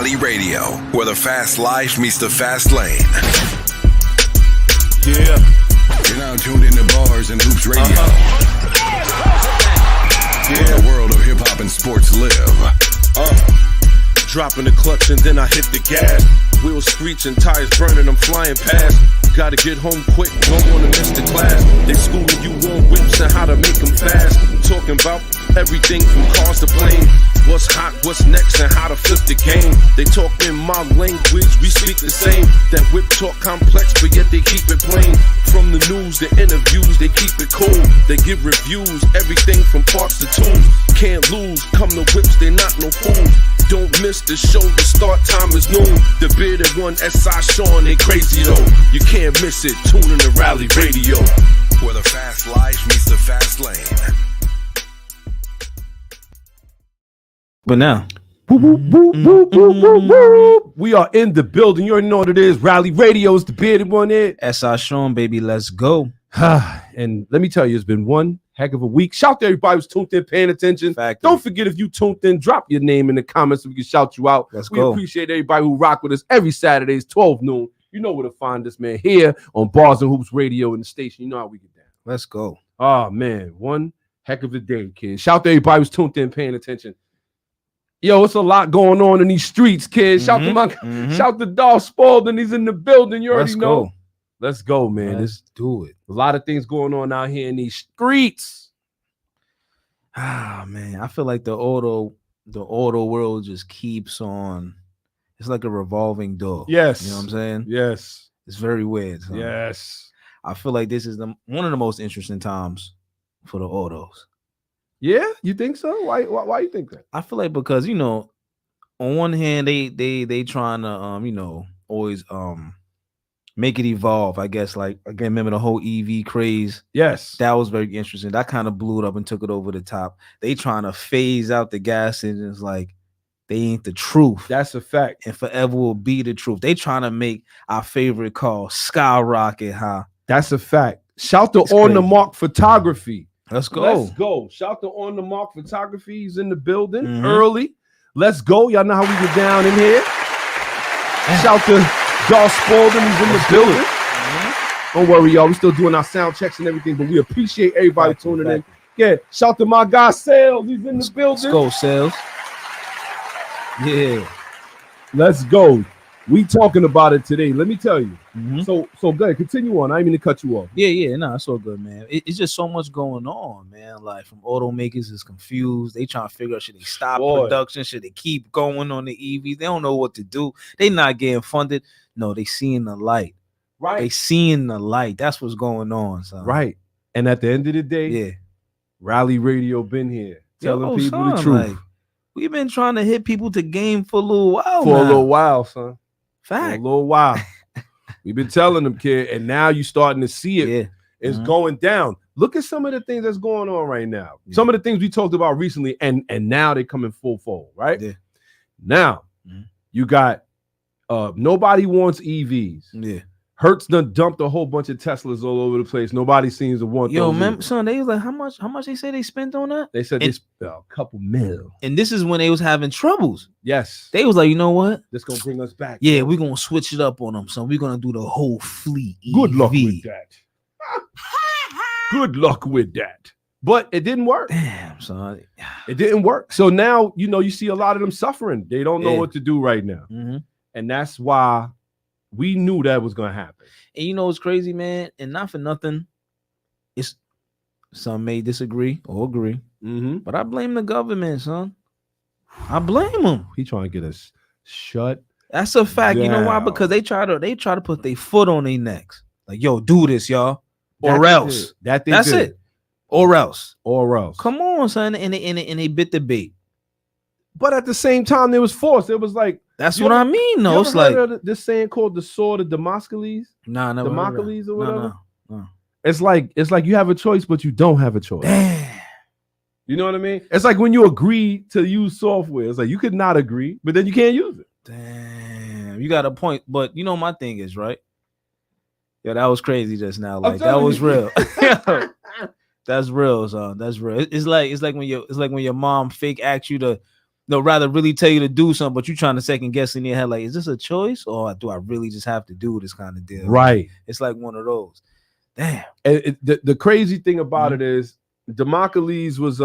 Rally Radio, where the fast life meets the fast lane. Yeah. You're now tuned into Bars and Hoops Radio. Yeah. The world of hip-hop and sports live. Dropping the clutch and then I hit the gas. Wheels screeching, tires burning, I'm flying past. Gotta get home quick, don't wanna miss the class. They schooling you on whips and how to make them fast. Talking about everything from cars to planes. What's hot, what's next, and how to flip the game. They talk in my language, we speak the same. That whip talk complex, but yet they keep it plain. From the news, the interviews, they keep it cool. They give reviews, everything from parts to tools. Can't lose, come to whips, they not no fools. Don't miss the show, the start time is noon. The bearded one, S.I. Sean, they crazy though. You can't miss it, tune in to Rally Radio. Where the fast life meets the fast lane. But now, we are in the building. You already know what it is. Rally Radio is the bearded one in. S.I. Sean, baby, let's go. And let me tell you, it's been one heck of a week. Shout to everybody who's tuned in, paying attention. Factory. Don't forget, if you tuned in, drop your name in the comments so we can shout you out. Let's we go. appreciate everybody who rock with us every Saturdays, 12 noon. You know where to find us, man. Here on Bars and Hoops Radio in the station. You know how we get down. Let's go. Oh, man. One heck of a day, kids. Shout to everybody who's tuned in, paying attention. Yo, it's a lot going on in these streets, kids. Shout to Dolph Spalding. He's in the building. You already know. Let's go, man. Let's do it. A lot of things going on out here in these streets. Man, I feel like the auto world just keeps on. It's like a revolving door. Yes. You know what I'm saying? Yes. It's very weird. So Yes. I feel like this is one of the most interesting times for the autos. Yeah, you think so? Why you think that? I feel like because, you know, on one hand, they trying to always make it evolve. I guess, like, again, remember the whole EV craze? Yes. That was very interesting. That kind of blew it up and took it over the top. They trying to phase out the gas engines like they ain't the truth. That's a fact. And forever will be the truth. They trying to make our favorite car skyrocket high. That's a fact. Shout to On the Mark Photography. Let's go. Let's go. Shout to On the Mark Photography. He's in the building early. Let's go. Y'all know how we get down in here. Shout to Dolph Spalding. He's in the building. Don't worry, y'all. We still doing our sound checks and everything, but we appreciate everybody tuning in. Yeah. Shout to my guy Sales. He's in the building. Let's go, Sales. Yeah. Let's go. We talking about it today. Let me tell you. So go ahead. Continue on. I didn't mean to cut you off. Yeah. No, it's all good, man. It's just so much going on, man. Like, from automakers is confused. They trying to figure out, should they stop production? Should they keep going on the EVs? They don't know what to do. They not getting funded. No, they seeing the light. Right. They seeing the light. That's what's going on. Son. Right. And at the end of the day, yeah, Rally Radio been here telling people son, the truth. Like, we've been trying to hit people to game for a little while. For a little while, son. Fact. For a little while. We've been telling them, kid, and now you starting to see it. Yeah. It's going down. Look at some of the things that's going on right now. Yeah. Some of the things we talked about recently, and now they come in full fold, right? Yeah. Now, you got nobody wants EVs. Yeah. Hertz done dumped a whole bunch of Teslas all over the place. Nobody seems to want those. Remember, son, they was like, how much they say they spent on that? They said they spent a couple mil. And this is when they was having troubles. Yes. They was like, you know what? This gonna bring us back. Yeah, we're gonna switch it up on them. So we're gonna do the whole fleet. Good EV. luck with that. Good luck with that. But it didn't work. Damn, son. It didn't work. So now, you see a lot of them suffering. They don't know what to do right now. And that's why we knew that was going to happen. And you know what's crazy, man? And not for nothing, some may disagree or agree, but I blame the government, son. I blame them. He trying to get us shut. That's a fact. down. You know why? Because they try to put their foot on their necks. Like, yo, do this, y'all, or else. That's it. Or else. Or else. Come on, son. And they bit the bait. But at the same time, there was force. It was like, that's what I mean. No, it's like this saying called the sword of Damocles. Damocles or whatever. No. It's like you have a choice, but you don't have a choice. Damn. You know what I mean? It's like when you agree to use software. It's like you could not agree, but then you can't use it. Damn, you got a point. But you know my thing is, right? Yeah, that was crazy just now. Like, that was real. That's real, son. That's real. It's like when your mom fake asks you to No, rather really tell you to do something, but you trying to second guess in your head, like, is this a choice or do I really just have to do this kind of deal? Right. It's like one of those. Damn. And the crazy thing about it is Demosthenes was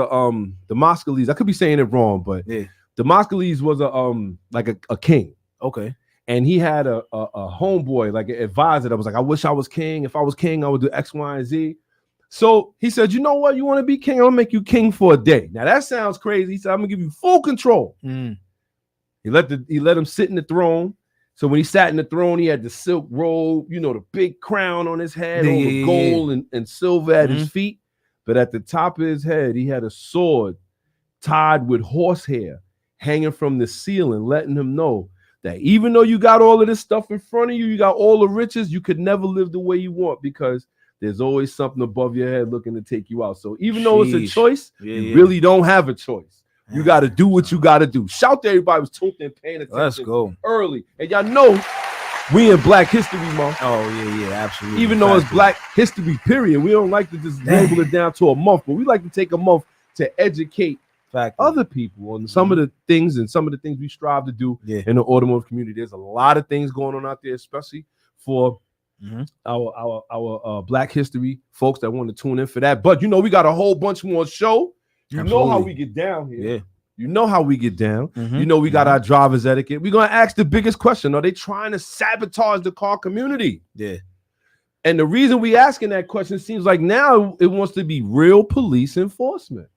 Demosthenes. I could be saying it wrong, but Yeah. Demosthenes was a king. Okay. And he had a homeboy, like an advisor that was like, I wish I was king. If I was king, I would do X, Y, and Z. So he said, you know what? You want to be king? I'll make you king for a day. Now that sounds crazy. He said, I'm gonna give you full control. He let him sit in the throne. So when he sat in the throne, he had the silk robe, you know, the big crown on his head, all the gold and silver at his feet. But at the top of his head, he had a sword tied with horsehair hanging from the ceiling, letting him know that even though you got all of this stuff in front of you, you got all the riches, you could never live the way you want because there's always something above your head looking to take you out. So even though it's a choice, you really don't have a choice. You got to do what you got to do. Shout to everybody who's tuned in, paying attention. Let's go. Early. And y'all know we in Black History Month. Oh, yeah, absolutely. Even though it's Black History, period, we don't like to just label it down to a month, but we like to take a month to educate other people on some of the things and some of the things we strive to do in the automotive community. There's a lot of things going on out there, especially for our Black History folks that want to tune in for that. But you know, we got a whole bunch more show. You know how we get down here. Yeah. You know how we get down. You know we got our driver's etiquette. We're gonna ask the biggest question: are they trying to sabotage the car community? Yeah. And the reason we asking that question seems like now it wants to be real police enforcement.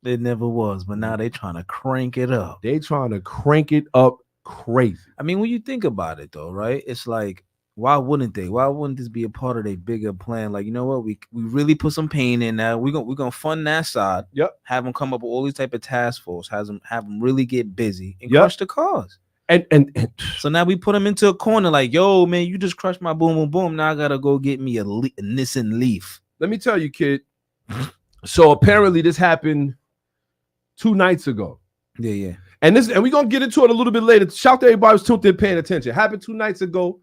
It never was, but now they trying to crank it up. They trying to crank it up crazy. I mean, when you think about it, though, right? It's like, why wouldn't they? Why wouldn't this be a part of their bigger plan? Like, you know what? We really put some pain in now. We're gonna fund that side. Yep. Have them come up with all these type of task force. Have them really get busy and crush the cars. And so now we put them into a corner. Like, yo, man, you just crushed my boom boom boom. Now I gotta go get me a Nissan Leaf. Let me tell you, kid. So apparently this happened 2 nights ago. Yeah. And we're gonna get into it a little bit later. Shout to everybody who's tuned in, paying attention. It happened 2 nights ago,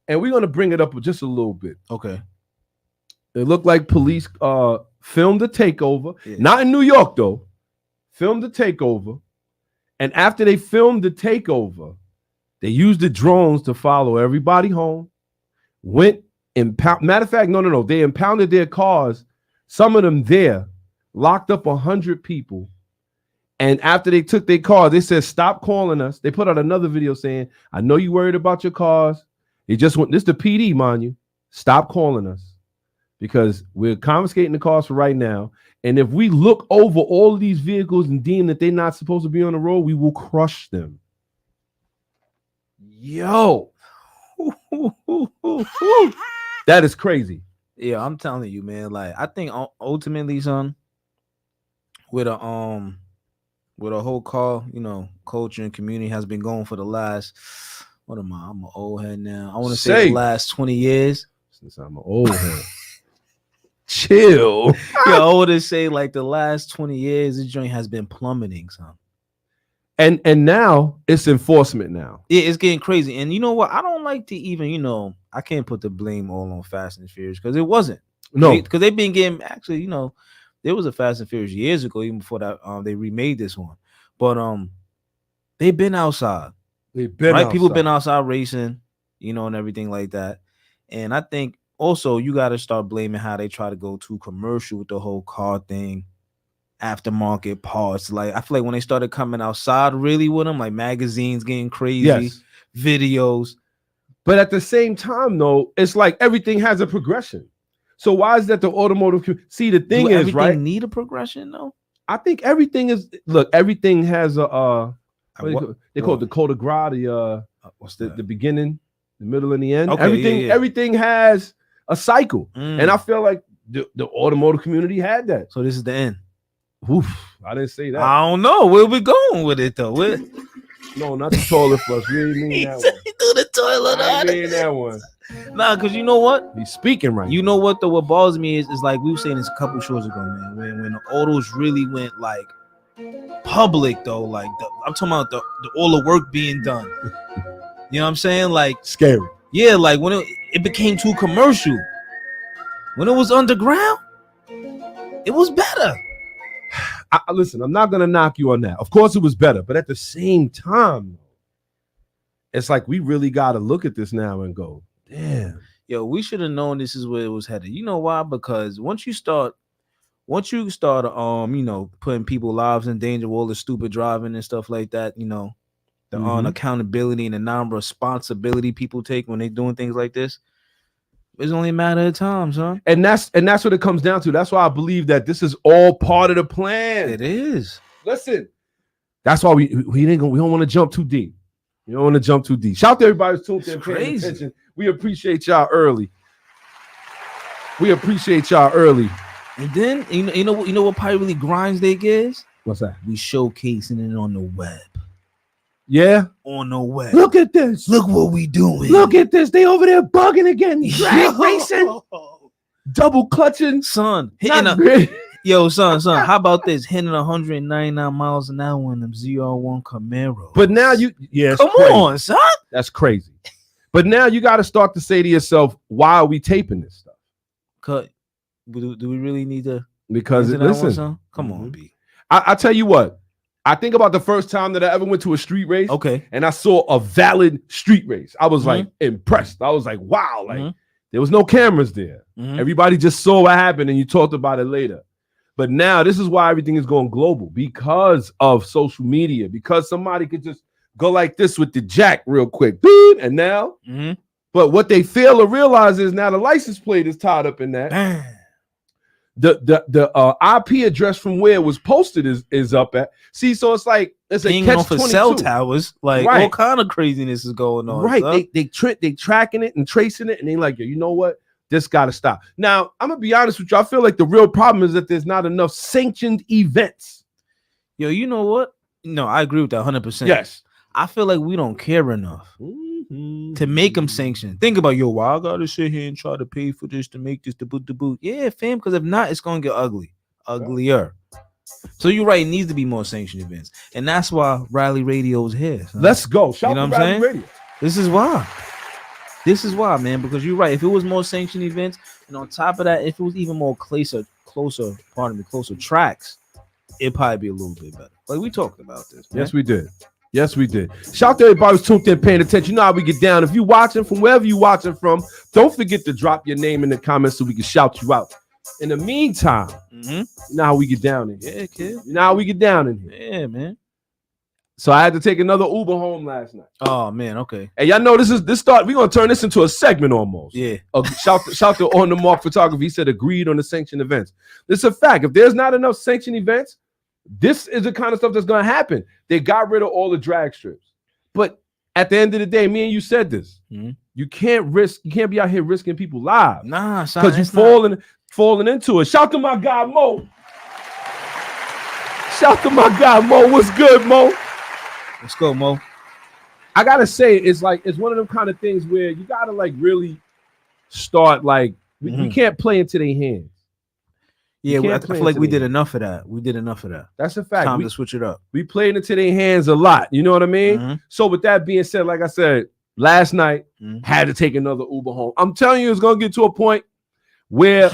and we're gonna bring it up just a little bit. Okay. It looked like police filmed the takeover, not in New York though. Filmed the takeover, and after they filmed the takeover, they used the drones to follow everybody home. Matter of fact, no. They impounded their cars. Some of them there, locked up 100 people. And after they took their car, they said, stop calling us. They put out another video saying, I know you worried about your cars. They just want this the PD, mind you. Stop calling us because we're confiscating the cars for right now. And if we look over all of these vehicles and deem that they're not supposed to be on the road, we will crush them. Yo. That is crazy. Yeah, I'm telling you, man. Like, I think ultimately, son, with a whole car, you know, culture and community has been going for the last, what am I? I'm an old head now. I want to say the last 20 years. Since I'm an old head. Chill. Yeah, I want to say like the last 20 years, this joint has been plummeting, son. And now it's enforcement now. Yeah, it's getting crazy. And you know what? I don't like to even, you know, I can't put the blame all on Fast and Furious because it wasn't. No. Because they've been getting, actually, you know, there was a Fast and Furious years ago, even before that they remade this one. But they've been outside. They've been right. Outside. People been outside racing, you know, and everything like that. And I think also you got to start blaming how they try to go too commercial with the whole car thing, aftermarket parts. Like I feel like when they started coming outside really with them, like magazines getting crazy, videos. But at the same time, though, it's like everything has a progression. So why is that the automotive? See, the thing is, right? Need a progression, though. I think everything is. Look, everything has a. They call it the code de gras. What's the beginning, the middle, and the end? Okay, everything has a cycle, and I feel like the automotive community had that. So this is the end. Oof, I didn't say that. I don't know where we going with it though. No, not the toilet flush. We ain't mean that one. Do the toilet. I mean that one. Nah, because you know what? He's speaking right. You know what though? What bothers me is like we were saying this a couple shows ago, man. When the autos really went like public though, like I'm talking about the all the work being done. You know what I'm saying? Like scary. Yeah, like when it became too commercial. When it was underground, it was better. listen, I'm not gonna knock you on that. Of course, it was better, but at the same time, it's like we really got to look at this now and go, damn. Yo, we should have known this is where it was headed. You know why? Because once you start, putting people's lives in danger with all the stupid driving and stuff like that, the unaccountability and the non-responsibility people take when they doing things like this, it's only a matter of time, son. And that's what it comes down to. That's why I believe that this is all part of the plan. It is. Listen, that's why we don't want to jump too deep. You don't want to jump too deep. Shout out to everybody who's tuned in, paying attention. We appreciate y'all early. And then you know what probably really grinds their gears? What's that? We showcasing it on the web. Yeah, on the web. Look at this. Look what we doing. Look at this. They over there bugging again. Drag racing. Double clutching. Son. Yo, son, how about this? Hitting 199 miles an hour in them ZR1 Camaro. But now come on, son. That's crazy. But now you got to start to say to yourself, why are we taping this stuff? Do we really need to? Because listen, come on, B. I tell you what. I think about the first time that I ever went to a street race. Okay. And I saw a valid street race. I was like impressed. I was like, wow, like there was no cameras there. Everybody just saw what happened and you talked about it later. But now this is why everything is going global, because of social media, because somebody could just go like this with the jack real quick. Dude, and now, but what they fail to realize is now the license plate is tied up in that. Damn. The IP address from where it was posted is up at. See, so it's like it's a catch-22. Cell towers, like all kind of craziness is going on. Right, son. they tracking it and tracing it, and they like, you know what? This got to stop. Now, I'm gonna be honest with you. I feel like the real problem is that there's not enough sanctioned events. Yo, you know what? No, I agree with that 100%. Yes, I feel like we don't care enough to make them sanctioned. Think about, why I gotta sit here and try to pay for this to make this the boot. Yeah, fam, because if not, it's gonna get uglier. So you're right, it needs to be more sanctioned events, and that's why Riley Radio is here. Son. Let's go. Shout you know out what to I'm saying? Riley Radio. This is why, man, because you're right. If it was more sanctioned events, and on top of that, if it was even more closer tracks, it'd probably be a little bit better. Like we talked about this. Man. Yes, we did. Shout out to everybody who's tuned in, paying attention. You know how we get down. If you watching from wherever you watching from, don't forget to drop your name in the comments so we can shout you out. In the meantime, you know how we get down in here. Yeah, kid. You know how we get down in here. Yeah, man. So I had to take another Uber home last night. Oh man, okay. And y'all know this start. We're gonna turn this into a segment almost. Yeah. Shout to On the Mark Photography. He said agreed on the sanctioned events. This is a fact. If there's not enough sanctioned events, this is the kind of stuff that's gonna happen. They got rid of all the drag strips. But at the end of the day, me and you said this. You can't be out here risking people's lives. Nah, because you're falling into it. Shout to my guy Mo. What's good, Mo? Let's go, Mo. I gotta say, it's one of them kind of things where you gotta like really start like we can't play into their hands. Yeah, I feel like we did enough of that. That's a fact. Time to switch it up. We played into their hands a lot. You know what I mean? So with that being said, like I said, last night had to take another Uber home. I'm telling you, it's gonna get to a point where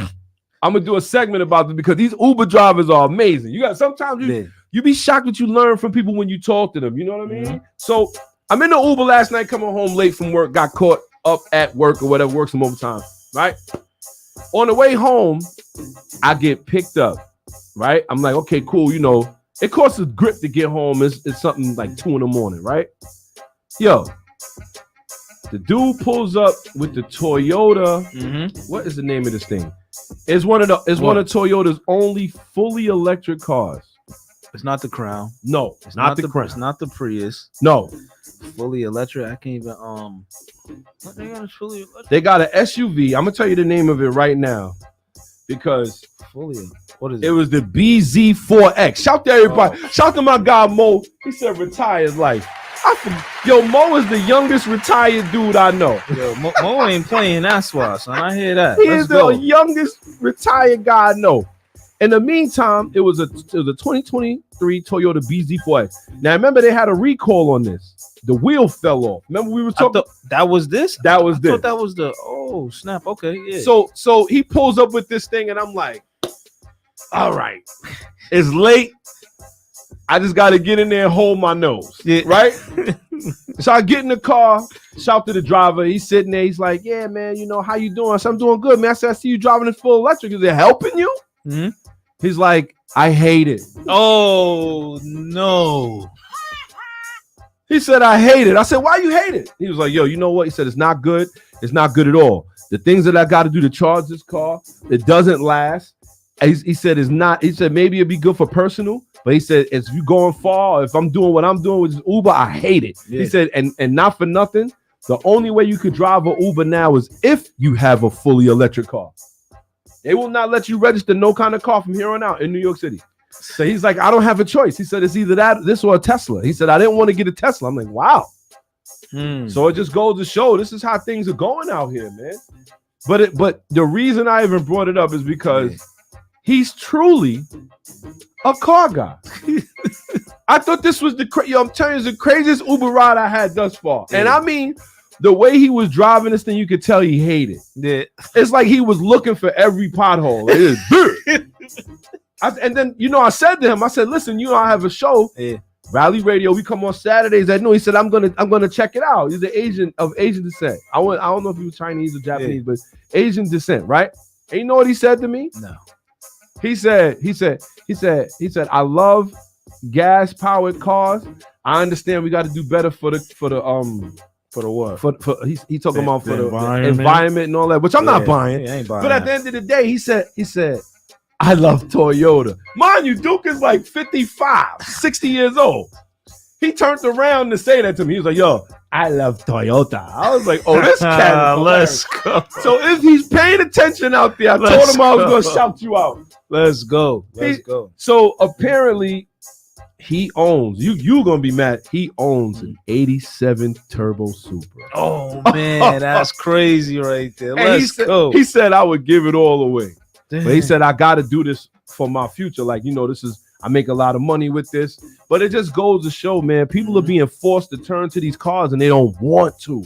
I'm gonna do a segment about this because these Uber drivers are amazing. Sometimes you be shocked what you learn from people when you talk to them. You know what I mean? So I'm in the Uber last night, coming home late from work, got caught up at work or whatever, work some overtime, right? On the way home, I get picked up, right? I'm like, okay, cool. You know, it costs a grip to get home. It's something like 2 a.m, right? Yo, the dude pulls up with the Toyota. What is the name of this thing? It's one of Toyota's only fully electric cars. It's not the Crown. No, it's not the Crown. It's not the Prius. No. Fully electric. I can't even what they got is fully electric. They got an SUV. I'm gonna tell you the name of it right now what is it? It was the BZ4X. Shout to everybody. Shout to my guy Mo. He said retired life. Mo is the youngest retired dude I know. Yo, Mo ain't playing that swat, son. I hear that. He is the youngest retired guy I know. In the meantime, it was a 2023 Toyota BZ4X. Now, remember they had a recall on this. The wheel fell off. Remember we were talking. That was this. That was this. I thought that was the. Oh snap! Okay, yeah. So he pulls up with this thing, and I'm like, all right, it's late. I just got to get in there and hold my nose, right? So I get in the car, shout to the driver. He's sitting there. He's like, yeah, man, you know, how you doing? I said, I'm doing good, man. I said, I see you driving this full electric. Is it helping you? Mm-hmm. He's like, I hate it. Oh, no. He said, I hate it. I said, why you hate it? He was like, yo, you know what? He said, it's not good. It's not good at all. The things that I got to do to charge this car, it doesn't last. He said, it's not. He said, maybe it'd be good for personal. But he said, if you going far, if I'm doing what I'm doing with Uber, I hate it. Yeah. He said, and not for nothing, the only way you could drive an Uber now is if you have a fully electric car. They will not let you register no kind of car from here on out in New York City. So he's like, I don't have a choice. He said, it's either that, this, or a Tesla. He said, I didn't want to get a Tesla. I'm like, wow. So it just goes to show this is how things are going out here, man. But the reason I even brought it up is because he's truly a car guy. I thought this was I'm telling you, the craziest Uber ride I had thus far. Yeah. And I mean, the way he was driving this thing, you could tell he hated. Yeah. It's like he was looking for every pothole. And then, you know, I said to him, I said, listen, you know, I have a show, Valley Radio. We come on Saturdays at noon. He said, I'm gonna check it out. He's Asian descent. I don't know if he was Chinese or Japanese, but Asian descent, right? And you know what he said to me? No. He said, I love gas powered cars. I understand we got to do better for the what? He talking about for the environment and all that, which I'm not buying. Yeah, ain't buying. But at the end of the day, he said, I love Toyota. Mind you, Duke is like 55, 60 years old. He turned around to say that to me. He was like, yo, I love Toyota. I was like, oh, this cat is let's go. So if he's paying attention out there, I told him I was going to shout you out. Let's go. So apparently he owns, you going to be mad, he owns an 87 Turbo Supra. Oh, man, that's crazy right there. Let's go. He said I would give it all away. Damn. But he said, I got to do this for my future. Like, you know, I make a lot of money with this. But it just goes to show, man, people are being forced to turn to these cars and they don't want to.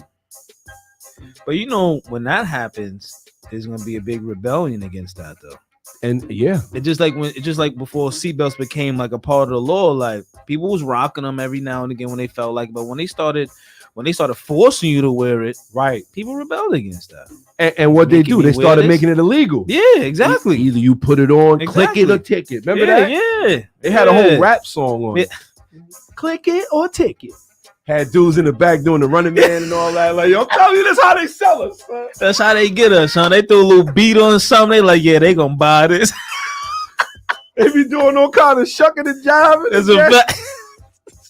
But, you know, when that happens, there's going to be a big rebellion against that, though. And yeah, it's just like before seatbelts became like a part of the law. Like people was rocking them every now and again when they felt like, but when they started forcing you to wear it, right? People rebelled against that. And what they do, they started making it illegal. Yeah, exactly. Either you put it on, click it or ticket. Remember that? Yeah. They had a whole rap song on it. Click it or ticket. Had dudes in the back doing the Running Man and all that. Like, yo, I'm telling you, that's how they sell us, man. That's how they get us, son. They threw a little beat on something. They like, yeah, they gonna buy this. They be doing all kind of shucking and jiving. It's a fact.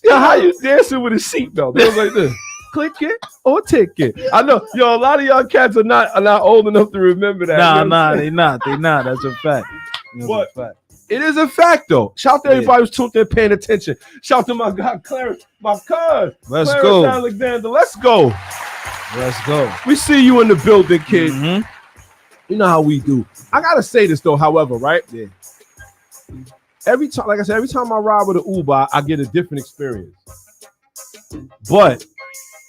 Yeah, how you dancing with a seatbelt? They was like this. Click it or ticket. I know, yo, a lot of y'all cats are not old enough to remember that. Nah, they not. That's a fact. It is a fact, though. Shout to everybody who's tuned in, paying attention. Shout to my guy, Clarence, my cuz. Let's go. Alexander. Let's go. We see you in the building, kid. Mm-hmm. You know how we do. I got to say this, though, however, right? Yeah. Every time I ride with an Uber, I get a different experience. But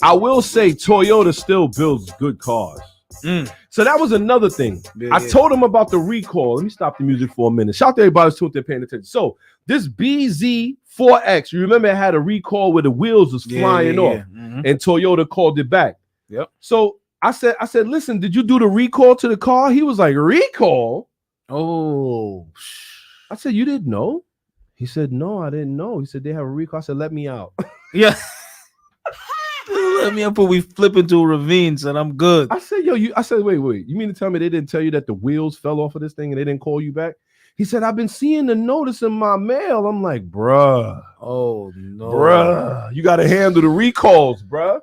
I will say Toyota still builds good cars. So that was another thing. I told him about the recall. Let me stop the music for a minute. Shout out to everybody who's tuned in, paying attention. So this BZ4X, you remember it had a recall where the wheels was flying off, and Toyota called it back. Yep. So I said, listen, did you do the recall to the car? He was like, recall? Oh. I said, you didn't know? He said, no, I didn't know. He said, they have a recall. I said, let me out. Yeah. Let me up before we flip into a ravine, son. I'm good. I said, wait. You mean to tell me they didn't tell you that the wheels fell off of this thing and they didn't call you back? He said, I've been seeing the notice in my mail. I'm like, bruh. Oh, no. Bruh. You got to handle the recalls, bruh.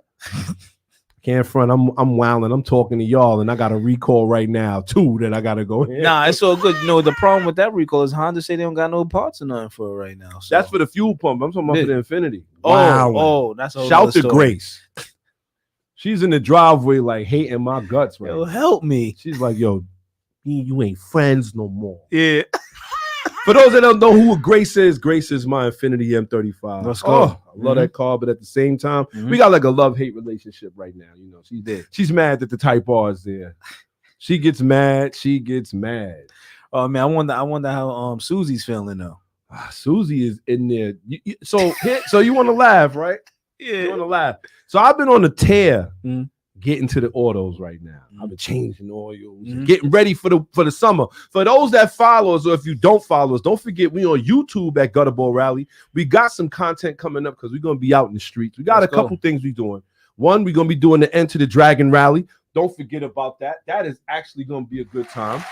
Can't front. I'm wilding. I'm talking to y'all, and I got a recall right now, too, that I got to go in. Nah, it's all good. You know, the problem with that recall is Honda say they don't got no parts or nothing for it right now. So. That's for the fuel pump. I'm talking about for the Infinity. Oh, that's a shout to Grace. She's in the driveway, like, hating my guts right now. Help me. She's like, yo, you ain't friends no more. Yeah. For those that don't know who Grace is my Infinity M35. Let's go. I love that car, but at the same time, we got like a love-hate relationship right now. You know, she's mad that the Type R is there. She gets mad. Oh man, I wonder how Susie's feeling though. Susie is in there. So you want to laugh, right? Yeah. You want to laugh. So I've been on a tear getting to the autos right now. I've been changing oils, getting ready for the summer. For those that follow us, or if you don't follow us, don't forget we on YouTube at Gutterball Rally. We got some content coming up because we're gonna be out in the streets. We got a couple things we're doing. One, we're gonna be doing the Enter the Dragon Rally. Don't forget about that. That is actually gonna be a good time.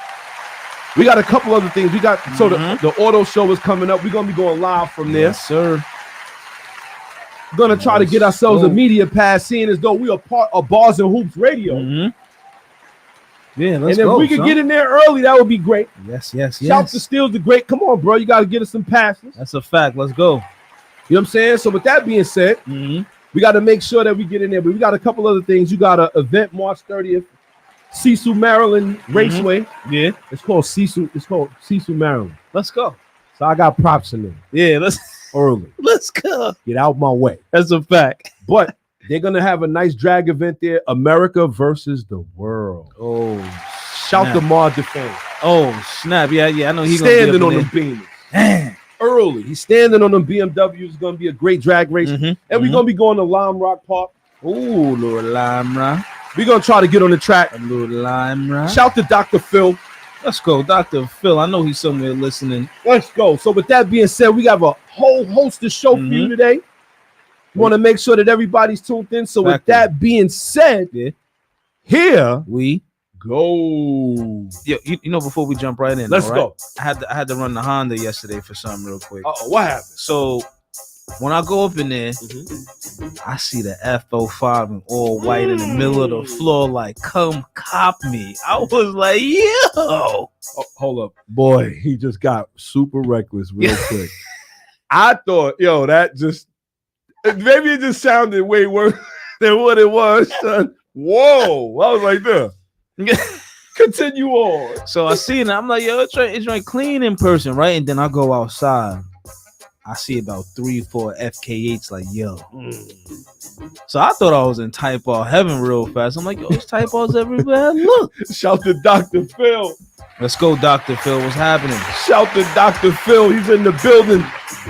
We got a couple other things. We got the auto show is coming up. We're gonna be going live from there, sir. We're gonna try to get ourselves a media pass, seeing as though we are part of Bars and Hoops Radio. Yeah, let's and if we could get in there early, that would be great. Yes. Shout to Steals the Great. Come on, bro. You got to get us some passes. That's a fact. Let's go. You know what I'm saying? So with that being said, we got to make sure that we get in there. But we got a couple other things. You got an event March 30th, Cecil, Maryland Raceway. Yeah. It's called Cecil. It's called Cecil, Maryland. Let's go. So I got props in there. Yeah, early. Let's go. Get out my way. That's a fact. But they're gonna have a nice drag event there. America versus the world. Oh, shout to Mar Defense. Oh snap! Yeah. I know he's standing on them beamers. Man. Early. He's standing on them BMWs. It's gonna be a great drag race, and we're gonna be going to Lime Rock Park. Ooh, little Lime Rock. We're gonna try to get on the track. A little Lime Rock. Shout to Dr. Phil. Let's go, Dr. Phil. I know he's somewhere listening. Let's go. So with that being said, we have a whole host of show for you today. We want to make sure that everybody's tuned in. So with that being said, here we go. Yo, you know, before we jump right in, let's go. I had to run the Honda yesterday for something real quick. What happened? So when I go up in there, I see the F05 in all white in the middle of the floor, like, come cop me. I was like, yo. Hold up. Boy, he just got super reckless real quick. I thought, yo, that just, maybe it just sounded way worse than what it was, son. Whoa. I was like, there. Continue on. So I see it, and I'm like, yo, it's right clean in person, right? And then I go outside. I see about 3-4 FK8s, like, yo. So I thought I was in Type R heaven real fast. I'm like, yo, there's Type R's everywhere. Look. Shout to Dr. Phil. Let's go, Dr. Phil. What's happening? Shout to Dr. Phil. He's in the building.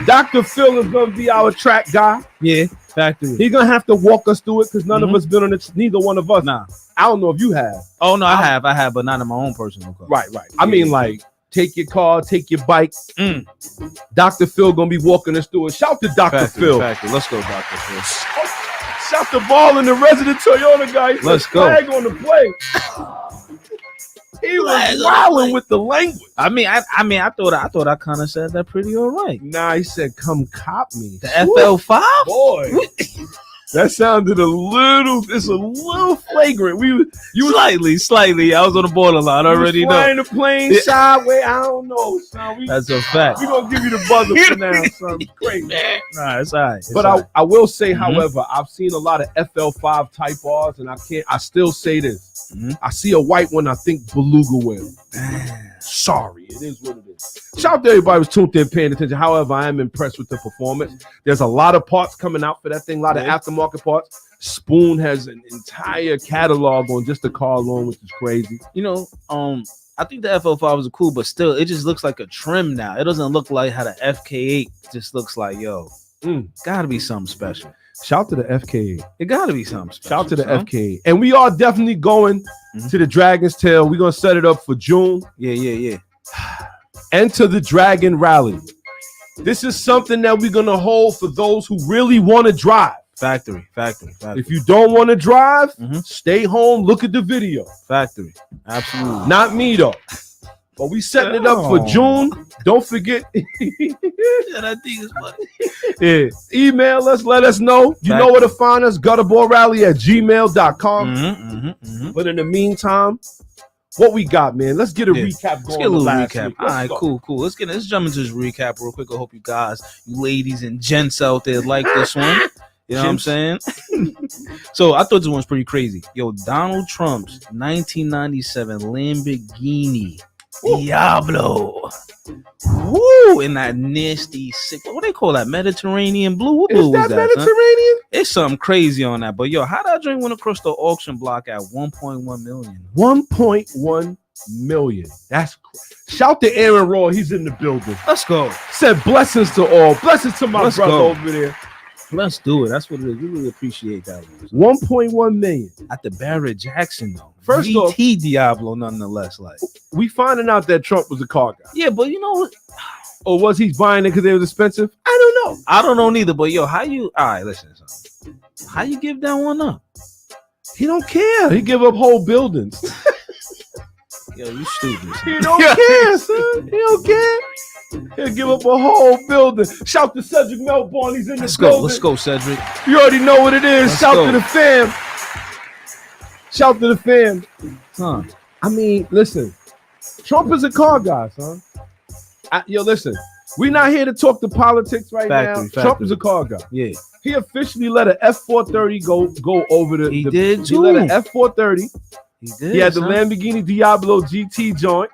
Dr. Phil is going to be our track guy. Yeah, factory. He's going to have to walk us through it because none of us been on it. Neither one of us. Nah. I don't know if you have. Oh, no, I have, but not in my own personal car. Right. I mean, like, take your car, take your bike. Dr. Phil gonna be walking us through it. Shout to Dr. Phil. Let's go, Dr. Phil. Shout the ball in the resident Toyota guy. Let's go. Flag on the play. He was wilding with the language. I thought I kind of said that pretty all right. Nah, he said, "Come cop me." The FL5, boy. That sounded a little flagrant. Slightly. I was on the borderline already. Flying the plane sideways. I don't know, son. That's a fact. We're gonna give you the buzzer for now, son. Great. Nah, it's all right. But I will say, however, I've seen a lot of FL5 Type R's, and I still say this. I see a white one, I think Beluga will. Sorry, it is what it is. Shout out to everybody who's tuned in, paying attention. However, I am impressed with the performance. There's a lot of parts coming out for that thing, a lot of aftermarket parts. Spoon has an entire catalog on just the car alone, which is crazy. You know, I think the FL5 was cool, but still, it just looks like a trim now. It doesn't look like how the FK8 just looks like, yo. Gotta be something special. Shout to the FK8. It gotta be something special. Shout to the FK8. And we are definitely going to the Dragon's Tail. We're gonna set it up for June. Yeah. Enter the Dragon Rally. This is something that we're gonna hold for those who really want to drive. Factory. If you don't want to drive, stay home, look at the video. Factory. Absolutely. Not me though. But we setting it up for June. Don't forget. I think it's funny. Yeah. Email us, let us know. You know where to find us, gutterballrally@gmail.com. But in the meantime, what we got, man? Let's get a recap going. Let's get a little recap. Week. All right, cool. Let's jump into this recap real quick. I hope you guys, you ladies and gents out there, like this one. You know what I'm saying? So I thought this one was pretty crazy. Yo, Donald Trump's 1997 Lamborghini Diablo. Woo! In that nasty, sick, what they call that? Mediterranean blue? What blue is that Mediterranean? Son? It's something crazy on that. But yo, how that drink went across the auction block at 1.1 million? 1.1 million. Shout to Aaron Raw. He's in the building. Let's go. Said blessings to all. Blessings to my Let's brother go. over there. Let's do it. That's what it is. We really appreciate that. 1.1 million. At the Barrett Jackson, though. First off, Diablo, nonetheless. Like, we finding out that Trump was a car guy. yeah, but you know what? Or was he buying it because they was expensive? I don't know. I don't know neither. But yo, how you? All right, listen. Son. How you give that one up? He don't care. He give up whole buildings. Yo, you stupid. Son. He don't care, son. He don't care. He'll give up a whole building. Shout to Cedric Melbourne. He's in the building. Let's go, Cedric. You already know what it is. Let's Shout go. to the fam. Shout to the fam. Huh. I mean, listen. Trump is a car guy, son. Yo, listen. We're not here to talk to politics right now. Trump is a car guy. Yeah. He officially let a F430 go over the. He did too. He let an F430. He did. He had the son. Lamborghini Diablo GT joint.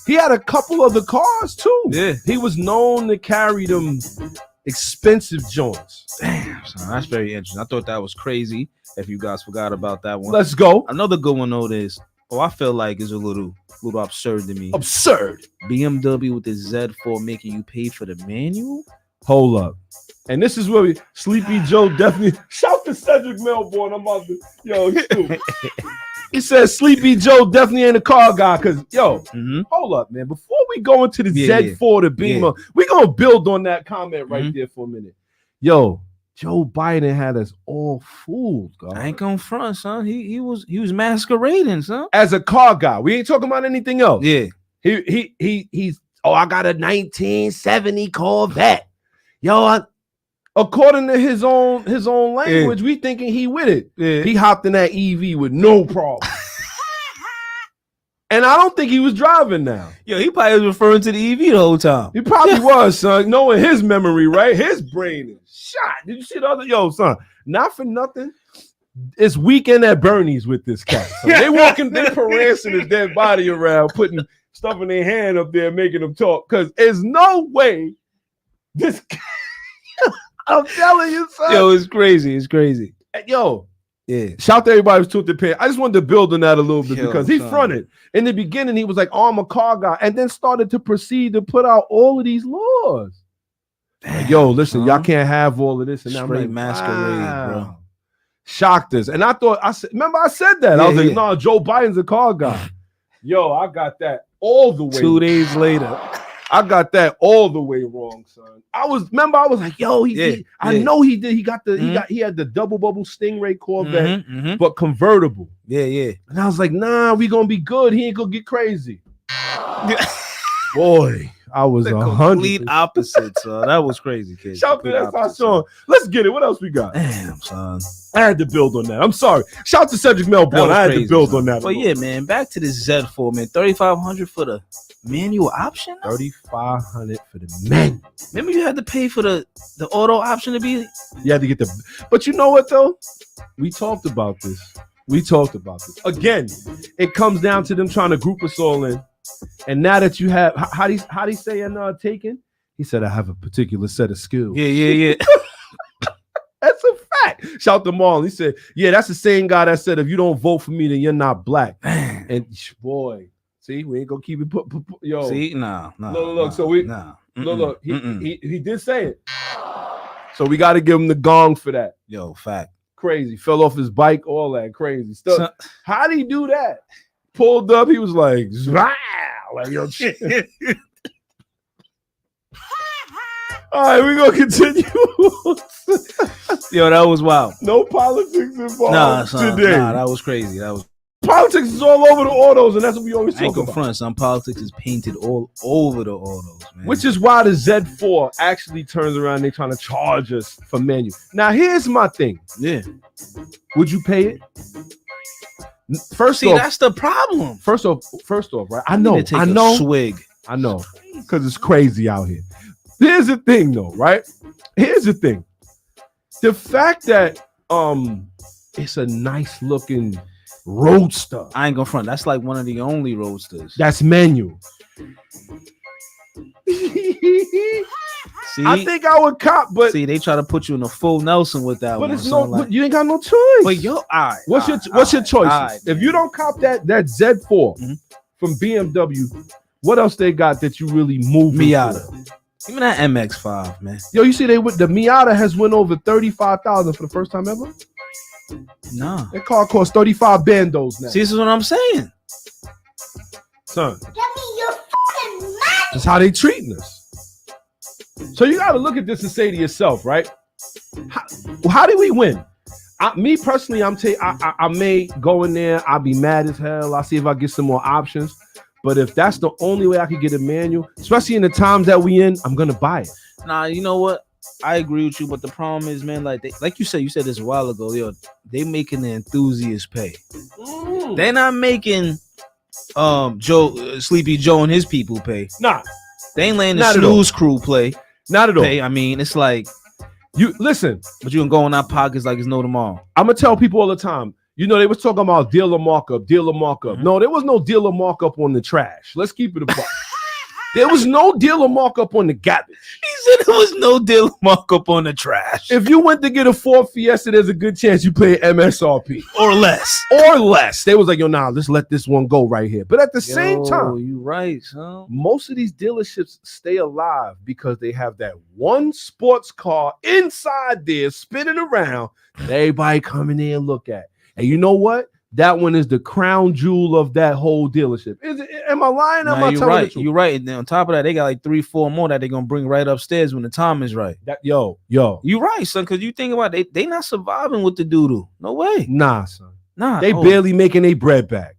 He had a couple of the cars too. Yeah. He was known to carry them expensive joints. Damn, son, that's very interesting. I thought that was crazy. If you guys forgot about that one, Let's go. another good one though is. Oh, I feel like is a little absurd to me. Absurd. BMW with the Z4 making you pay for the manual. Hold up. And this is where we Sleepy Joe definitely shout to Cedric Melbourne. I'm about to he's stupid. He says Sleepy Joe definitely ain't a car guy because hold up, man. Before we go into the Z4, the Beamer, we're gonna build on that comment right there for a minute. Yo, Joe Biden had us all fooled, God. I ain't gonna front, son. He was masquerading, son. As a car guy, we ain't talking about anything else. Yeah. He's I got a 1970 Corvette. Yo, according to his own language, we thinking he with it. Yeah. He hopped in that EV with no problem. And I don't think he was driving now. Yo, he probably was referring to the EV the whole time. He probably was, son. Knowing his memory, right? His brain is shot. Did you see the other? Son, not for nothing. It's weekend at Bernie's with this cat. Son. They prancing his dead body around, putting stuff in their hand up there, making them talk. Because there's no way this I'm telling you, son. Yo, it's crazy. It's crazy. Yo. Yeah. Shout to everybody who's tuned in pay. I just wanted to build on that a little bit because he son. fronted. In the beginning, he was like, I'm a car guy, and then started to proceed to put out all of these laws. Damn, yo, listen, y'all can't have all of this. And straight masquerade, bro. Shocked us. And I thought, remember I said that. I was like, no, Joe Biden's a car guy. Yo, I got that all the way. 2 days later. I got that all the way wrong, son. I was like, yo, I know he did. He got the he had the double bubble Stingray Corvette, but convertible. Yeah. And I was like, nah, we gonna be good. He ain't gonna get crazy. Boy, I was the 100% complete opposite, son. That was crazy, kid. Shout to that Sean. Let's get it. What else we got? Damn, son. I had to build on that. I'm sorry. Shout to Cedric Melbourne. I had to build on that. But yeah, man, back to this Z4, man. $3,500 for the manual option. $3,500 for the manual. Remember, you had to pay for the auto option to be. You had to get the. But you know what though? We talked about this. Again, it comes down to them trying to group us all in. And now that you have, how do you say in Taken? He said, I have a particular set of skills. Yeah. That's a fact. Shout to Marlon. He said, yeah, that's the same guy that said, if you don't vote for me, then you're not black. And boy, see, we ain't gonna keep it. Yo, see, nah. Look. So we look. He did say it. So we got to give him the gong for that. Yo, fact. Crazy. Fell off his bike. All that crazy stuff. How did he do that? Pulled up. He was like, yo, shit. All right, we're gonna continue. Yo, that was wild. No politics involved today. Nah, that was crazy. Politics is all over the autos, and that's what we always talk about. Front, some politics is painted all over the autos, man. Which is why the Z4 actually turns around and they're trying to charge us for manual. Now, here's my thing. Yeah. Would you pay it? First off, that's the problem. First off, right? I know. Swig. I know. Because it's crazy out here. Here's the thing, though, right? Here's the thing. The fact that it's a nice looking roadster. I ain't gonna front. That's like one of the only roadsters. That's manual. See, I think I would cop, but see, they try to put you in a full Nelson with that. But one, it's no, like, you ain't got no choice. But yo, all right. What's your choice? If you don't cop that Z4, from BMW, what else they got that you really move? Miata. Give me that MX-5, man. Yo, you see the Miata has went over 35,000 for the first time ever? Nah. That car costs 35 bandos now. See, this is what I'm saying. Son. Give me your fucking money. That's how they treating us. So you got to look at this and say to yourself, right? How do we win? Me personally, I may go in there. I'll be mad as hell. I'll see if I get some more options. But if that's the only way I could get a manual, especially in the times that we in, I'm gonna buy it. Nah, you know what? I agree with you, but the problem is, man, like you said this a while ago, yo, they making the enthusiasts pay. They're not making Sleepy Joe and his people pay. Nah, they ain't letting the snooze crew play. Not at all. I mean, it's like you listen, but you can go in our pockets like it's no tomorrow. I'm gonna tell people all the time. You know, they was talking about dealer markup. Mm-hmm. No, there was no dealer markup on the trash. Let's keep it a buck. There was no dealer markup on the garbage. He said there was no dealer markup on the trash. If you went to get a Ford Fiesta, there's a good chance you pay MSRP. Or less. They was like, yo, nah, let's let this one go right here. But at the same time, you right, son. Most of these dealerships stay alive because they have that one sports car inside there spinning around that everybody come in there and look at. And you know what? That one is the crown jewel of that whole dealership. Am I lying? Am I telling the truth? You're right. And then on top of that, they got like 3-4 more that they're gonna bring right upstairs when the time is right. Yo. You right, son. Because you think about it, they not surviving with the doodle. No way. Nah, son. Nah. They barely making their bread back.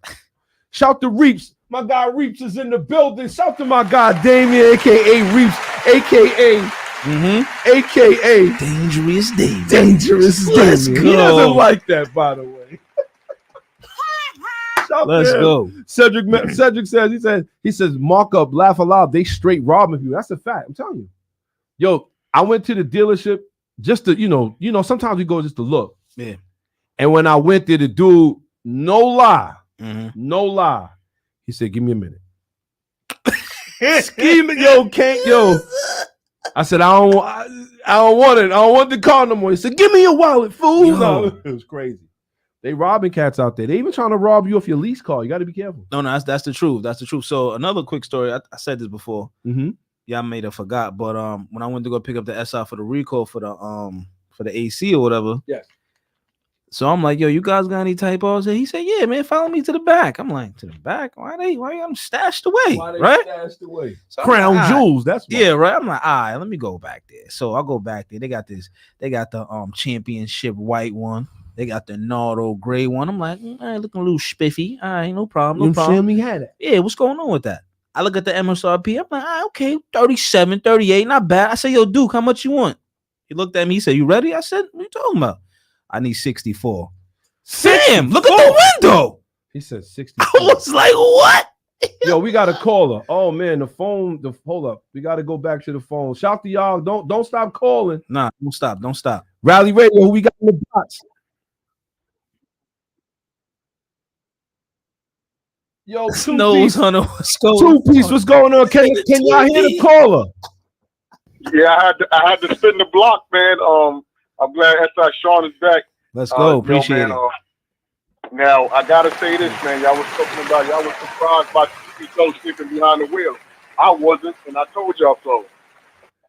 Shout to Reeps. My guy Reeps is in the building. Shout to my guy Damien, aka Reeps, aka Dangerous David. Dangerous Let's David. go. He doesn't like that, by the way. Let's go. Cedric says, he says, markup, laugh aloud. They straight robbing you. That's a fact. I'm telling you. Yo, I went to the dealership just to, you know, sometimes we go just to look. Yeah. And when I went there, the dude, no lie, he said, give me a minute. Scheming, yo. I said, I don't want it. I don't want the car no more. He said, give me your wallet, fool. No, it was crazy. They robbing cats out there. They even trying to rob you off your lease car. You got to be careful. No, that's the truth. That's the truth. So another quick story. I said this before. Mm-hmm. Yeah, I may have forgot. But when I went to go pick up the SI for the recall for the AC or whatever. Yes. So I'm like, yo, you guys got any typos? And he said, yeah, man, follow me to the back. I'm like, to the back? Why you got them stashed away? Stashed away? So Crown like, jewels. That's why. Yeah, right. I'm like, all right, let me go back there. So I go back there. They got the championship white one. They got the Nardo gray one. I'm like, all right, looking a little spiffy. All right, no problem. No problem. Me had it. Yeah, what's going on with that? I look at the MSRP. I'm like, all right, okay, 37, 38, not bad. I said, yo, Duke, how much you want? He looked at me. He said, you ready? I said, what are you talking about? I need 64. Sam, look at the window. He said 64. I was like, what? Yo, we got a caller. Oh man, hold up. We got to go back to the phone. Shout to y'all. Don't stop calling. Nah, don't stop. Rally Radio, who we got in the box? Yo, Snows Hunter, two-piece, what's going on? Can y'all hear the caller? Yeah, I had to spin the block, man. I'm glad SI Sean is back. Let's go. Appreciate it. Now I gotta say this, man. Y'all was surprised by Joe sleeping behind the wheel. I wasn't, and I told y'all so.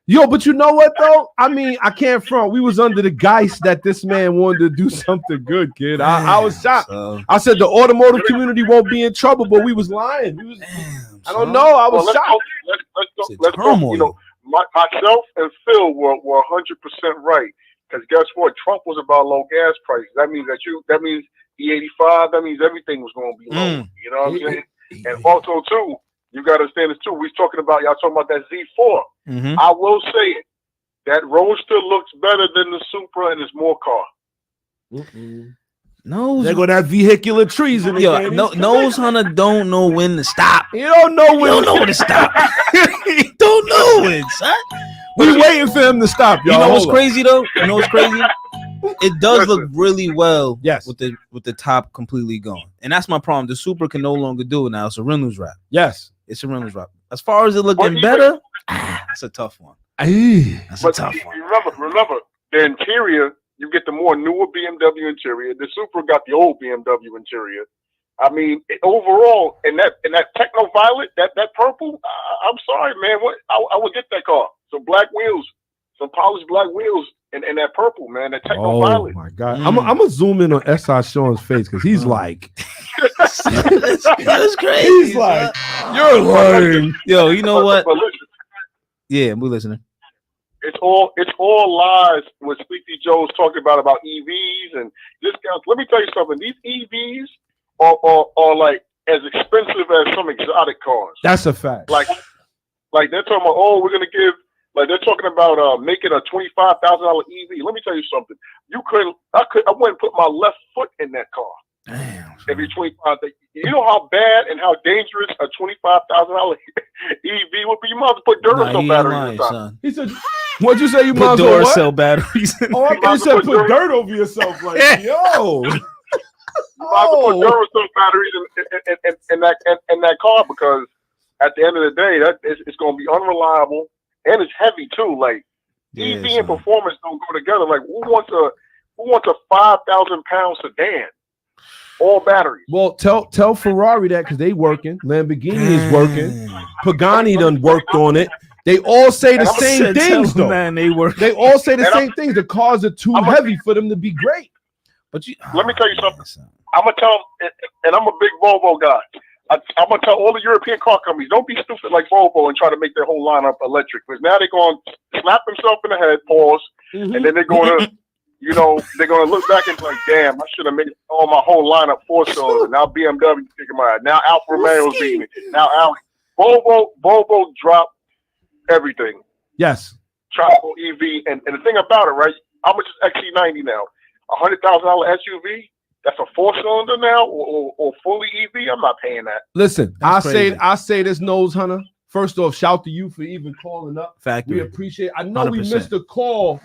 Yo, but you know what though? I mean, I can't front. We was under the geist that this man wanted to do something good, kid. I was shocked. I said the automotive community won't be in trouble, but we was lying. I don't know. I was shocked. Let's go. You know, myself and Phil were 100% right. Because guess what? Trump was about low gas prices. That means E85. That means everything was going to be low. You know what I'm saying? And also too, you got to understand this too. Y'all talking about that Z4. Mm-hmm. I will say it. That Roadster looks better than the Supra and it's more car. No, they go that vehicular treason. Nose Hunter don't know when to stop. You don't know when. You don't know when to stop. You don't know when, son. We waiting for him to stop. Y'all. You know what's crazy though? You know what's crazy? It does look really well. Yes. With the top completely gone, and that's my problem. The Supra can no longer do it now. It's a Reynolds wrap. Yes, it's a Reynolds wrap. As far as it looking better, that's a tough one. That's a tough one. Remember, the interior. You get the more newer BMW interior. The Supra got the old BMW interior. I mean, overall, in that techno violet, that purple, I'm sorry, man. What I would get that car. Some black wheels, some polished black wheels, and that purple, man. That techno violet. Oh my God! I'm gonna zoom in on S.I. Sean's face because he's like, that's crazy. he's like, you're lame. Yo, you know what? But listen, Yeah, we're listening. it's all lies. What Sleepy Joe's talking about EVs and discounts. Let me tell you something. These EVs are like as expensive as some exotic cars. That's a fact. Like they're talking about, we're gonna give. Like they're talking about making a $25,000 EV. Let me tell you something. I wouldn't put my left foot in that car. Damn. Every 25. You know how bad and how dangerous a $25,000 EV would be. You might have to put Duracell batteries in the top. He said, "What'd you say? You might Put as well what?" Duracell batteries. Oh, I thought you said put dirt over yourself. Like, yo. You might have to put Duracell batteries in that car because at the end of the day, it's going to be unreliable and it's heavy too. Like EV and performance don't go together. Like who wants a 5,000-pound sedan? All batteries. Well, tell Ferrari that because they working. Lamborghini is working. Pagani done worked on it. They all say the same things though. Man, they all say the same things. The cars are too heavy for them to be great. But let me tell you something. I'm gonna tell them, and I'm a big Volvo guy. I'm gonna tell all the European car companies, don't be stupid like Volvo and try to make their whole lineup electric. Because now they're gonna slap themselves in the head, pause, and then they're gonna, they're gonna look back and be like, damn, I should have made all my whole lineup 4-cylinder. Now BMW kicking my ass. Now Alfa Romeo's beating me. Now Audi. Volvo dropped everything. Yes. Tropical EV, and the thing about it, right? How much is XC90 now? $100,000 SUV. That's a 4-cylinder now, or fully EV. I'm not paying that. Listen, I say this, Nose Hunter. First off, shout to you for even calling up. Factory. We appreciate. I know 100%. we missed a call.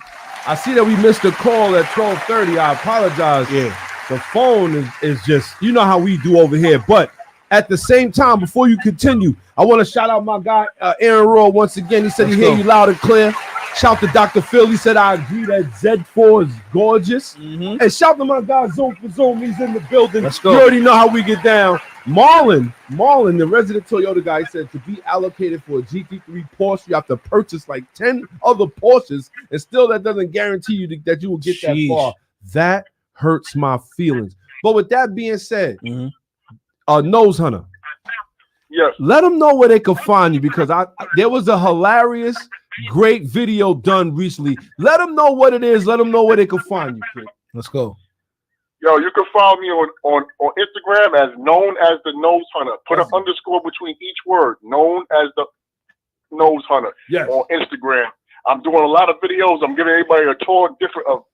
I see that we missed a call at 12:30. I apologize. Yeah, the phone is just, you know how we do over here. But at the same time, before you continue, I want to shout out my guy Aaron Roy once again. He said he hear you loud and clear. Shout to Dr. Phil. He said, I agree that Z4 is gorgeous. And shout to my guy Zone for Zone. He's in the building. Let's go. You already know how we get down. Marlon, the resident Toyota guy, said to be allocated for a GT3 Porsche, you have to purchase like 10 other Porsches, and still that doesn't guarantee you that you will get that far. That hurts my feelings. But with that being said, Nose Hunter, yes, let them know where they can find you because there was a hilarious, great video done recently. Let them know what it is. Let them know where they can find you, kid. let's go. Yo, you can follow me on Instagram as known as the Nose Hunter. Put an underscore between each word. Known as the Nose Hunter. Yes. On Instagram. I'm doing a lot of videos. I'm giving everybody a tour of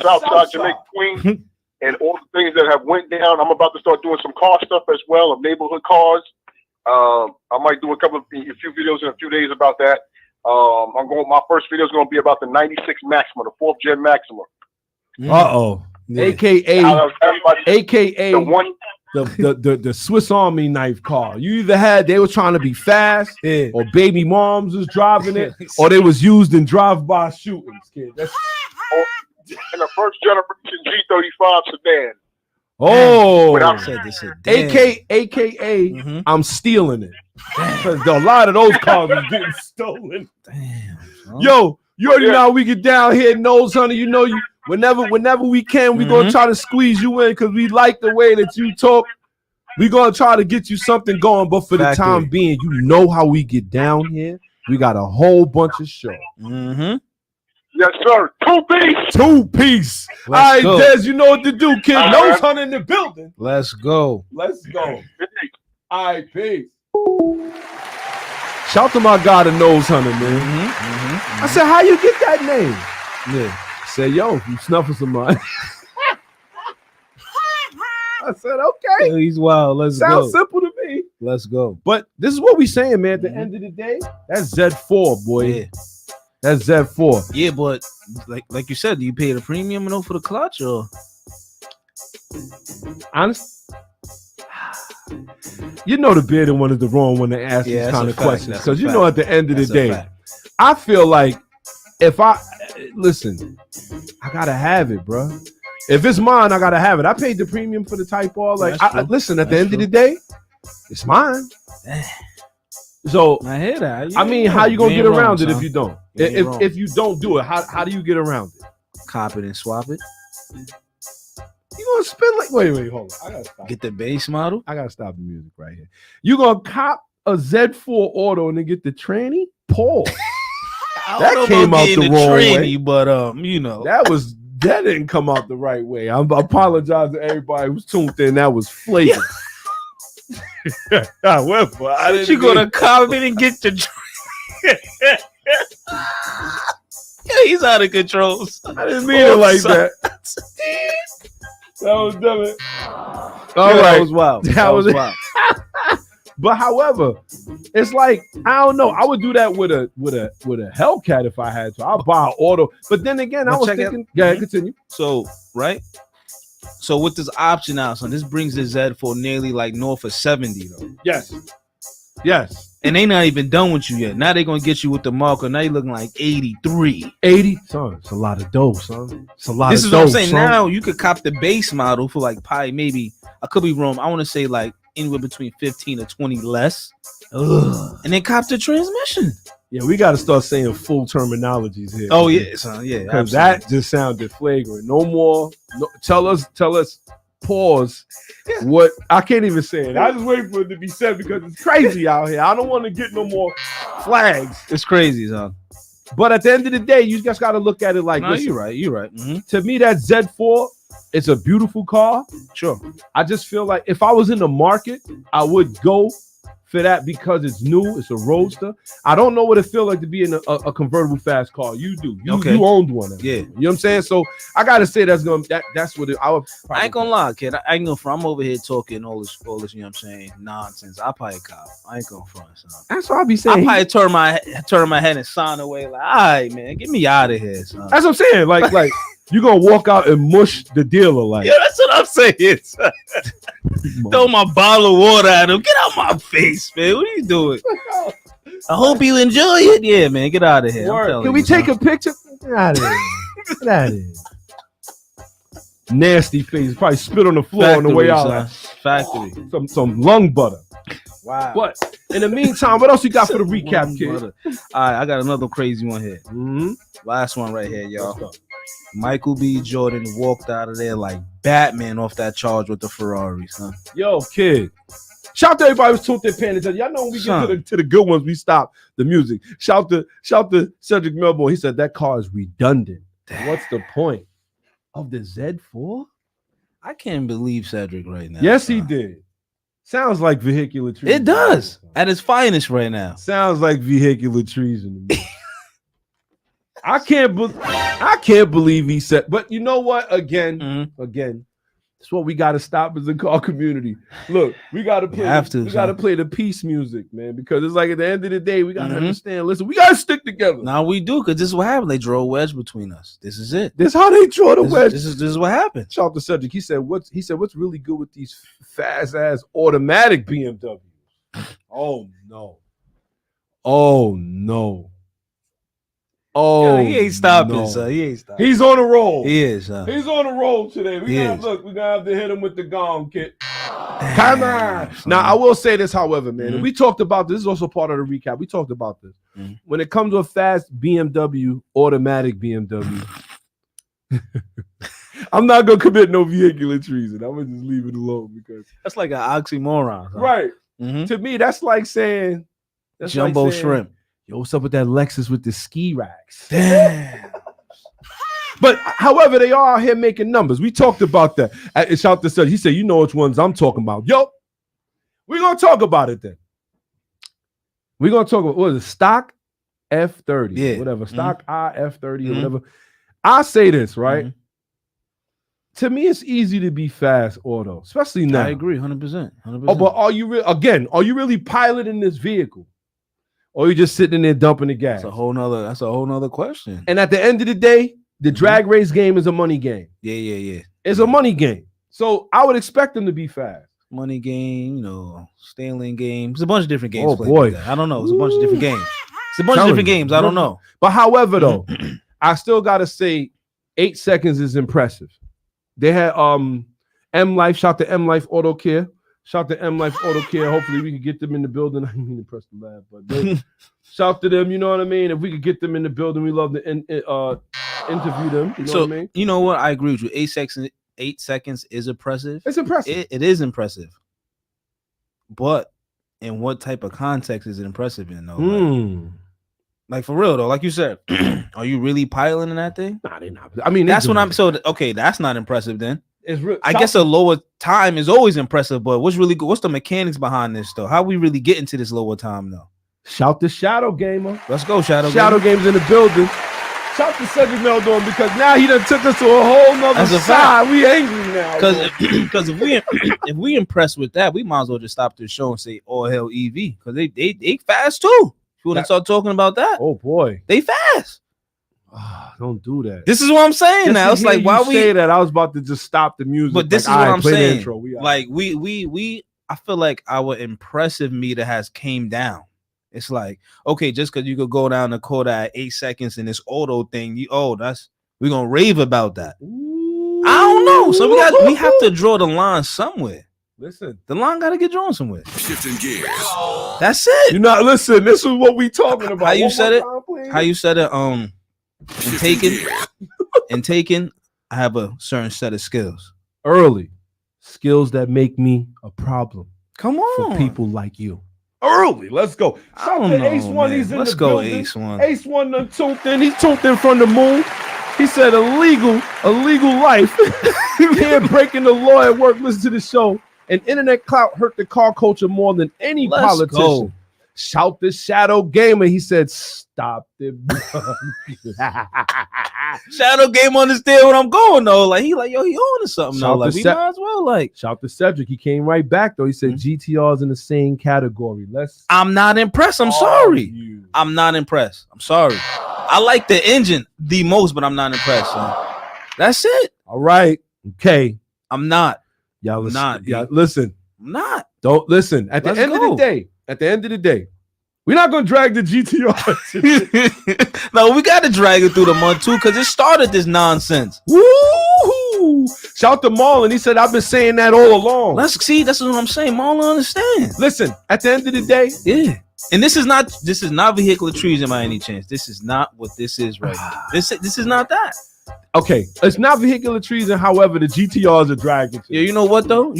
Southside Jamaica, Queens, and all the things that have went down. I'm about to start doing some car stuff as well, of neighborhood cars. I might do a few videos in a few days about that. My first video is going to be about the 96 Maxima, the 4th gen Maxima. Yeah. AKA the one. The Swiss Army knife car. You either had they were trying to be fast, or baby moms was driving it, or they was used in drive-by shootings, kid. That's in the first generation G35 sedan. Oh, AKA, I'm stealing it because a lot of those cars are getting stolen. Damn. Yo, you already know how we get down here, Nose Hunter. You know you. Whenever we can, we're gonna try to squeeze you in because we like the way that you talk. We're gonna try to get you something going, but for the time being, you know how we get down here. We got a whole bunch of show. Yes, sir. 2-piece. 2-piece. All right, Des, you know what to do, kid. Nose Hunter in the building. Let's go. Let's go. All right, peace. Shout to my guy, the Nose Hunter, man. I said, how you get that name? Yeah. Said, yo, you snuffing somebody. I said, okay. Yeah, he's wild. Let's go. Sounds simple to me. Let's go. But this is what we saying, man. At the end of the day, that's Z4, boy. Yeah. That's Z4. Yeah, but like you said, do you pay the premium for the clutch or? Honest, you know the bearded one is the wrong one to ask these kind of questions because you know at the end of the day, I feel like if I listen, I gotta have it, bro. If it's mine, I gotta have it. I paid the premium for the Type R. Like, listen, at the end of the day, it's mine. So I hear that. I mean, how you gonna get around it if you don't? If you don't do it, how do you get around it? Cop it and swap it. You gonna spend like wait, hold on. I gotta stop. Get the base model. I gotta stop the music right here. You gonna cop a Z4 Auto and then get the tranny? Paul. That came out the wrong way. But you know. That didn't come out the right way. I apologize to everybody who's tuned in. That was flagrant. However, I didn't. You gonna cop it and get the yeah, he's out of control. I didn't mean it like that. That was dumb. All right, that was wild. That was wild. But however, it's like I don't know. I would do that with a Hellcat if I had to. I'll buy an auto. But then again, I was thinking. Yeah, continue. So right. So with this option out, son, this brings the Z4 nearly like north of 70 though. Yes. And they not even done with you yet. Now they're gonna get you with the marker. Now you're looking like 83. 80? Son, it's a lot of dough, son. It's a lot this of is dough. What I'm saying. Son. Now you could cop the base model for like probably maybe I could be wrong. I want to say like anywhere between 15 to 20 less. Ugh. And then cop the transmission. Yeah, we got to start saying full terminologies here. Oh yeah, son, yeah, because that just sounded flagrant. No more. No, tell us. Pause. Yeah. What I can't even say it. I just wait for it to be said because it's crazy out here. I don't want to get no more flags. It's crazy, son. But at the end of the day, you just got to look at it like. No, you're right. You're right. Mm-hmm. To me, that Z4, it's a beautiful car. Sure. I just feel like if I was in the market, I would go for that because it's new. It's a roadster. I don't know what it feels like to be in a convertible fast car. You do. You owned one. Yeah. You know what I'm saying? So I gotta say that's what it. I ain't gonna lie, kid. I ain't gonna front. I'm over here talking all this. You know what I'm saying? Nonsense. I probably cop. I ain't gonna front. Son. That's what I be saying. I probably turn my head and sign away. Like, all right, man, get me out of here, son. That's what I'm saying. Like you gonna walk out and mush the dealer like. Yeah, that's what I'm saying. Throw my bottle of water at him. Get out my face, man. What are you doing? I hope you enjoy it. Yeah, man. Get out of here. Can we take a picture? Get out of here. Get out of here. Nasty face. Probably spit on the floor on the way out. Factory. Some lung butter. Wow. But in the meantime, what else you got for the recap, kid? All right, I got another crazy one here. Mm-hmm. Last one right here, y'all. Michael B. Jordan walked out of there like Batman off that charge with the Ferrari, son. Yo, kid. Shout out to everybody who's tuned in paying attention. Y'all know when we get to the good ones, we stop the music. Shout to Cedric Melbourne. He said that car is redundant. What's the point of the Z4? I can't believe Cedric right now. Yes, he did. Sounds like vehicular treason. It does. At its finest right now. Sounds like vehicular treason to me. I can't believe he said, but you know what? Again, it's what we got to stop as a car community. Look, we got to play. We got to play the peace music, man, because it's like at the end of the day, we got to understand. Listen, we got to stick together. Now we do, because this is what happened. They draw a wedge between us. This is it. This is how they draw the wedge. This is what happened. Shout out to Cedric. He said, what's really good with these fast ass automatic BMWs? Oh no. Oh, he ain't stopping, son. He ain't stopping. He's on a roll. He is, huh? He's on a roll today. We're gonna have to hit him with the gong, kid. Come on. Now, I will say this, however, man. And we talked about this is also part of the recap. We talked about this. When it comes to a fast BMW, automatic BMW, I'm not gonna commit no vehicular treason. I'm gonna just leave it alone because that's like an oxymoron, huh? Right? To me, that's like saying jumbo shrimp. Yo, what's up with that Lexus with the ski racks? Damn. But however, they are out here making numbers. We talked about that. Shout to Seth. He said, you know which ones I'm talking about. Yo, we're going to talk about it then. We're going to talk about, what is it, stock F30. Yeah. Whatever. Stock IF30 or whatever. I say this, right? To me, it's easy to be fast auto, especially now. I agree, 100%. Oh, but are you really piloting this vehicle? Or you just sitting in there dumping the gas? That's a whole nother question. And at the end of the day, the drag race game is a money game. Yeah. It's a money game. So I would expect them to be fast. Money game, stealing game. It's a bunch of different games. Oh boy, like I don't know. It's a bunch of different games. It's a bunch of different games. I don't know. But however, though, I still gotta say 8 seconds is impressive. They had M Life. Shout to M Life Auto Care. Shout to M Life Auto Care. Hopefully we can get them in the building. I didn't mean to press the laugh, but they, shout to them. You know what I mean? If we could get them in the building, we love to interview them. You know what I mean? You know what? I agree with you. 8 seconds is impressive. It's impressive. It is impressive. But in what type of context is it impressive in though? Like for real though, like you said, are you really piloting that thing? Nah, they not. I mean, that's what I'm. So okay, that's not impressive then. It's real. I guess a lower time is always impressive, but what's really good? What's the mechanics behind this though? How we really get into this lower time though? Shout to Shadow Gamer. Let's go, Shadow Gamer's in the building. Shout to Cedric Meldon because now he done took us to a whole nother side. We angry now. Because if we impressed with that, we might as well just stop the show and say all hell EV because they fast too. If you want to start talking about that, oh boy, they fast. Don't do that. This is what I'm saying. Now it's like why we say that. I was about to just stop the music. But this is what I'm saying. Like we I feel like our impressive meter has came down. It's like, okay, just because you could go down the quarter at 8 seconds in this auto thing, we're gonna rave about that. Ooh. I don't know. So we have to draw the line somewhere. Listen, the line gotta get drawn somewhere. Shifting gears. That's it. You're not listen. This is what we talking about. How you said it? How you said it? And taken, I have a certain set of skills. Early skills that make me a problem. Come on, for people like you. Early, let's go. Shout out to Ace One. He's in let's the go, building. Ace One. Ace One done tuned in. He tuned in from the moon. He said a legal life. Here breaking the law at work. Listen to the show. And internet clout hurt the car culture more than any politician. Go. Shout the Shadow Gamer. He said, stop it. Shadow Gamer understand what I'm going though. Like he on to something though. Like we might as well like. Shout to Cedric. He came right back though. He said GTR's in the same category. I'm not impressed. I'm sorry. I'm not impressed. I'm sorry. I like the engine the most, but I'm not impressed. So. That's it. All right. Okay. I'm not. Y'all listen. Not, y'all listen. I'm not. Don't listen. At the end of the day, we're not gonna drag the GTR. No, we gotta drag it through the mud too, because it started this nonsense. Woo! Shout to Marlon. He said, I've been saying that all along. Let's see, that's what I'm saying. Marlon understands. Listen, at the end of the day, yeah. And this is not vehicular treason by any chance. This is not what this is right now. This is not that. Okay, it's not vehicular treason. However, the GTRs are dragging. Yeah, you know what though?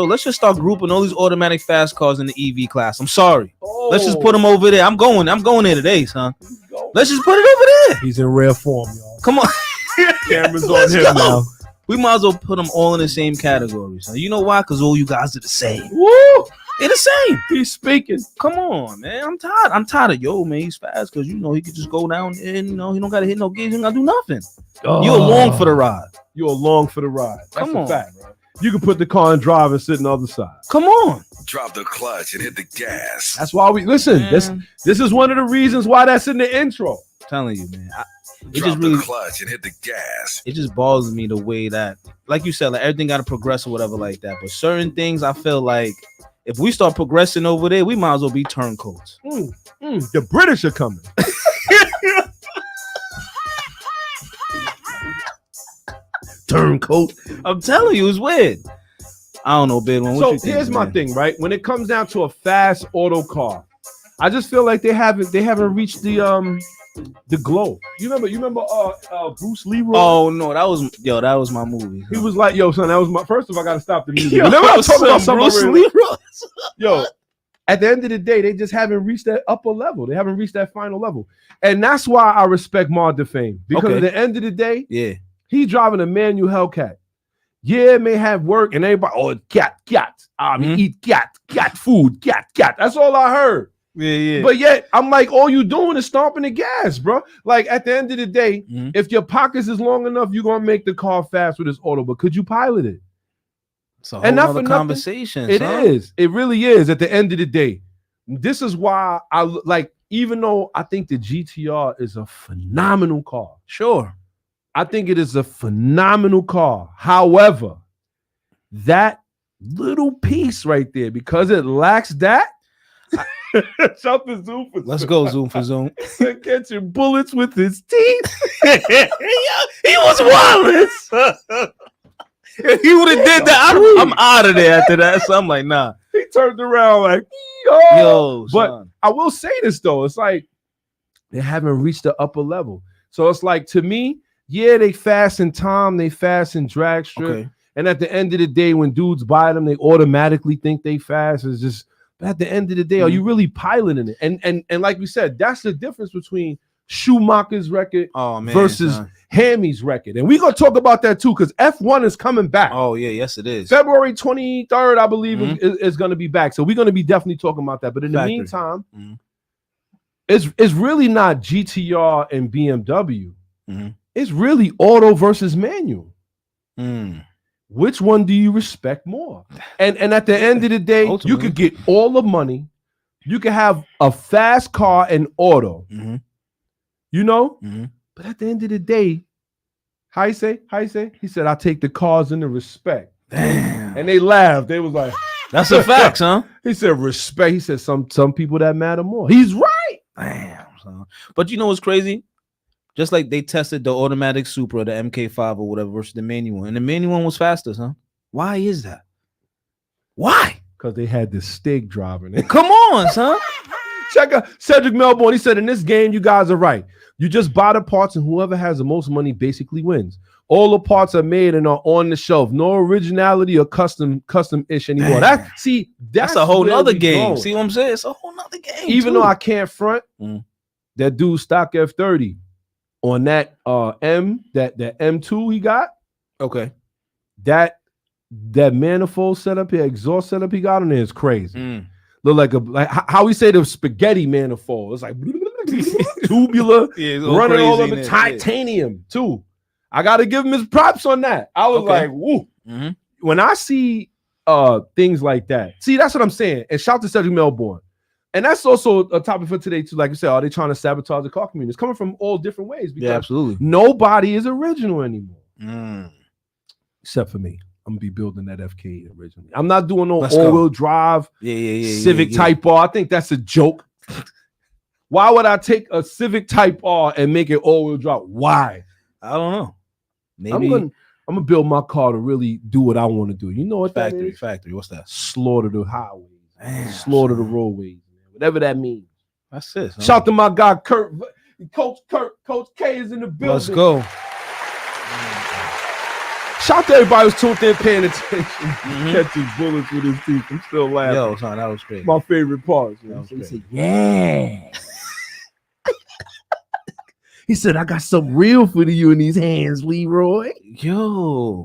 Let's just start grouping all these automatic fast cars in the EV class. I'm sorry. Let's just put them over there. I'm going there today, son. Let's just put it over there. He's in rare form, y'all. Come on. Cameras on him now. We might as well put them all in the same category. So you know why? Because all you guys are the same. Woo! They're the same. He's speaking. Come on, man. I'm tired. I'm tired of man. He's fast because he could just go down and he don't gotta hit no gears. He don't gotta do nothing. You're along for the ride. You're along for the ride. That's Come on. a fact, bro. You can put the car in drive and sit on the other side. Come on. Drop the clutch and hit the gas. That's why we listen. This is one of the reasons why that's in the intro. I'm telling you, man. Drop the clutch and hit the gas. It just bothers me the way that, like you said, like everything got to progress or whatever like that. But certain things, I feel like if we start progressing over there, we might as well be turncoats. The British are coming. Turncoat. I'm telling you, it's weird. I don't know, Big One. So here's my thing, right? When it comes down to a fast auto car, I just feel like they haven't reached the glow. You remember Bruce Leroy? Oh no, that was my movie. He was like, yo, son, that was my first of all, I gotta stop the music. Remember I was talking about Bruce Leroy? Yo, at the end of the day, they just haven't reached that upper level. They haven't reached that final level. And that's why I respect Mar DeFame. Because at the end of the day, he's driving a manual Hellcat. Yeah, it may have work and everybody, cat. Eat cat food, cat. That's all I heard. Yeah. But yet, I'm like, all you doing is stomping the gas, bro. Like, at the end of the day, if your pockets is long enough, you're going to make the car fast with this auto. But could you pilot it? It's a whole other conversation. It is. It really is at the end of the day. This is why I like, even though I think the GTR is a phenomenal car. Sure. I think it is a phenomenal car. However, that little piece right there, because it lacks that. Shout to Zoom for Let's go, Zoom for Zoom. Catching bullets with his teeth. He was Wallace. If he would have did that, I'm out of there after that. So I'm like, nah. He turned around like, yo. But son. I will say this though, it's like they haven't reached the upper level. So it's like, to me, yeah, they fast in time, they fast in drag strip. Okay. And at the end of the day, when dudes buy them, they automatically think they fast. It's just, but at the end of the day, are you really piloting it? And like we said, that's the difference between Schumacher's record versus Hammy's record. And we're going to talk about that too, because F1 is coming back. Oh, yeah, yes, it is. February 23rd, I believe, is going to be back. So we're going to be definitely talking about that. But in the meantime, it's really not GTR and BMW. It's really auto versus manual. Which one do you respect more? And at the end of the day, you could get all the money. You could have a fast car and auto. You know? But at the end of the day, how you say? He said, I take the cars and the respect. Damn. And they laughed. They was like, that's a fact, huh? He said respect. He said some people that matter more. He's right. Damn, son. But you know what's crazy? Just like they tested the automatic Supra, the MK5 or whatever versus the manual, and the manual one was faster, huh? Why is that? Why? Because they had the Stig driving it. Come on, son. Check out Cedric Melbourne. He said, in this game, you guys are right. You just buy the parts and whoever has the most money basically wins. All the parts are made and are on the shelf. No originality or custom-ish anymore. That's a whole nother game. Going. See what I'm saying? It's a whole nother game. Even though I can't front, that dude stock F30 on that that M2 he got. Okay. That manifold setup here, exhaust setup he got on there is crazy. Look like how we say the spaghetti manifold. It's like tubular, running all over titanium too. I gotta give him his props on that. I was like, woo. When I see things like that, see, that's what I'm saying. And shout to Cedric Melbourne. And that's also a topic for today too. Like you said, are they trying to sabotage the car community? It's coming from all different ways because absolutely. Nobody is original anymore. Except for me. I'm gonna be building that FK originally. I'm not doing no all-wheel drive Civic Type R. I think that's a joke. Why would I take a Civic Type R and make it all-wheel drive? Why? I don't know. Maybe I'm gonna build my car to really do what I want to do. You know what factory? What's that? Slaughter the highways, slaughter the roadways, man. Whatever that means. That's it. Huh? Shout to my guy Coach K is in the building. Let's go. Shout to everybody who's tuned in, paying attention. Catching bullets with his teeth. I'm still laughing. Yo, son, that was great. My favorite part. He said, yeah. He said, I got something real for you in these hands, Leroy. Yo.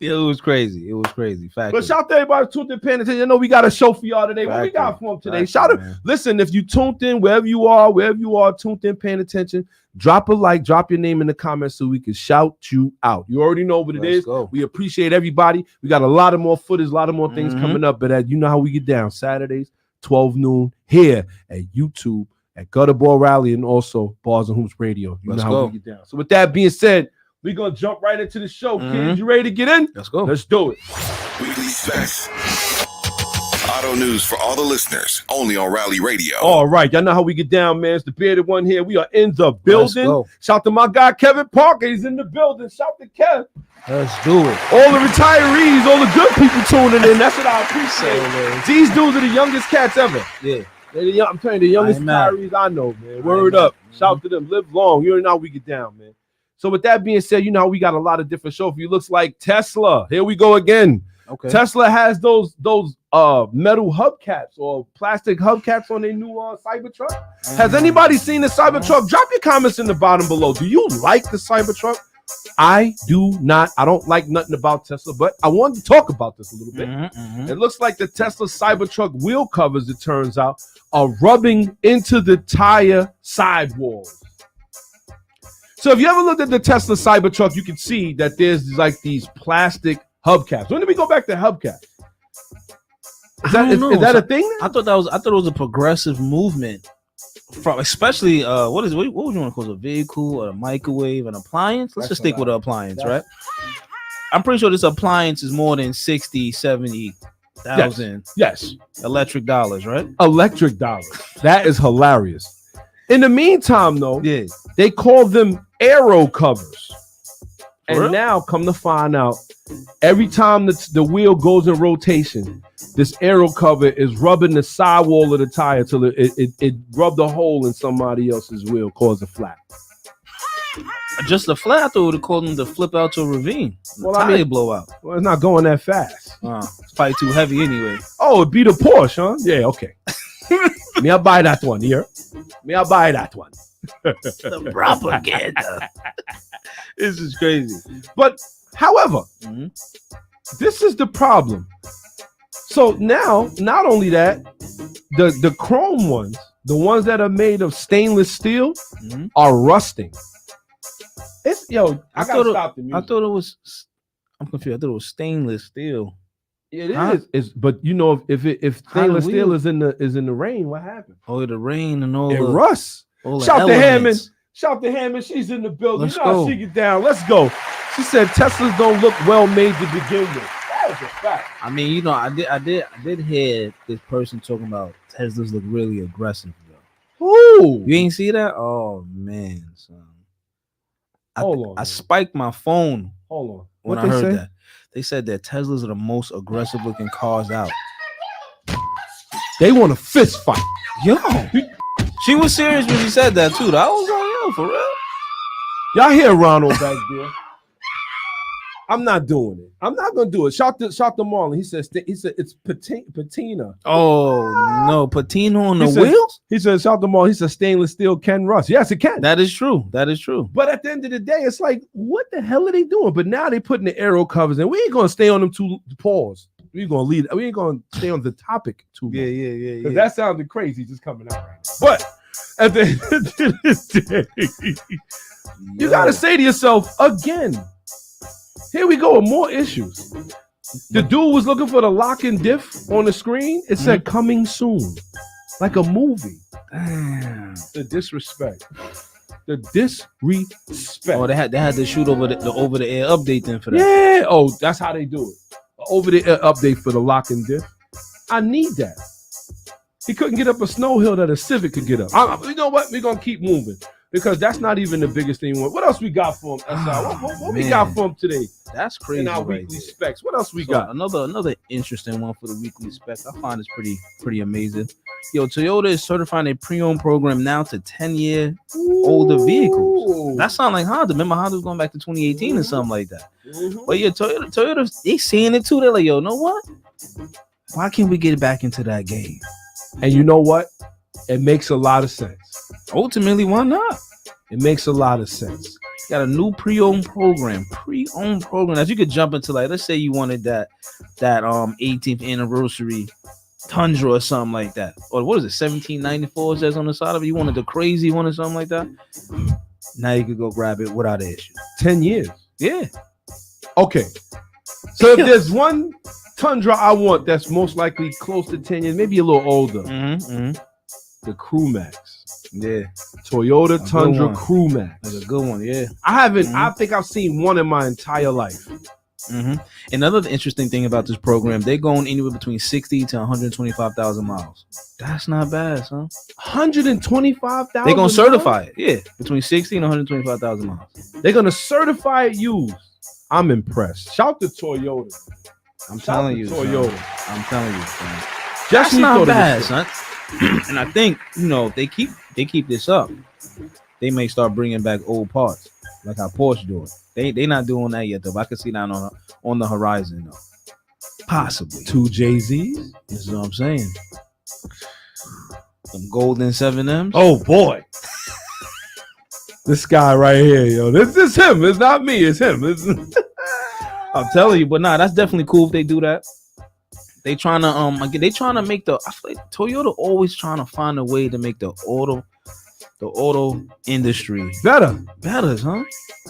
It was crazy. Fact. But shout to everybody who's tuned in, paying attention. I know we got a show for y'all today. What we got for them today? Shout out. Listen, if you tuned in, wherever you are, tuned in, paying attention, drop a like, drop your name in the comments so we can shout you out. You already know what it is. Go. We appreciate everybody. We got a lot of more footage, a lot of more things coming up. But you know how we get down. Saturdays, 12 noon, here at YouTube, at Gutter Ball Rally, and also Bars and Hoops Radio. You know how we get down. So with that being said, we're going to jump right into the show. Kids, you ready to get in? Let's go. Let's do it. Weekly Specs. Auto news for all the listeners, only on Rally Radio. All right. Y'all know how we get down, man. It's the bearded one here. We are in the building. Shout to my guy, Kevin Parker. He's in the building. Shout to Kev. Let's do it. All the retirees, all the good people tuning in. That's what I appreciate. These dudes are the youngest cats ever. Yeah. I'm telling you, the youngest retirees I know, man. Word up. Shout to them. Live long. You already know how we get down, man. So with that being said, you know, we got a lot of different shows for you. Looks like Tesla. Here we go again. Okay. Tesla has those metal hubcaps or plastic hubcaps on their new Cybertruck. Has anybody seen the Cybertruck? Drop your comments in the bottom below. Do you like the Cybertruck? I do not. I don't like nothing about Tesla, but I wanted to talk about this a little bit. It looks like the Tesla Cybertruck wheel covers, it turns out, are rubbing into the tire sidewalls. So if you ever looked at the Tesla Cybertruck, you can see that there's like these plastic hubcaps. When did we go back to hubcaps? Is that a thing? I thought it was a progressive movement from, especially what would you want to call it? A vehicle, a microwave, an appliance? Let's just stick with an appliance, right? I'm pretty sure this appliance is more than 60, 70,000 electric dollars, right? Electric dollars. That is hilarious. In the meantime, though, they call them aero covers. And real? now, come to find out, every time the wheel goes in rotation, this aero cover is rubbing the sidewall of the tire till it rubbed a hole in somebody else's wheel, caused a flat. Just the flat, I thought it would have caused them to flip out to a ravine. The tire blow out. Well, it's not going that fast. It's probably too heavy anyway. Oh, it beat a Porsche, huh? Yeah, okay. Me, I buy that one here. Me, I buy that one. The propaganda. This is crazy. But, however, this is the problem. So now, not only that, the chrome ones, the ones that are made of stainless steel, are rusting. It's I gotta stop the music. I thought it was. I'm confused. I thought it was stainless steel. It is. It's, but if stainless steel is in the rain, what happens? Oh, the rain and all. It rusts. Shout to Hammond. Shout to Hammond. She's in the building. Let's you know go. How she get down. Let's go. She said Teslas don't look well made to begin with. That was a fact. I mean, I did hear this person talking about Teslas look really aggressive though. Ooh. You ain't see that? Oh man, son. Hold on. I spiked my phone. Hold on. When I heard that. They said that Teslas are the most aggressive looking cars out. They want a fist fight. Yo. She was serious when she said that too. I was like, yo, for real. Y'all hear Ronald back there? I'm not doing it. I'm not gonna do it. Shout to Marlon. He said it's patina. Oh no, patina on the wheels? He said shout to Marlon. He said stainless steel can rust. Yes, it can. That is true. That is true. But at the end of the day, it's like, what the hell are they doing? But now they putting the aero covers in. We ain't gonna stay on them two pause. We ain't gonna stay on the topic too long. Yeah. That sounded crazy just coming out right now. But at the end of the day, you gotta say to yourself again. Here we go with more issues. The dude was looking for the lock and diff on the screen. It said coming soon, like a movie. Damn. The disrespect. Oh, they had to shoot over the air update then for that. Yeah. Oh, that's how they do it. Over the air update for the lock and diff. I need that. He couldn't get up a snow hill that a Civic could get up. You know what? We're gonna keep moving. Because that's not even the biggest thing. What else we got for him? What we got for him today? That's crazy. In our weekly specs. What else we got? Another interesting one for the weekly specs. I find it's pretty amazing. Yo, Toyota is certifying a pre-owned program now to 10-year older vehicles. That sounds like Honda. Remember Honda was going back to 2018 or something like that. But yeah, Toyota, they seeing it too. They're like, yo, know what? Why can't we get back into that game? And you know what? It makes a lot of sense. Ultimately, why not? It makes a lot of sense. Got a new pre-owned program that you could jump into. Like, let's say you wanted that 18th anniversary Tundra or something like that, or what is it, 1794 says on the side of it. You wanted the crazy one or something like that. Now you could go grab it without an issue. 10 years. Yeah. Okay. So if there's one Tundra I want that's most likely close to 10 years, maybe a little older, the Crew Max. Yeah. Toyota Tundra Crew Max. That's a good one. Yeah. I haven't. I think I've seen one in my entire life. Another interesting thing about this program, they're going anywhere between 60 to 125,000 miles. That's not bad, son. 125,000. They're gonna certify it. Yeah, between 60 and 125,000 miles. They're gonna certify it used. I'm impressed. Shout to Toyota. I'm telling you, Toyota. Son. I'm telling you, son. That's not bad, son. And I think, if they keep this up, they may start bringing back old parts, like how Porsche do it. They not doing that yet though. But I can see that on the horizon though. Possibly 2 Jay-Z's. This is what I'm saying. Some golden 7Ms. Oh boy. This guy right here, yo. This is him. It's not me. It's him. I'm telling you, but nah, that's definitely cool if they do that. They trying to make I feel like Toyota always trying to find a way to make the auto industry better, huh?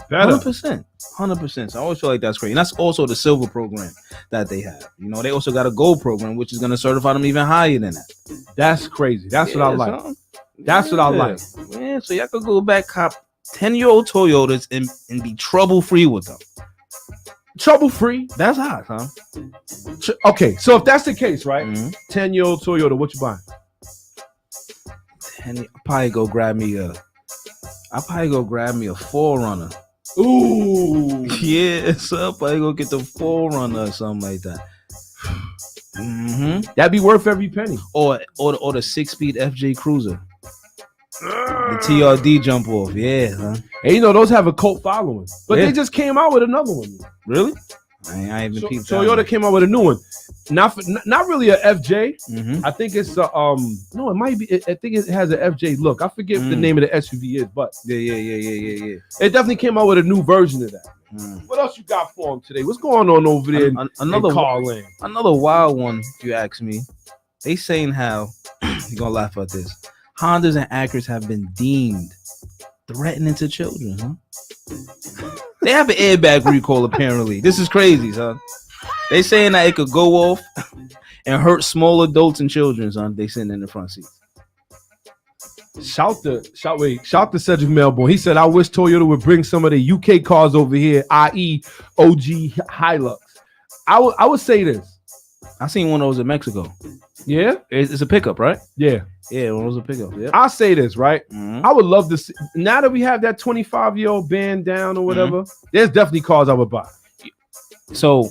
Better. 100%. So I always feel like that's great. And that's also the silver program that they have. They also got a gold program, which is going to certify them even higher than that. That's crazy. That's what I like. Huh? That's what I like. Yeah, so y'all could go back, cop 10-year-old Toyotas and be trouble-free with them. Trouble-free? That's hot, huh? Okay, so if that's the case, right? 10-year-old Toyota, what you buying? I'll probably go grab me a 4Runner. Ooh. Yeah, somebody go get the 4Runner or something like that. That'd be worth every penny. Or the 6-speed FJ Cruiser. The TRD jump off, yeah. Huh? And you know those have a cult following, but Yeah. they just came out with another one. Really? I ain't even peeped. Toyota came out with a new one. Not really a FJ. Mm-hmm. I think it's no, it might be. I think it has an FJ look. I forget what the name of the SUV is, but Yeah. it definitely came out with a new version of that. What else you got for him today? What's going on over there? Another car land? Another wild one, if you ask me. They saying how you're gonna laugh at this. Hondas and Acuras have been deemed threatening to children, huh? They have an airbag recall apparently. This is crazy, son. They saying that it could go off and hurt small adults and children, son. They sitting in the front seat. Shout to Cedric Melbourne. He said, I wish Toyota would bring some of the UK cars over here, i.e. OG Hilux. I would say this. I seen one of those in Mexico. Yeah? It's a pickup, right? Yeah. Yeah, one of those a pickup. Yeah. I'll say this, right? Mm-hmm. I would love to see, now that we have that 25-year-old band down or whatever, there's definitely cars I would buy. So,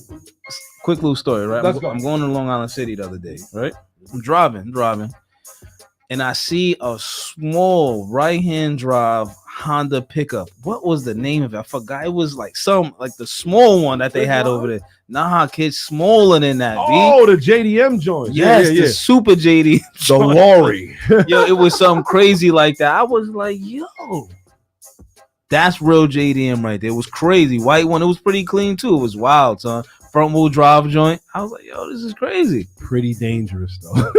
quick little story, right? Let's go. I'm going to Long Island City the other day, right? I'm driving, and I see a small right-hand drive Honda pickup. What was the name of it? I forgot. It was like the small one that they had over there. Nah, kids, smaller than that. Oh, the JDM joint. Yes, the super JD. The lorry. Yo, it was something crazy like that. I was like, yo, that's real JDM right there. It was crazy. White one. It was pretty clean too. It was wild, son. Front wheel drive joint. I was like, yo, this is crazy. Pretty dangerous though.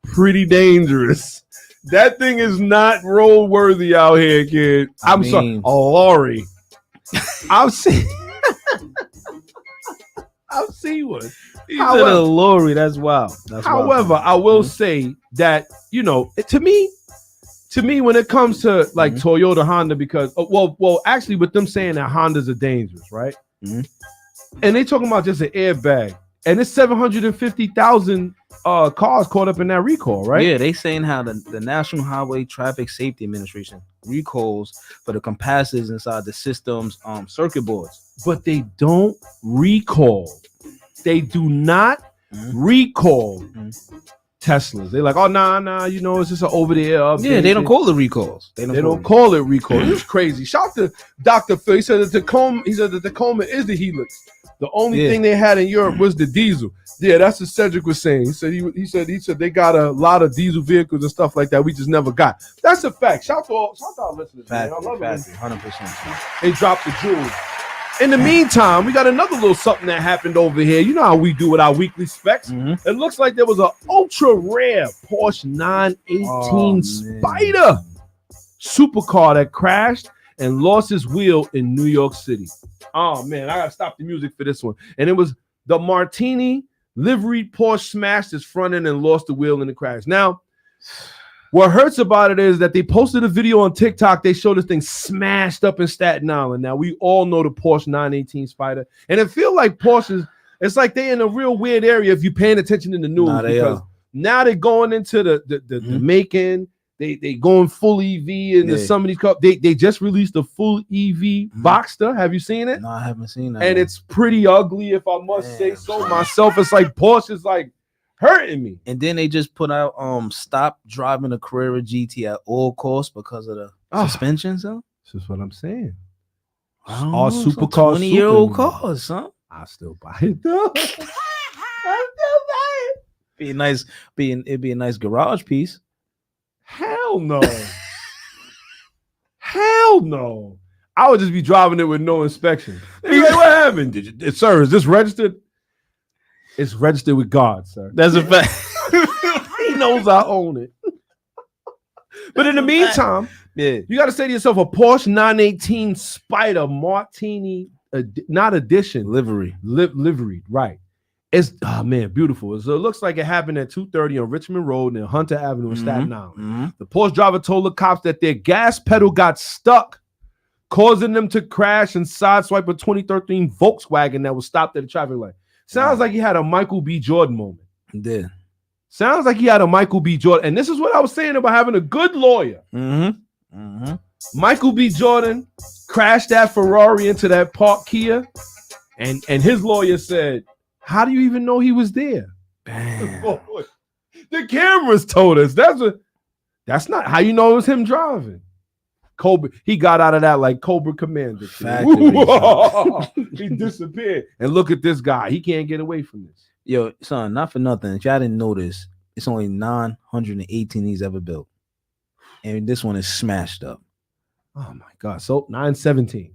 Pretty dangerous. That thing is not road worthy out here, kid. I'm sorry. A lorry. I've seen one. However, a lorry. That's wild. However, I will say that, you know, to me, when it comes to like Toyota, Honda, because well, actually, with them saying that Hondas are dangerous, right? And they talking about just an airbag, and it's 750,000 cars caught up in that recall, right? Yeah, they saying how the National Highway Traffic Safety Administration recalls for the capacitors inside the system's circuit boards, but they don't recall. They do not recall Teslas. They're like, oh nah, you know, it's just an over-the-air update. Yeah, they don't call it recalls. They don't call it recalls. It's crazy. Shout to Dr. Phil. He said the Tacoma is the Helix. The only thing they had in Europe was the diesel. Yeah, that's what Cedric was saying. He said they got a lot of diesel vehicles and stuff like that. We just never got. That's a fact. Shout to our listeners. Man. I love it. 100%. They dropped the jewels. In the meantime, we got another little something that happened over here. You know how we do with our weekly specs. It looks like there was an ultra rare Porsche 918 Spider supercar that crashed and lost its wheel in New York City. Oh man, I gotta stop the music for this one. And it was the Martini liveried Porsche smashed its front end and lost the wheel in the crash. Now, what hurts about it is that they posted a video on TikTok. They showed this thing smashed up in Staten Island. Now, we all know the Porsche 918 Spider. And it feels like Porsches, it's like they're in a real weird area if you're paying attention in the news. Because now they're going into the making. They going full EV into some of these cars. They just released a full EV Boxster. Have you seen it? No, I haven't seen that. And it's pretty ugly, if I must say so myself. It's like Porsche is like hurting me. And then they just put out stop driving a Carrera GT at all costs because of the suspension, son. This is what I'm saying. All supercars, 20-year-old cars, son. I still buy it though. I still buy it. It'd be a nice garage piece. Hell no. Hell no. I would just be driving it with no inspection. Hey, what happened? Sir, is this registered? It's registered with God, sir. That's a fact. He knows I own it. But in the meantime, you got to say to yourself, a Porsche 918 Spider Martini, not edition, liveried, right? It's beautiful. So it looks like it happened at 2:30 on Richmond Road and Hunter Avenue in Staten Island. The Porsche driver told the cops that their gas pedal got stuck, causing them to crash and sideswipe a 2013 Volkswagen that was stopped at a traffic light. Sounds like he had a Michael B. Jordan moment. He did. Sounds like he had a Michael B. Jordan. And this is what I was saying about having a good lawyer. Michael B. Jordan crashed that Ferrari into that parked Kia, and his lawyer said, "How do you even know he was there?" Damn. The cameras told us. That's not how you know it was him driving. Cobra, he got out of that like Cobra Commander. He disappeared. And look at this guy. He can't get away from this. Yo, son, not for nothing. If y'all didn't notice, it's only 918 he's ever built. And this one is smashed up. Oh my God. So 917.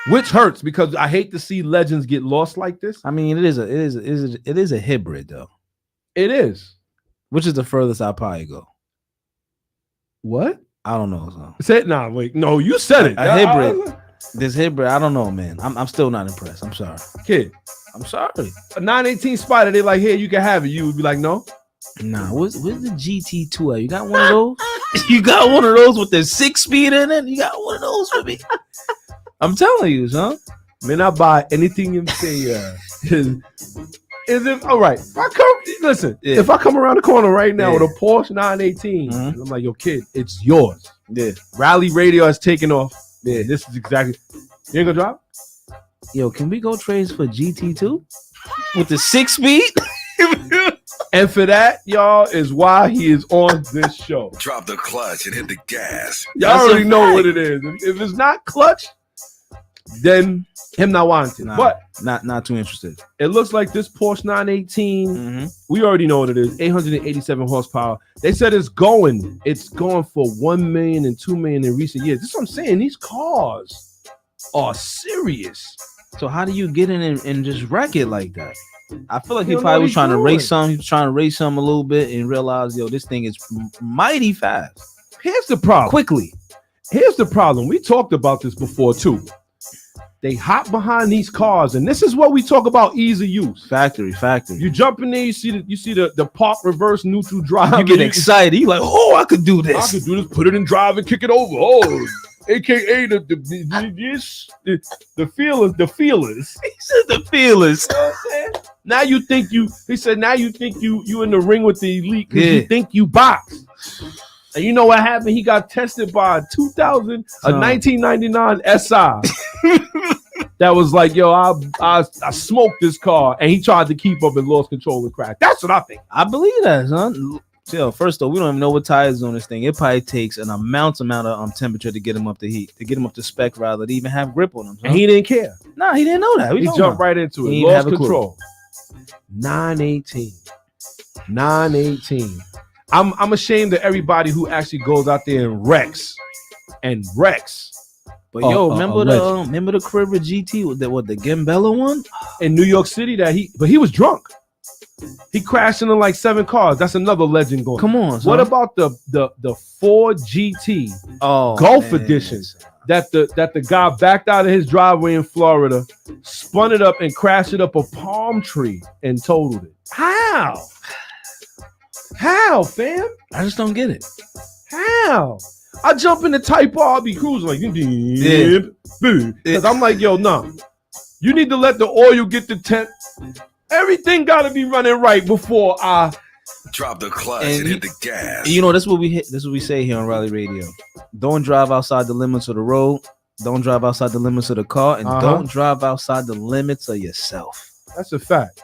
Which hurts because I hate to see legends get lost like this. I mean, it is a hybrid though. It is. Which is the furthest I'll probably go. What? I don't know. So. Say it now. Wait, no, you said it. A hybrid. This hybrid, I don't know, man. I'm still not impressed. I'm sorry. Kid. I'm sorry. A 918 Spider, they like, here, you can have it. You would be like, no. Nah, where's the GT2 at? You got one of those? You got one of those with the 6-speed in it? You got one of those for me? I'm telling you, son. Man, I buy anything you say. Is it all right? If I come around the corner right now with a Porsche 918, I'm like, yo, kid, it's yours. Yeah. Rally Radio has taken off. Yeah, this is exactly. You ain't gonna drop? Yo, can we go trades for GT2 with the 6-speed? And for that, y'all, is why he is on this show. Drop the clutch and hit the gas. Y'all already know what it is. If it's not clutch, then him not wanting. Nah, but not too interested. It looks like this Porsche 918. We already know what it is. 887 horsepower. They said it's going for 1 million and 2 million in recent years. This is what I'm saying. These cars are serious. So how do you get in and just wreck it like that? I feel like he probably was trying to race some. He was trying to race some a little bit and realize, yo, this thing is mighty fast. Here's the problem. Quickly. Here's the problem. We talked about this before too. They hop behind these cars, and this is what we talk about: ease of use. Factory. You jump in there, you see the park reverse neutral drive. You get excited. You like, oh, I could do this. I could do this. Put it in drive and kick it over. Oh, AKA the feelers. The feelers. He said the feelers. You know what I'm saying? Now you think you in the ring with the elite because you think you box. And you know what happened? He got tested by a 1999 SI. That was like, yo, I smoked this car, and he tried to keep up and lost control and crashed. That's what I think. I believe that, son. Yo, first though, we don't even know what tires is on this thing. It probably takes an amount of temperature to get him up to heat, to get him up to spec, rather, to even have grip on him. And he didn't care. Nah, he didn't know that. He jumped right into it. Lost control. 918. I'm ashamed of everybody who actually goes out there and wrecks. But yo, remember the Carrera GT with the Gambella one in New York City but he was drunk. He crashed into like 7 cars. That's another legend going. Come on, son. What about the Ford GT Golf Edition that the guy backed out of his driveway in Florida, spun it up and crashed it up a palm tree and totaled it? How, fam? I just don't get it. How? I jump in the Type R, I'll be cruising like, because I'm like, yo, nah. You need to let the oil get the temp. Everything got to be running right before I drop the clutch and hit the gas. You know, that's what we say here on Rally Radio. Don't drive outside the limits of the road. Don't drive outside the limits of the car, and don't drive outside the limits of yourself. That's a fact.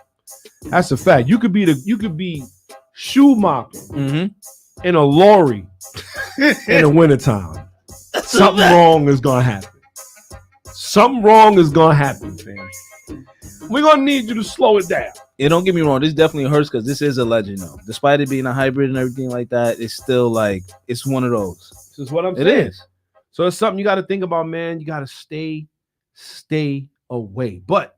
You could be Schumacher in a lorry in the wintertime. Something wrong is gonna happen. Fam. We're gonna need you to slow it down. Yeah, don't get me wrong. This definitely hurts because this is a legend, though. Despite it being a hybrid and everything like that, it's still like it's one of those. This is what I'm saying. It is. So it's something you got to think about, man. You got to stay away. But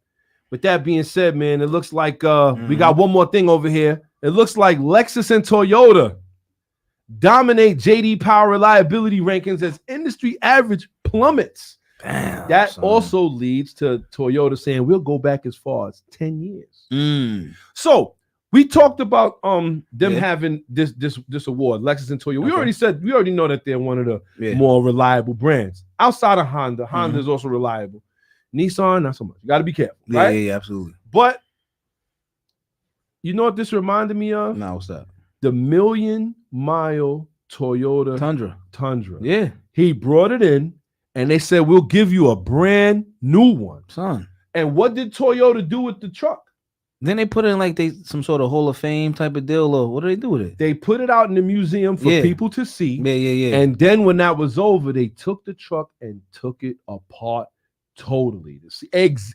with that being said, man, it looks like we got one more thing over here. It looks like Lexus and Toyota dominate JD Power reliability rankings as industry average plummets. Damn, that also leads to Toyota saying we'll go back as far as 10 years. So we talked about them having this award, Lexus and Toyota. We already know that they're one of the more reliable brands outside of Honda. Honda is also reliable. Nissan, not so much. You got to be careful, right? Yeah, absolutely. But you know what this reminded me of? No, what's that? The 1,000,000 mile Toyota Tundra. Yeah. He brought it in, and they said, we'll give you a brand new one. Son. And what did Toyota do with the truck? Then they put it in like some sort of Hall of Fame type of deal, or what do they do with it? They put it out in the museum for people to see. Yeah. And then when that was over, they took the truck and took it apart totally to see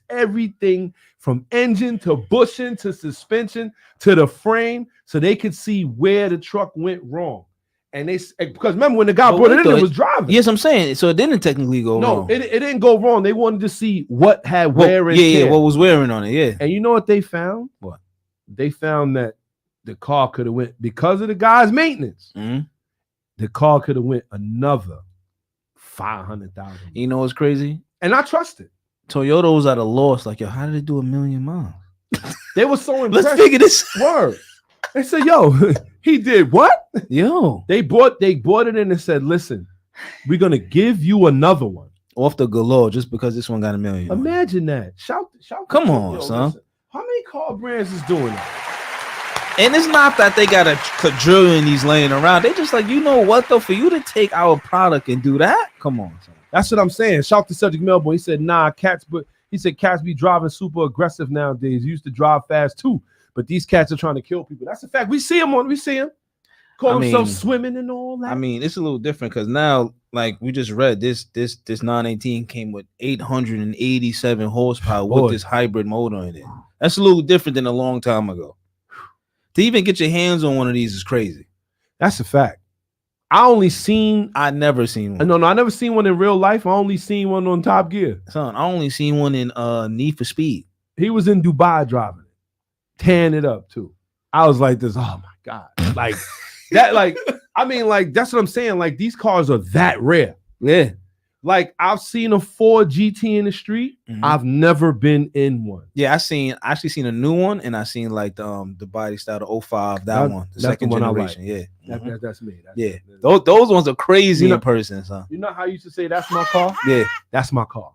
everything from engine to bushing to suspension to the frame, so they could see where the truck went wrong. And they, because remember when the guy brought it in, it was driving. Yes, I'm saying. So it didn't technically go wrong. No, it didn't go wrong. They wanted to see what had wear and tear. Yeah, what was wearing on it. Yeah. And you know what they found? What? They found that the car could have went, because of the guy's maintenance. Mm-hmm. The car could have went another 500,000. You know what's crazy? And I trust it. Toyota was at a loss. Like, yo, how did it do 1 million miles? They were so impressed. Let's figure this. Word. They said, yo, he did what? Yo. They bought it in and said, listen, we're gonna give you another one. Off the galore, just because this one got 1 million. Imagine that. Shout. Come on, son. Listen, how many car brands is doing that? And it's not that they got a quadrillion these laying around. They just like, you know what though, for you to take our product and do that, come on, son. That's what I'm saying. Shout to Cedric Melbourne. He said, nah, cats be driving super aggressive nowadays. He used to drive fast too, but these cats are trying to kill people. That's a fact. We see him. Call himself swimming and all that. I mean, it's a little different because now, like we just read, this 918 came with 887 horsepower with this hybrid motor in it. That's a little different than a long time ago. To even get your hands on one of these is crazy. That's a fact. I never seen one. No, I never seen one in real life. I only seen one on Top Gear. Son, I only seen one in Need for Speed. He was in Dubai driving it, tearing it up too. I was like this, oh my God. Like that, like, I mean, like, that's what I'm saying. Like, these cars are that rare. Yeah. Like, I've seen a Ford GT in the street. Mm-hmm. I've never been in one. Yeah, I actually seen a new one, and I seen like the body style, the 05, that one, the second generation. Like. Yeah. That's me. Those ones are crazy in person, son. You know how you used to say that's my car? Yeah. That's my car.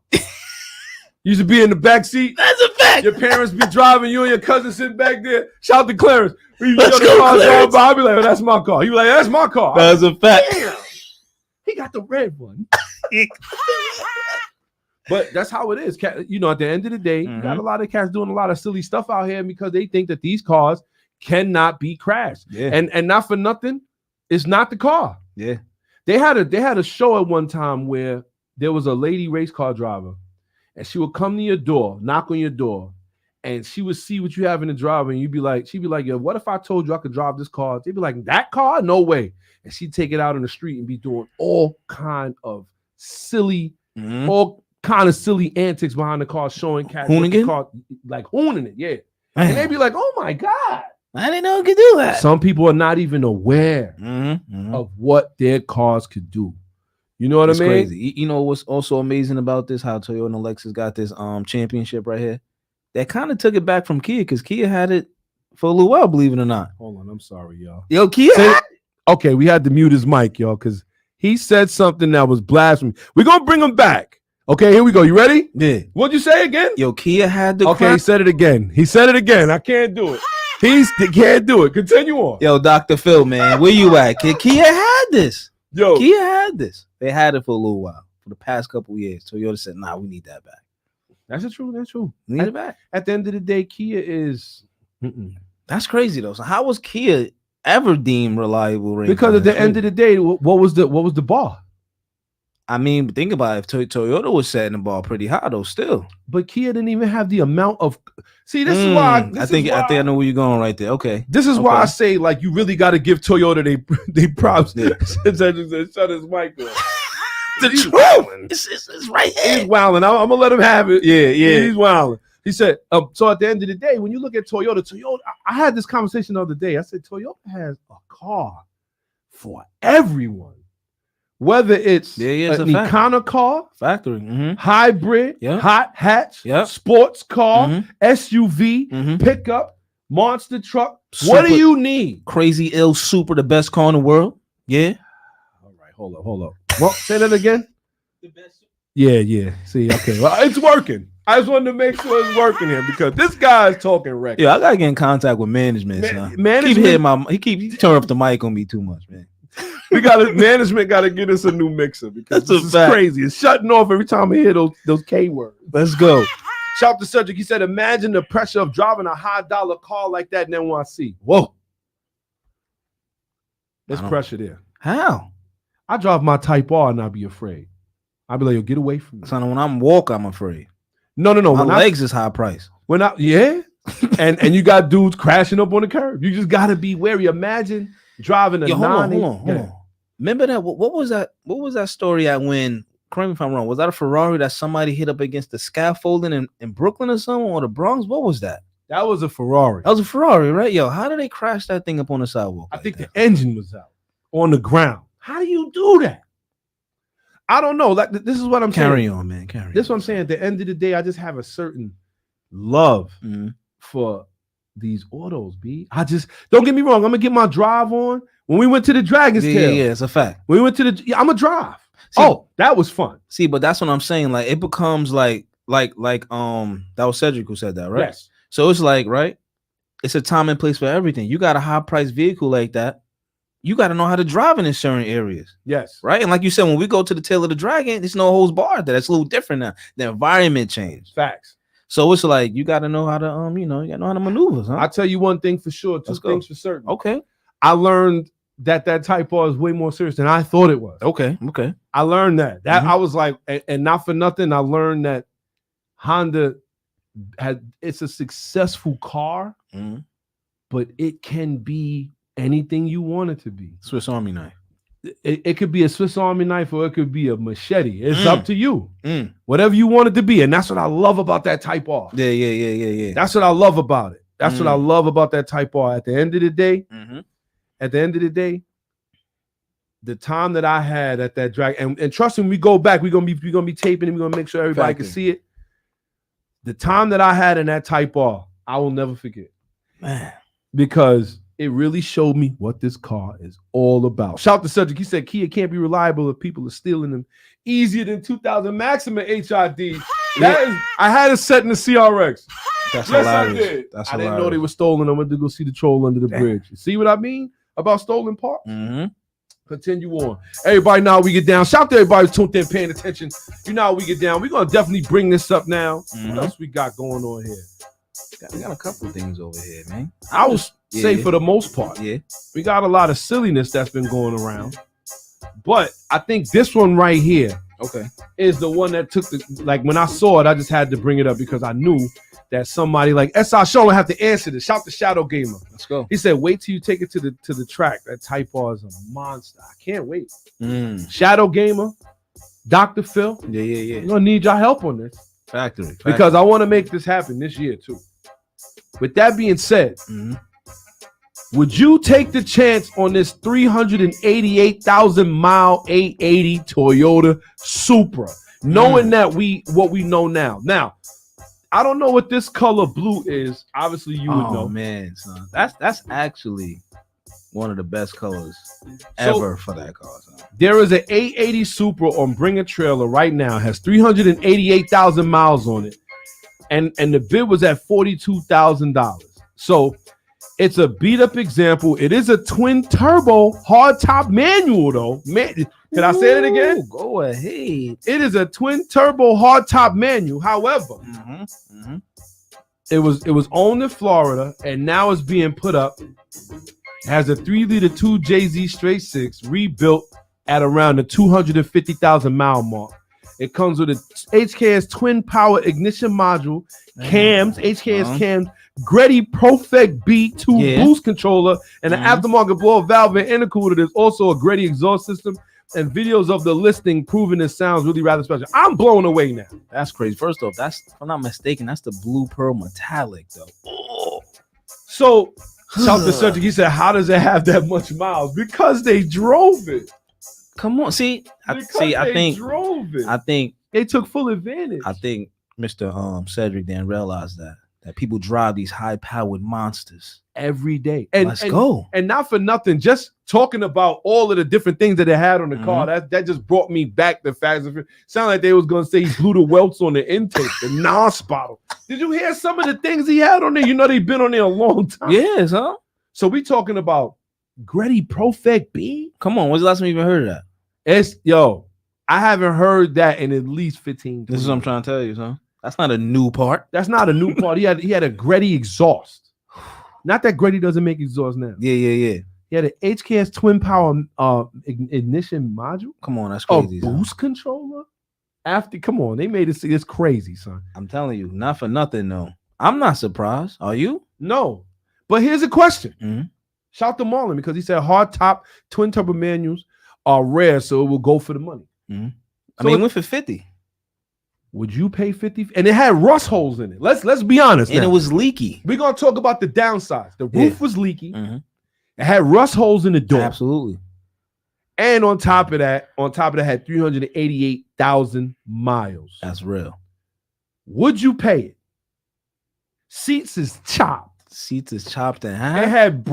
Used to be in the back seat. That's a fact. Your parents be driving, you and your cousin sitting back there. Shout to Clarence. Let's go, Clarence. I'll be like, oh, that's my car. You be like, that's my car. That's a fact. Damn. He got the red one. But that's how it is. You know, at the end of the day, you got a lot of cats doing a lot of silly stuff out here because they think that these cars cannot be crashed. Yeah. And not for nothing, it's not the car. Yeah. They had a show at one time where there was a lady race car driver, and she would come to your door, knock on your door, and she would see what you have in the driver, and she'd be like, yo, what if I told you I could drive this car? They'd be like, that car? No way. And she'd take it out on the street and be doing all kind of silly antics behind the car, showing cats the car, like hooning it, yeah. Man. And they'd be like, oh my God. I didn't know it could do that. Some people are not even aware of what their cars could do. You know what I mean? Crazy. You know what's also amazing about this? How Toyota and Lexus got this championship right here. That kind of took it back from Kia because Kia had it for a little while, believe it or not. Hold on, I'm sorry, y'all. Yo, Kia. Okay, we had to mute his mic, y'all, because he said something that was blasphemy. We're gonna bring him back. Okay, here we go. You ready? Yeah. What'd you say again? Yo, Kia had the. Okay, he said it again. I can't do it. He can't do it. Continue on. Yo, Dr. Phil, man, where you at? Kia had this. Yo, Kia had this. They had it for a little while, for the past couple of years. Toyota said, "Nah, we need that back." That's true. We need it back. At the end of the day, Kia is. That's crazy though. So how was Kia ever deemed reliable? Because at the end of the day, what was the bar? I mean, think about it. If Toyota was setting the bar pretty high though, still. But Kia didn't even have the amount of. See, this is why I think I know where you're going right there. Okay, this is why I say like you really got to give Toyota they props. Yeah. Shut his mic off. The truth. It's right here. He's wilding. I'm gonna let him have it. Yeah. He's wilding. He said. So at the end of the day, when you look at Toyota, I had this conversation the other day. I said Toyota has a car for everyone. Whether it's an Econo car, factory, hybrid, hot hatch, sports car, SUV, pickup, monster truck. Super, what do you need? Crazy ill super, the best car in the world. Yeah. All right, hold up. Well, say that again. The best. Yeah. See, okay. Well, it's working. I just wanted to make sure it's working here because this guy is talking record. Yeah, I gotta get in contact with management. Management. He turn up the mic on me too much, man. Management got to get us a new mixer because this is crazy. It's shutting off every time I hear those K words. Let's go. Shout to Cedric. He said, imagine the pressure of driving a high dollar car like that in NYC. Whoa. There's pressure there. How? I drive my Type R and I'd be afraid. I'd be like, yo, get away from me. Son, when I'm walking, I'm afraid. No. My legs is high price. And you got dudes crashing up on the curb. You just got to be wary. Imagine driving a hold on. Remember that? What was that? What was that story at when? Correct me if I'm wrong. Was that a Ferrari that somebody hit up against the scaffolding in Brooklyn or something, or the Bronx? What was that? That was a Ferrari. That was a Ferrari, right? Yo, how did they crash that thing up on the sidewalk? I think the engine was out on the ground. How do you do that? I don't know. Like this is what I'm saying. Carry on, man. This is what I'm saying. At the end of the day, I just have a certain love for these autos, B. I just don't get me wrong. I'm gonna get my drive on. When we went to the Dragon's Tail, yeah, it's a fact. When we went to I'm a drive. See, that was fun. See, but that's what I'm saying. Like it becomes like that was Cedric who said that, right? Yes. So it's like, right? It's a time and place for everything. You got a high priced vehicle like that. You got to know how to drive in certain areas. Yes. Right. And like you said, when we go to the Tail of the Dragon, it's no holds barred. That's a little different now. The environment changed. Facts. So it's like you got to know how to you got to know how to maneuver. Huh? I'll tell you one thing for sure. Two things for certain. Okay. I learned that Type R is way more serious than I thought it was. Okay. I learned that. I was like, and not for nothing, I learned that Honda it's a successful car, but it can be anything you want it to be. Swiss Army knife. It could be a Swiss Army knife or it could be a machete. It's up to you. Whatever you want it to be. And that's what I love about that Type R. Yeah. That's what I love about it. That's what I love about that Type R. At the end of the day, the time that I had at that drag, and trust me, we go back, we're gonna be taping and we're gonna make sure everybody can see it. The time that I had in that Type R, I will never forget. Man. Because it really showed me what this car is all about. Shout to Cedric. He said Kia can't be reliable if people are stealing them easier than 2000 maximum HID. I had it set in the CRX. That's yes, hilarious. I did. That's I hilarious. didn't know they were stolen. I went to go see the troll under the bridge. You see what I mean about stolen parts? Continue on. Everybody know how we get down. Shout to everybody who's tuned in, paying attention. You know how we get down. We're going to definitely bring this up now. What else we got going on here? We got a couple of things over here, man. I would say for the most part. Yeah. We got a lot of silliness that's been going around. But I think this one right here is the one that took when I saw it, I just had to bring it up because I knew that somebody like S.I. Sean have to answer this. Shout to Shadow Gamer. Let's go. He said, wait till you take it to the track. That Type R is a monster. I can't wait. Shadow Gamer, Dr. Phil. Yeah. We're gonna need your help on this. Factory. Because I want to make this happen this year too. With that being said, would you take the chance on this 388,000 mile 880 Toyota Supra, knowing that what we know now? Now, I don't know what this color blue is. Obviously, you would know. Man, son. That's actually one of the best colors ever for that car. Son. There is an 880 Supra on Bring a Trailer right now. Has 388,000 miles on it. And the bid was at $42,000. So it's a beat up example. It is a twin turbo hardtop manual though. Man, can I say it again? Go ahead. It is a twin turbo hardtop manual. However, it was owned in Florida and now it's being put up. It has a 3-liter 2JZ straight 6 rebuilt at around the 250,000 mile mark. It comes with a HKS twin power ignition module, cams, HKS cams, Greddy Profect B2 boost controller, and an aftermarket blower valve and intercooler. There's also a Greddy exhaust system and videos of the listing proving it sounds really rather special. I'm blown away now. That's crazy. First off, if I'm not mistaken, that's the blue pearl metallic though. Oh. So shout to Cedric. He said, how does it have that much miles? Because they drove it. Come on, I think they took full advantage. I think Mr. Cedric didn't realize that people drive these high-powered monsters every day. Let's go. And not for nothing, just talking about all of the different things that they had on the car, that just brought me back the facts. Sound like they was gonna say he blew the welts on the intake, the NOS bottle. Did you hear some of the things he had on there? You know they've been on there a long time. Yes, huh? So we talking about Gretty Profect B? Come on, when's the last time you even heard of that? I haven't heard that in at least 15. This is what I'm trying to tell you, son. That's not a new part. That's not a new part. He had a Gretty exhaust. Not that Gretty doesn't make exhaust now. Yeah. He had an HKS twin power ignition module. Come on, that's crazy. A boost controller. Come on, they made it. It's crazy, son. I'm telling you, not for nothing, though. I'm not surprised. Are you? No, but here's a question. Mm-hmm. Shout to Marlon because he said hard top twin turbo manuals are rare, so it will go for the money. Mm-hmm. So it went for 50. Would you pay 50? And it had rust holes in it. Let's be honest. And now. it was leaky. We're gonna talk about the downsides. The roof was leaky. Mm-hmm. It had rust holes in the door. Absolutely. And on top of that, had 388,000 miles. That's real. Would you pay it? Seats is chopped. Seats is chopped in half. It had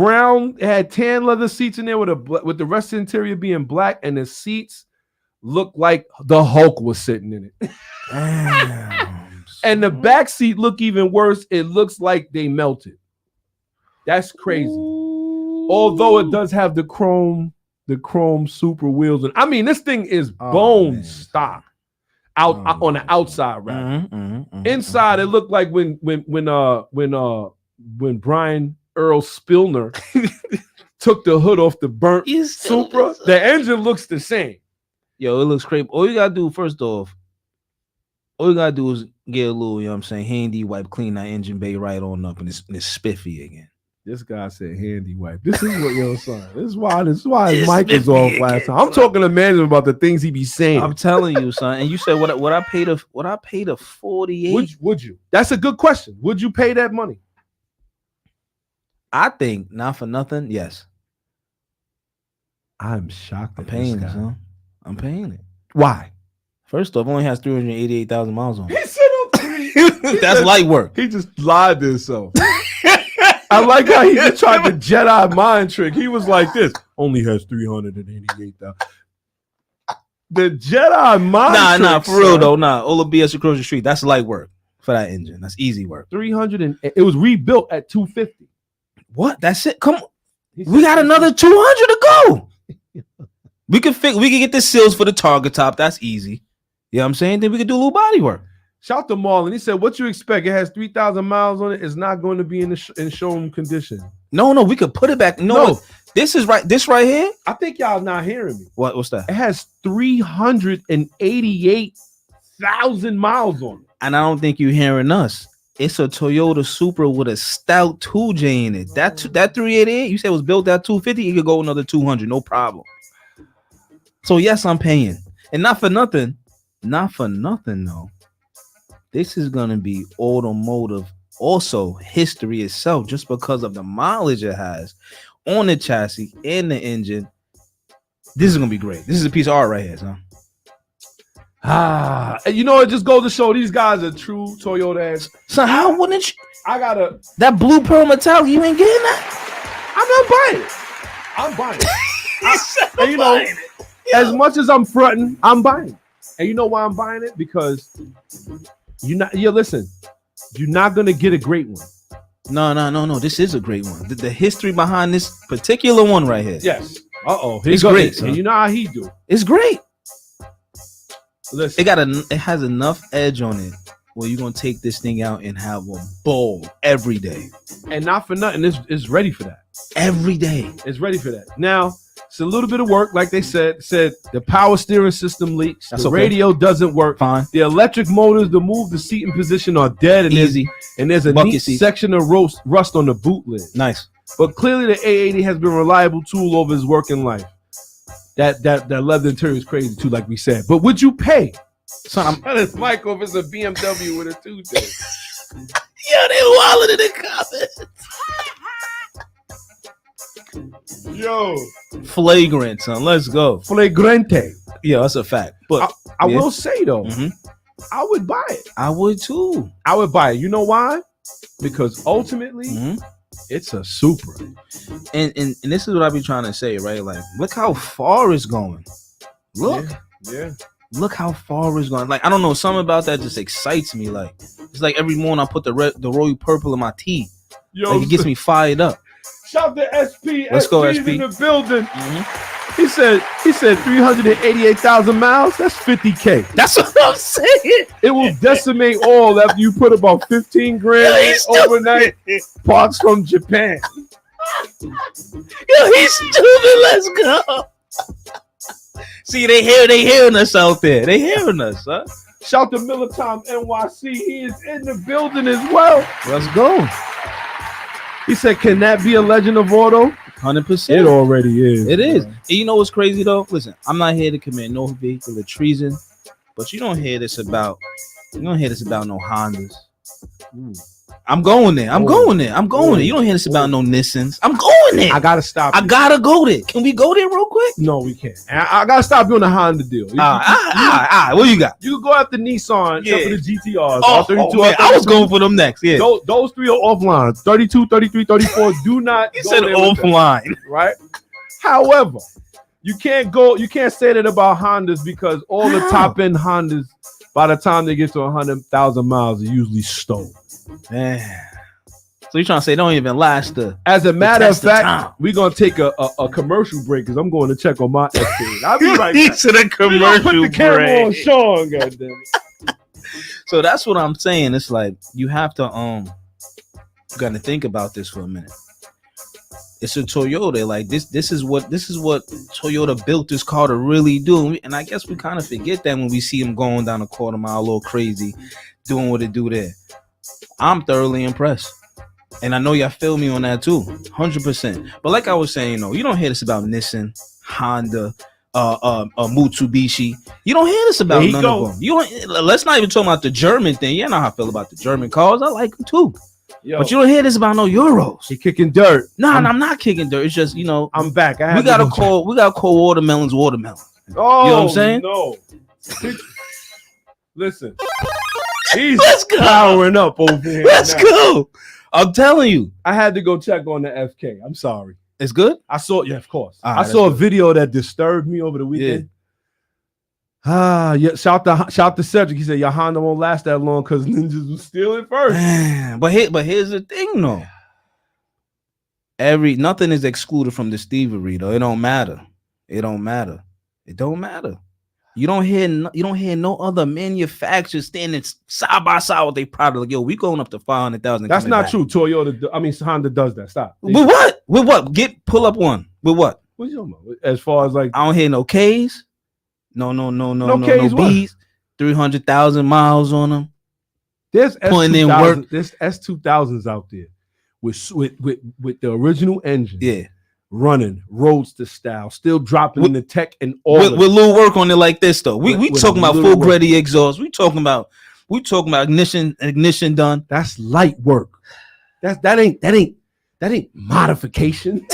tan leather seats in there with the rest of the interior being black, and the seats looked like the Hulk was sitting in it. Damn. And the back seat look even worse. It looks like they melted. That's crazy. Ooh. Although it does have the chrome super wheels, and I mean this thing is bone stock on the outside, right? Inside it looked like when Brian Earl Spillner took the hood off the burnt Supra. The engine looks the same. Yo, it looks crazy. All you gotta do first off, is get a little, you know what I'm saying, handy wipe, clean that engine bay right on up, and it's spiffy again. This guy said handy wipe. This is what you're saying. This is why his mic was off last time. I'm talking to management about the things he be saying. I'm telling you, son. And you said what I paid a 48. Would you? That's a good question. Would you pay that money? I think not for nothing. Yes. I'm shocked. I'm paying it, son. I'm paying it. Why? First off, it only has 388,000 miles on it. He said that's light work. He just lied to himself. I like how he just tried the Jedi mind trick. He was like this. Only has 388,000. The Jedi mind trick. Nah, for real though. Nah, all the BS across the street. That's light work for that engine. That's easy work. 300 and it was rebuilt at 250. What? That's it? Come on. We got another 200 to go. We can get the seals for the target top. That's easy. You know what I'm saying? Then we can do a little body work. Shout to Marlon. He said, what you expect? It has 3,000 miles on it. It's not going to be in showroom condition. No, we could put it back. No. This right here. I think y'all not hearing me. What's that? It has 388,000 miles on it. And I don't think you're hearing us. It's a Toyota Supra with a stout 2J in it. That 388, you said was built at 250. It could go another 200, no problem. So yes, I'm paying, and not for nothing though. This is gonna be automotive, also history itself, just because of the mileage it has on the chassis and the engine. This is gonna be great. This is a piece of art right here, son. And you know, it just goes to show these guys are true Toyota ass. So how wouldn't you? That blue pearl metallic, you ain't getting that? I'm buying it. And you know, as much as I'm fronting, I'm buying it. And you know why I'm buying it? Because you're not gonna get a great one. No. This is a great one. The history behind this particular one right here. Yes. It's great. And you know how he do. It's great. Listen. It has enough edge on it where you're gonna take this thing out and have a bowl every day. And not for nothing, it's ready for that. Every day. It's ready for that. Now, it's a little bit of work, like they said the power steering system leaks. That's the okay. radio doesn't work. Fine. The electric motors to move the seat in position are dead. And easy. There's a Bucket neat seat. section of rust on the boot lid. Nice. But clearly the A80 has been a reliable tool over his working life. That leather interior is crazy too, like we said. But would you pay? Son, I'm It's Michael if it's a BMW with a 2J. Yeah, they wallet in the comments. Yo. Flagrant, son. Let's go. Flagrante. Yeah, that's a fact. But I will say though, I would buy it. I would too. I would buy it. You know why? Because ultimately, it's a Supra. And this is what I be trying to say, right? Like, look how far it's going. Look. Yeah. Look how far it's going. Like, I don't know, something about that just excites me. Like, it's like every morning I put the royal purple in my tea. Yo, Like, it gets me fired up. Shout to SP. Let's go, SP's SP. in the building. Mm-hmm. He said 388,000 miles. That's 50K. That's what I'm saying. It will decimate all after you put about 15 grand in overnight parts from Japan. Yo, he's stupid. Let's go. See, they hearing us out there. They hearing us, huh? Shout to Miller Tom NYC. He is in the building as well. Let's go. He said, "Can that be a legend of auto?" 100%. It already is. It is. And you know what's crazy though? Listen, I'm not here to commit no vehicular treason, but you don't hear this about no Hondas. I'm going there. I'm going there. You don't hear this about no Nissans. I'm going there. I gotta stop. I gotta go there. Can we go there real quick? No, we can't. I gotta stop doing the Honda deal. What you got? You can go after Nissan, except for the GTRs. Man, I was going for them next. Yeah. Those three are offline. 32, 33, 34. Do not. He said offline. Right. However, you can't say that about Hondas because all the top end Hondas, by the time they get to 100,000 miles, are usually stolen. Man. So you're trying to say they don't even last As a matter of fact, we're gonna take a commercial break because I'm going to check on my F8. I'll be right back. To the commercial put the camera on Sean, goddamn it. So that's what I'm saying. It's like you have to you got to think about this for a minute. It's a Toyota. Like this is what Toyota built this car to really do. And I guess we kind of forget that when we see them going down a quarter mile a little crazy, doing what it do there. I'm thoroughly impressed. And I know y'all feel me on that too, 100%. But like I was saying, you don't hear this about Nissan, Honda, Mitsubishi. You don't hear this about none of them. Let's not even talk about the German thing. You know how I feel about the German cars. I like them too. Yo, but you don't hear this about no Euros. He kicking dirt. No, I'm not kicking dirt. It's just I'm back. We gotta call watermelons watermelon. Oh, you know what I'm saying? No. Listen, he's powering up over here. Let's go. I'm telling you. I had to go check on the FK. I'm sorry. It's good? Yeah, of course. I saw a video that disturbed me over the weekend. Yeah. Shout to Cedric. He said your Honda won't last that long because ninjas will steal it first. Man, but here's the thing though. Nothing is excluded from this thievery though. It don't matter. You don't hear no other manufacturer standing side by side with their product. Like, yo, we going up to 500,000. That's not true. Honda does that. Stop. With what? With what? Pull up one. With what? What you talking about? As far as like, I don't hear no K's. No K's. B's. 300,000 miles on them. There's S2000. There's S2000s out there with the original engine. Yeah. Running roadster style, still dropping in the tech and all with little work on it like this though. We talking about full Greddy exhaust. We talking about ignition done. That's light work. That ain't modification.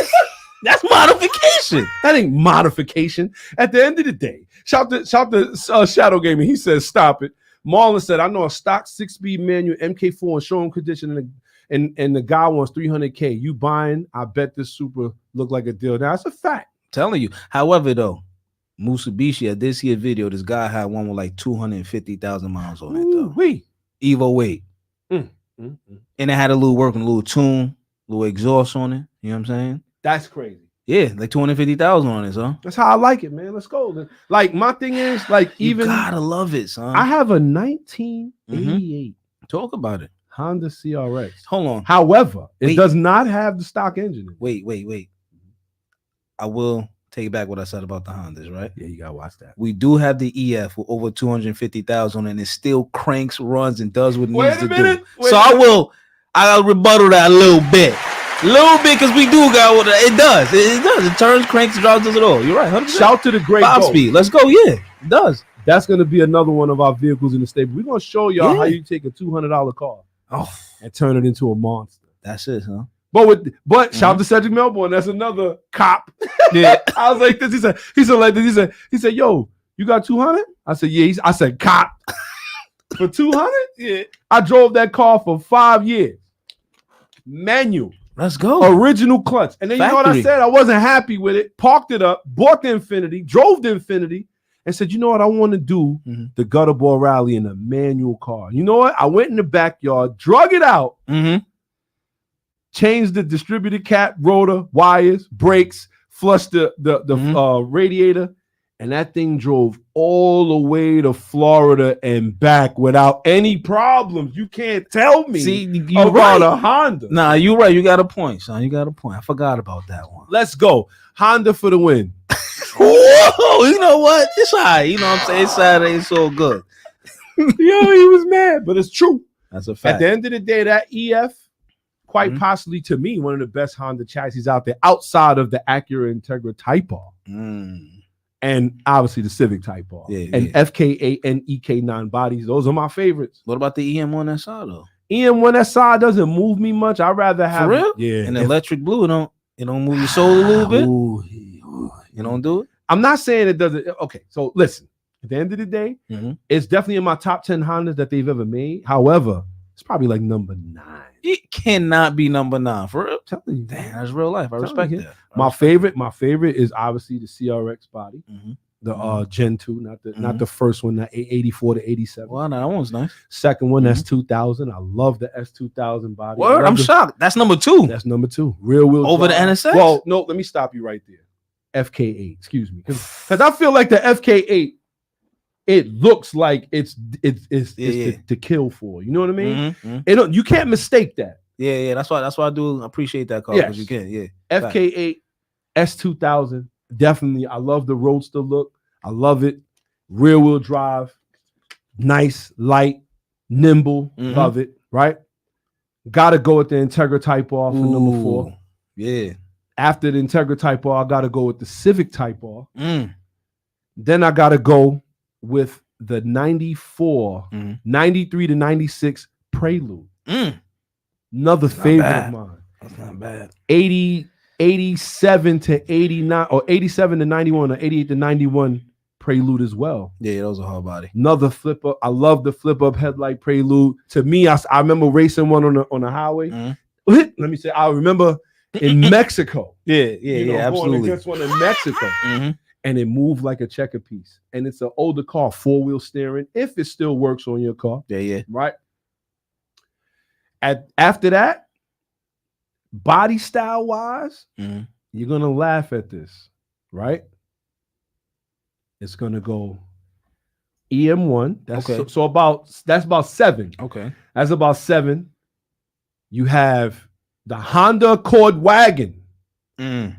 That's modification. That ain't modification. At the end of the day, shout to Shadow Gaming. He says stop it. Marlon said, I know a stock 6-speed manual MK4 in showroom condition and the guy wants 300K. You buying? I bet this super look like a deal. Now that's a fact. I'm telling you. However, though, Mitsubishi, I did see a video. This guy had one with like 250,000 miles on it. Though. Evo 8. And it had a little work, a little tune, a little exhaust on it. You know what I'm saying? That's crazy. Yeah, like 250,000 on it, son. That's how I like it, man. Let's go. Like my thing is, like you gotta love it, son. I have a 1988. Talk about it. Honda CRX. Hold on. However, it does not have the stock engine. Wait. I will take back what I said about the Hondas, right? Yeah, you gotta watch that. We do have the EF with over 250,000 and it still cranks, runs, and does what it needs to do. So I'll rebuttal that a little bit. Because we do got what it does. It turns, cranks, drives, does it all. You're right. 100%. Shout to the great 5-speed. Let's go. Yeah, it does. That's gonna be another one of our vehicles in the stable. We're gonna show y'all how you take a $200 car and turn it into a monster. That's it, huh? But shout to Cedric Melbourne. That's another cop. Yeah. I was like this. He said like this. He said, yo, you got 200? I said, yeah. I said, cop. For 200? Yeah. I drove that car for 5 years. Manual. Let's go. Original clutch. And then you know what I said? I wasn't happy with it. Parked it up, bought the Infinity, drove the Infinity, and said, you know what? I want to do the gutter ball rally in a manual car. You know what? I went in the backyard, drug it out. change the distributor cap, rotor, wires, brakes, flush the radiator, and that thing drove all the way to Florida and back without any problems. You can't tell me about a Honda. Nah, you're right. You got a point, son. You got a point. I forgot about that one. Let's go. Honda for the win. Whoa, you know what? It's all right. You know what I'm saying? It's Saturday. It's all good. Yo, he was mad, but it's true. That's a fact. At the end of the day, that EF, quite possibly to me, one of the best Honda chassis out there outside of the Acura Integra Type R. And obviously the Civic Type R. And FK8 and EK9 bodies. Those are my favorites. What about the EM1SR though? EM1SR doesn't move me much. I'd rather have for real? Yeah. And electric blue, it don't move your soul a little bit. You don't do it? I'm not saying it doesn't. Okay, so listen. At the end of the day, it's definitely in my top 10 Hondas that they've ever made. However, it's probably like number 9. It cannot be number 9 for real. Damn, that's real life. I respect that. My favorite is obviously the CRX body, the Gen 2, not the first one, that 84 to 87. Well, no, that one's nice. Second one, S2000. I love the S2000 body. Word, I'm shocked. That's number 2. That's number 2. Real wheel over drive. the NSX. Well, no, let me stop you right there. FK8, excuse me, because I feel like the FK8. It looks like it's to kill for. You know what I mean? You can't mistake that. Yeah. That's why I do appreciate that car because you can. Yeah. FK8, S2000, definitely. I love the Roadster look. I love it. Rear wheel drive, nice, light, nimble. Love it. Right. Got to go with the Integra Type R for number 4. Yeah. After the Integra Type R, I got to go with the Civic Type R. Then I got to go with the 94, 93 to 96 Prelude. Another favorite of mine. That's not bad. 87 to 89 or 87 to 91 or 88 to 91 Prelude as well. Yeah, those are hard body. Another flip up. I love the flip up headlight Prelude. To me, I remember racing one on the highway. Let me say, I remember in Mexico. Absolutely. Going against one in Mexico. And it moved like a checker piece. And it's an older car, 4-wheel steering, if it still works on your car. Yeah. Right? After that, body style wise, you're going to laugh at this, right? It's going to go EM1. That's okay. That's about 7. Okay. That's about 7. You have the Honda Accord wagon. The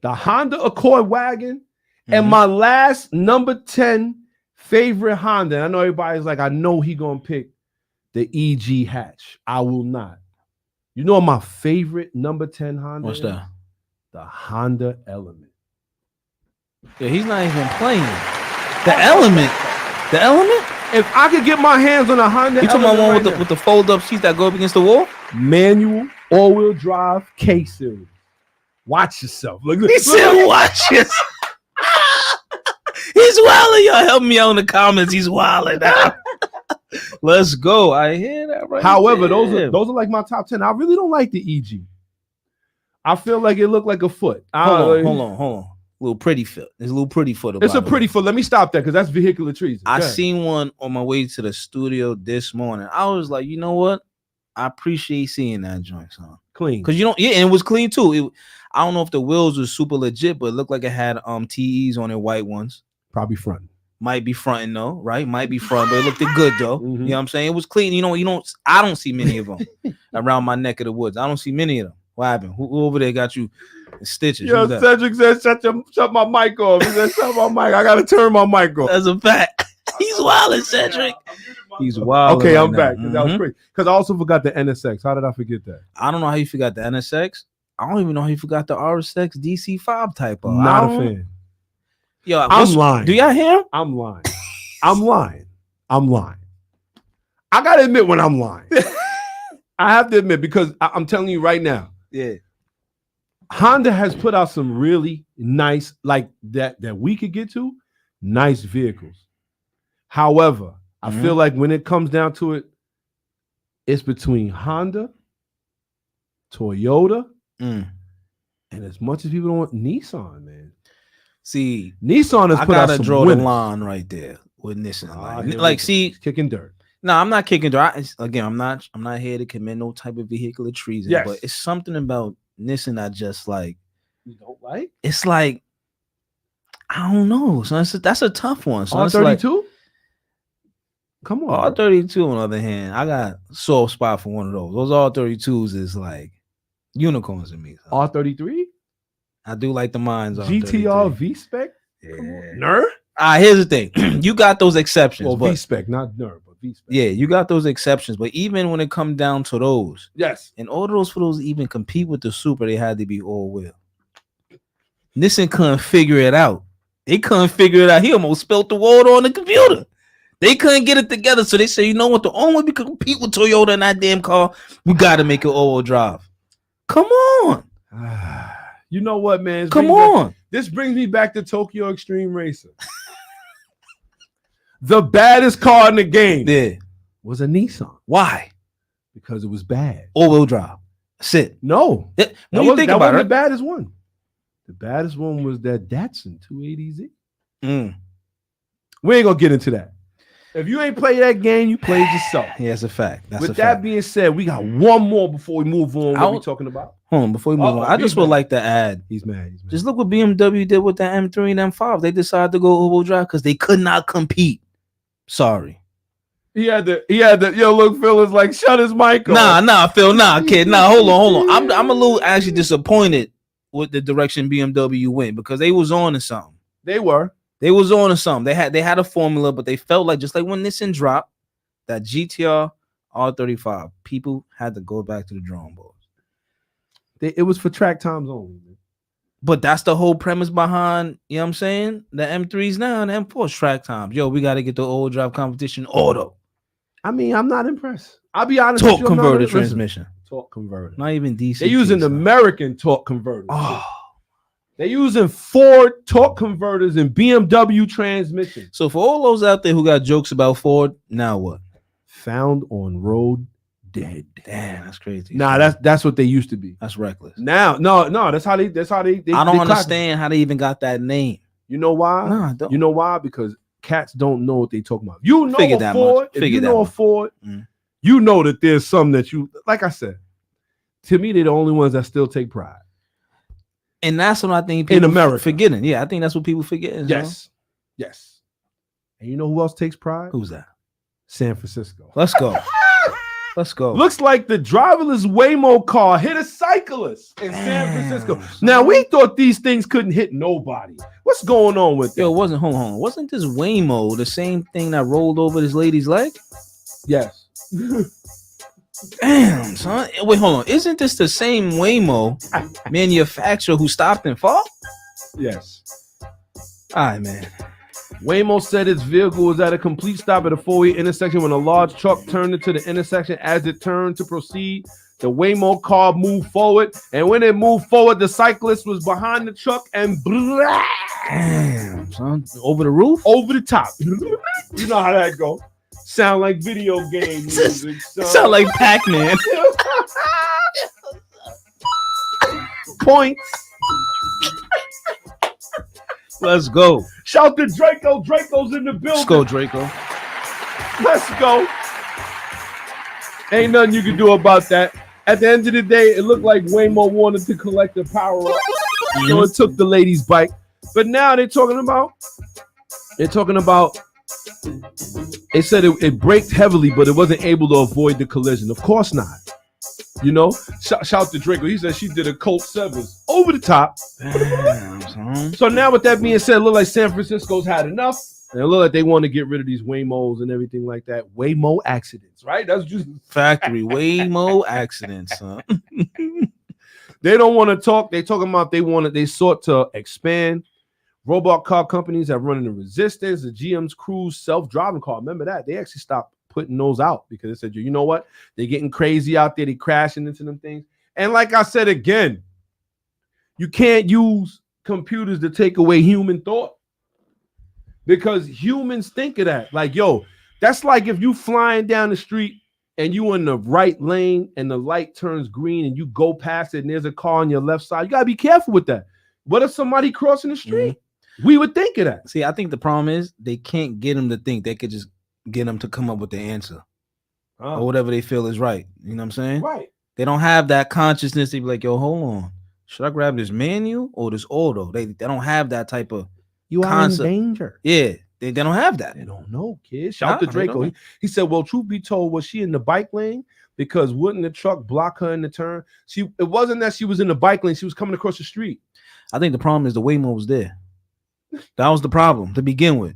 Honda Accord wagon. And my last number 10 favorite Honda, I know everybody's like, I know he gonna pick the EG hatch. I will not. You know my favorite number 10 Honda? What's that? The Honda Element. Yeah, he's not even playing. The Element. The Element? If I could get my hands on a Honda You talking Element about one with the fold-up seats that go up against the wall? Manual, all-wheel drive, K-Series. Watch yourself. Look, He said, watch yourself. He's wilding. Y'all help me out in the comments. He's wilding out. Let's go. I hear that right. However, those are like my top 10. I really don't like the EG. I feel like it looked like a foot. Hold on. Little pretty foot. It's a little pretty foot. It's a pretty foot. Let me stop that because that's vehicular treason. I seen one on my way to the studio this morning. I was like, you know what? I appreciate seeing that joint, son. Clean. Because and it was clean too. I don't know if the wheels were super legit, but it looked like it had TEs on it, white ones. Probably front. Might be fronting though, right? Might be front, but it looked good though. You know what I'm saying? It was clean. I don't see many of them around my neck of the woods. I don't see many of them. What happened? Who over there got you in stitches? Yo, Cedric said, shut my mic off. He said, shut my mic. I gotta turn my mic off. That's a fact. He's wilding, Cedric. He's wild. Okay, I'm back. That was great. Because I also forgot the NSX. How did I forget that? I don't know how you forgot the NSX. I don't even know how you forgot the RSX DC5 type of. Not a fan. Yo, I'm lying. Do y'all hear him? I'm lying. I gotta admit when I'm lying. I have to admit because I'm telling you right now. Yeah. Honda has put out some really nice, like that we could get to, nice vehicles. However, I feel like when it comes down to it, it's between Honda, Toyota, and as much as people don't want Nissan, man. See, Nissan has put out some draw winners. the line right there with Nissan. See, see, kicking dirt. No, I'm not kicking drive. Again, I'm not here to commit no type of vehicular treason. Yes. But it's something about Nissan I just like. You don't like It's like I don't know. So that's a tough one. So R32? Come on. R32 on the other hand, I got a soft spot for one of those. Those R32s is like unicorns to me. So. R33? I do like the mines. GTR V-Spec? Yeah. Ner? Here's the thing. You got those exceptions. Well, but, V-Spec, not Ner, but V-Spec. yeah, you got those exceptions. But even when it comes down to those, yes, in order for those even compete with the Super, they had to be all-wheel. Nissan couldn't figure it out. They couldn't figure it out. He almost spilled the water on the computer. They couldn't get it together. So they say, you know what? The only way we can compete with Toyota in that damn car, we got to make it all-wheel drive. Come on. You know what, man? Come on. This brings me back to Tokyo Extreme Racer. The baddest car in the game was a Nissan. Why? Because it was bad. All-wheel drive. That's it. No. When you think about it, the baddest one. The baddest one was that Datsun 280Z. We ain't gonna get into that. If you ain't play that game, you played yourself. Yeah, it's a fact. With that being said, we got one more before we move on. What we talking about? Hold on, before we move on, I just would like to add. He's mad. Just look what BMW did with the M3 and M5. They decided to go all-wheel drive because they could not compete. Sorry. He had the yo, look, Phil is like, shut his mic off. Nah, Phil, kid. Hold on. I'm a little actually disappointed with the direction BMW went because they was on to something. They was on to something. They had a formula, but they felt like just like when Nissan dropped that GTR R35, people had to go back to the drawing boards. It was for track times only. Man. But that's the whole premise behind, you know what I'm saying? The M3s now and the M4's track times. Yo, we got to get the all drive competition auto. I mean, I'm not impressed. I'll be honest with you. Torque converter transmission. Torque converter. Not even DC. They're using American torque converters. Oh. They're using Ford torque converters and BMW transmission. So for all those out there who got jokes about Ford, now what? Found on road dead. Damn, that's crazy. Nah, that's what they used to be. That's reckless. Now, no, that's how they I don't understand how they even got that name. You know why? Nah, I don't. You know why? Because cats don't know what they talking about. You know a Ford. If you know a Ford, you know that there's some that you like. I said, to me, they're the only ones that still take pride. And that's what I think people in America forgetting. Yeah, I think that's what people forgetting. Yes. And you know who else takes pride? Who's that? San Francisco. Let's go. Let's go. Looks like the driverless Waymo car hit a cyclist in San Francisco. Now we thought these things couldn't hit nobody. What's going on with that? Yo, hold on. Wasn't this Waymo the same thing that rolled over this lady's leg? Yes. Damn, son. Wait, hold on. Isn't this the same Waymo manufacturer who stopped and fought? Yes. All right, man. Waymo said its vehicle was at a complete stop at a four-way intersection when a large truck turned into the intersection. As it turned to proceed, the Waymo car moved forward, and when it moved forward, the cyclist was behind the truck and damn, son. Over the roof? Over the top. You know how that go. Sound like video game music. Sound like Pac-Man. Points. Let's go. Shout to Draco. Draco's in the building. Let's go, Draco. Let's go. Ain't nothing you can do about that. At the end of the day, it looked like Waymo wanted to collect the power up. So it took the lady's bike. But now they're talking about they said it braked heavily, but it wasn't able to avoid the collision. Of course not. You know, shout to Draco. He said she did a Colt Severs over the top. Damn, so now with that being said, it look like San Francisco's had enough. And it look like they want to get rid of these Waymos and everything like that. Waymo accidents, right? That's just factory Waymo accidents, huh? They don't want to talk. They talking about they sought to expand. Robot car companies have run into resistance. The GM's Cruise self-driving car. Remember that? They actually stopped putting those out because they said, you know what? They're getting crazy out there. They crashing into them things. And like I said again, you can't use computers to take away human thought because humans think of that. Like, yo, that's like if you flying down the street and you in the right lane and the light turns green and you go past it and there's a car on your left side. You got to be careful with that. What if somebody crossing the street? We would think of that. See, I think the problem is they can't get them to think they could just get them to come up with the answer or whatever they feel is right. You know what I'm saying? Right. They don't have that consciousness. They be like, yo, hold on. Should I grab this manual or this auto? They don't have that type of concept. Are in danger. Yeah, they don't have that. They don't know, kid. Shout to Draco. He said, well, truth be told, was she in the bike lane? Because wouldn't the truck block her in the turn? It wasn't that she was in the bike lane. She was coming across the street. I think the problem is the Waymo was there. That was the problem to begin with.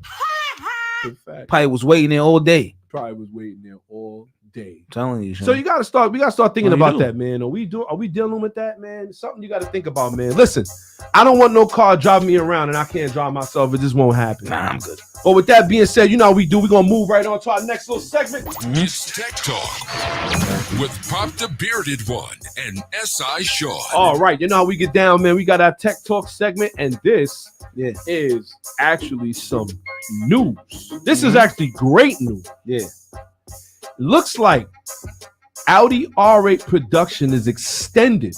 Probably was waiting there all day. Probably was waiting there all day. I'm telling you. Sean. So we gotta start thinking about that, man. Are we dealing with that, man? It's something you gotta think about, man. Listen, I don't want no car driving me around and I can't drive myself. It just won't happen. Nah, I'm good. But with that being said, you know how we do. We're gonna move right on to our next little segment. It's Tech Talk with Pop the Bearded One and S.I. Shaw. All right, you know how we get down, man. We got our Tech Talk segment, and this is actually some news. This is actually great news. Yeah. Looks like Audi R8 production is extended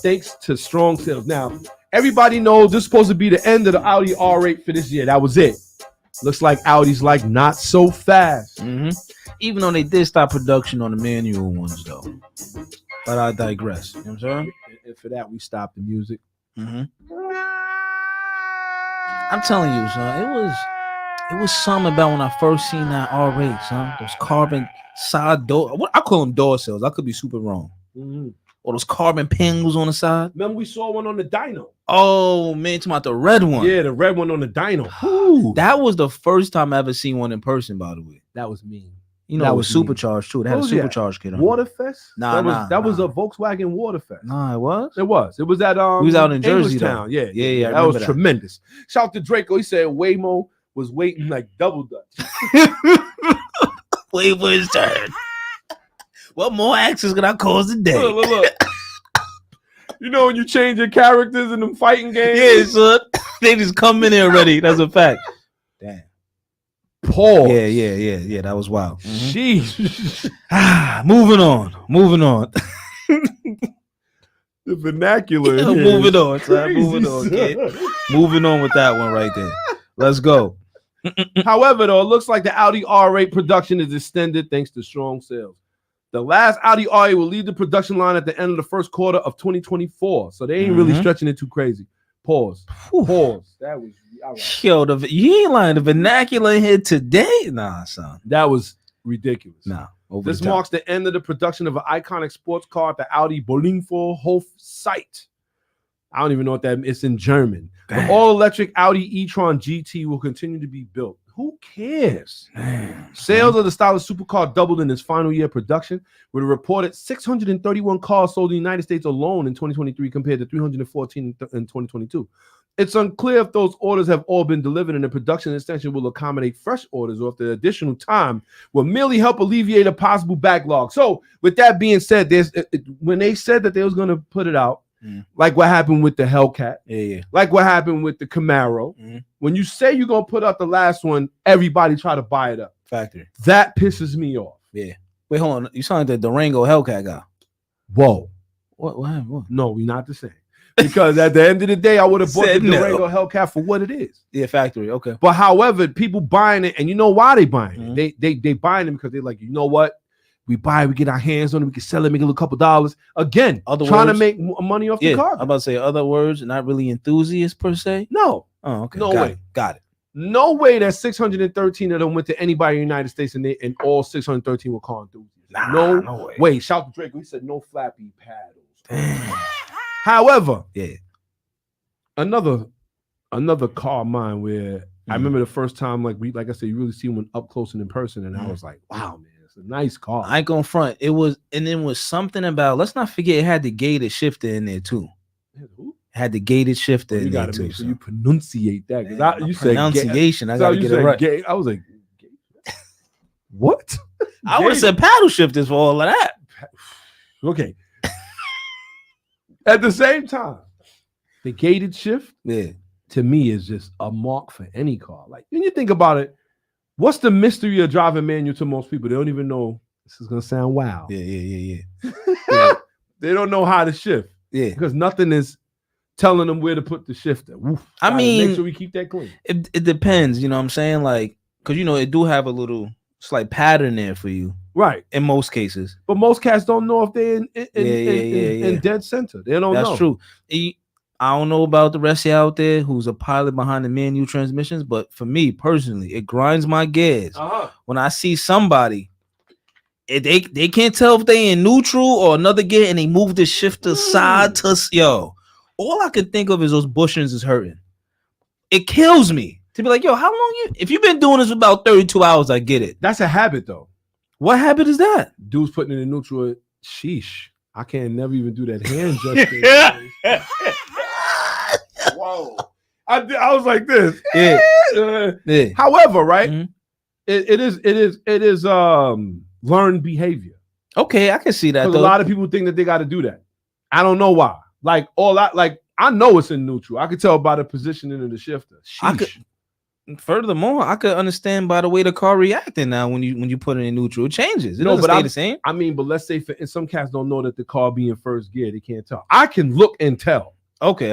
thanks to strong sales. Now, everybody knows this is supposed to be the end of the Audi R8 for this year. That was it. Looks like Audi's like not so fast. Mm-hmm. Even though they did stop production on the manual ones, though. But I digress. You know what I'm saying? And for that, we stopped the music. Mm-hmm. I'm telling you, son, it was something about when I first seen that R8, son. Those carbon side door. I call them door cells. I could be super wrong. Mm-hmm. Or those carbon pingles on the side. Remember we saw one on the dyno. Oh man, talking about the red one. Yeah, the red one on the dyno. That was the first time I ever seen one in person, by the way. That was mean. You know, it was supercharged too. It had a supercharged kit on. Waterfest? Nah, that was a Volkswagen Waterfest. Nah, it was. It was at we was out in Jersey Town. Yeah. Yeah. That was tremendous. Shout out to Draco. He said Waymo was waiting like double dutch. Wait for his turn. What more actions can I cause today? Look. You know when you change your characters in them fighting games? Yeah, son. They just come in there already. That's a fact. Damn. Pause. Yeah. That was wild. Sheesh. Moving on. The vernacular. Moving on, son. Moving on, kid. Moving on with that one right there. Let's go. However, though, it looks like the Audi R8 production is extended thanks to strong sales. The last Audi R8 will leave the production line at the end of the first quarter of 2024. So they ain't really stretching it too crazy. Pause. That was all right. Yo, you ain't lying. The vernacular in here today? Nah, son. That was ridiculous. Nah. This marks the end of the production of an iconic sports car at the Audi Berlin-Hof site. I don't even know what that is. It's in German. The all-electric Audi e-tron GT will continue to be built. Who cares? Sales of the stylish supercar doubled in its final year of production, with a reported 631 cars sold in the United States alone in 2023 compared to 314 in 2022. It's unclear if those orders have all been delivered and the production extension will accommodate fresh orders or if the additional time will merely help alleviate a possible backlog. So with that being said, when they said that they was going to put it out, like what happened with the Hellcat, like what happened with the Camaro, when you say you're going to put out the last one, everybody try to buy it up. Factory. That pisses me off. Yeah. Wait, hold on. You sound like the Durango Hellcat guy. Whoa. What? No, we're not the same. Because at the end of the day, I would have bought the Durango Hellcat for what it is. Yeah, factory. Okay. But however, people buying it, and you know why they buying it? They buying them because they're like, you know what? We get our hands on it, we can sell it, make a couple dollars. Again, trying to make money off the car. I'm about to say other words, not really enthusiasts per se. No. Oh, okay. No way. Got it. No way that 613 of them went to anybody in the United States and all 613 were car enthusiasts. No way. Shout to Drake. We said no flappy paddles. However, another car of mine where I remember the first time, like I said, you really see one up close and in person, and I was like, wow, man, it's a nice car. I ain't gonna front. It was something about, let's not forget it had the gated shifter in there too. Had the gated shifter in there too. You gotta make sure you pronunciate that, because you said pronunciation. I gotta get it right. I was like, what? I would have said paddle shifters for all of that. Okay. At the same time, the gated shift, to me, is just a mark for any car. Like, when you think about it, what's the mystery of driving manual to most people? They don't even know. This is gonna sound wow. Yeah. They don't know how to shift. Yeah, because nothing is telling them where to put the shifter. I mean, make sure we keep that clean. It depends. You know what I'm saying? Like, because it do have a little It's like pattern there for you, right? In most cases, but most cats don't know if they're in dead center. They don't know. That's true. I don't know about the rest of you out there who's a pilot behind the manual transmissions, but for me personally, it grinds my gears when I see somebody. They can't tell if they in neutral or another gear, and they move the shifter side to All I could think of is those bushings is hurting. It kills me to be like, yo, how long if you've been doing this for about 32 hours, I get it. That's a habit though. What habit is that? Dude's putting it in neutral. Sheesh. I can't never even do that hand gesture. Whoa. I was like this. Yeah. However, right? Mm-hmm. It is learned behavior. Okay, I can see that. A lot of people think that they got to do that. I don't know why. I know it's in neutral. I could tell by the positioning of the shifter. Furthermore, I could understand by the way the car reacting now when you put it in neutral. It changes. It doesn't stay the same. I mean, but let's say some cats don't know that the car be in first gear. They can't tell. I can look and tell. Okay.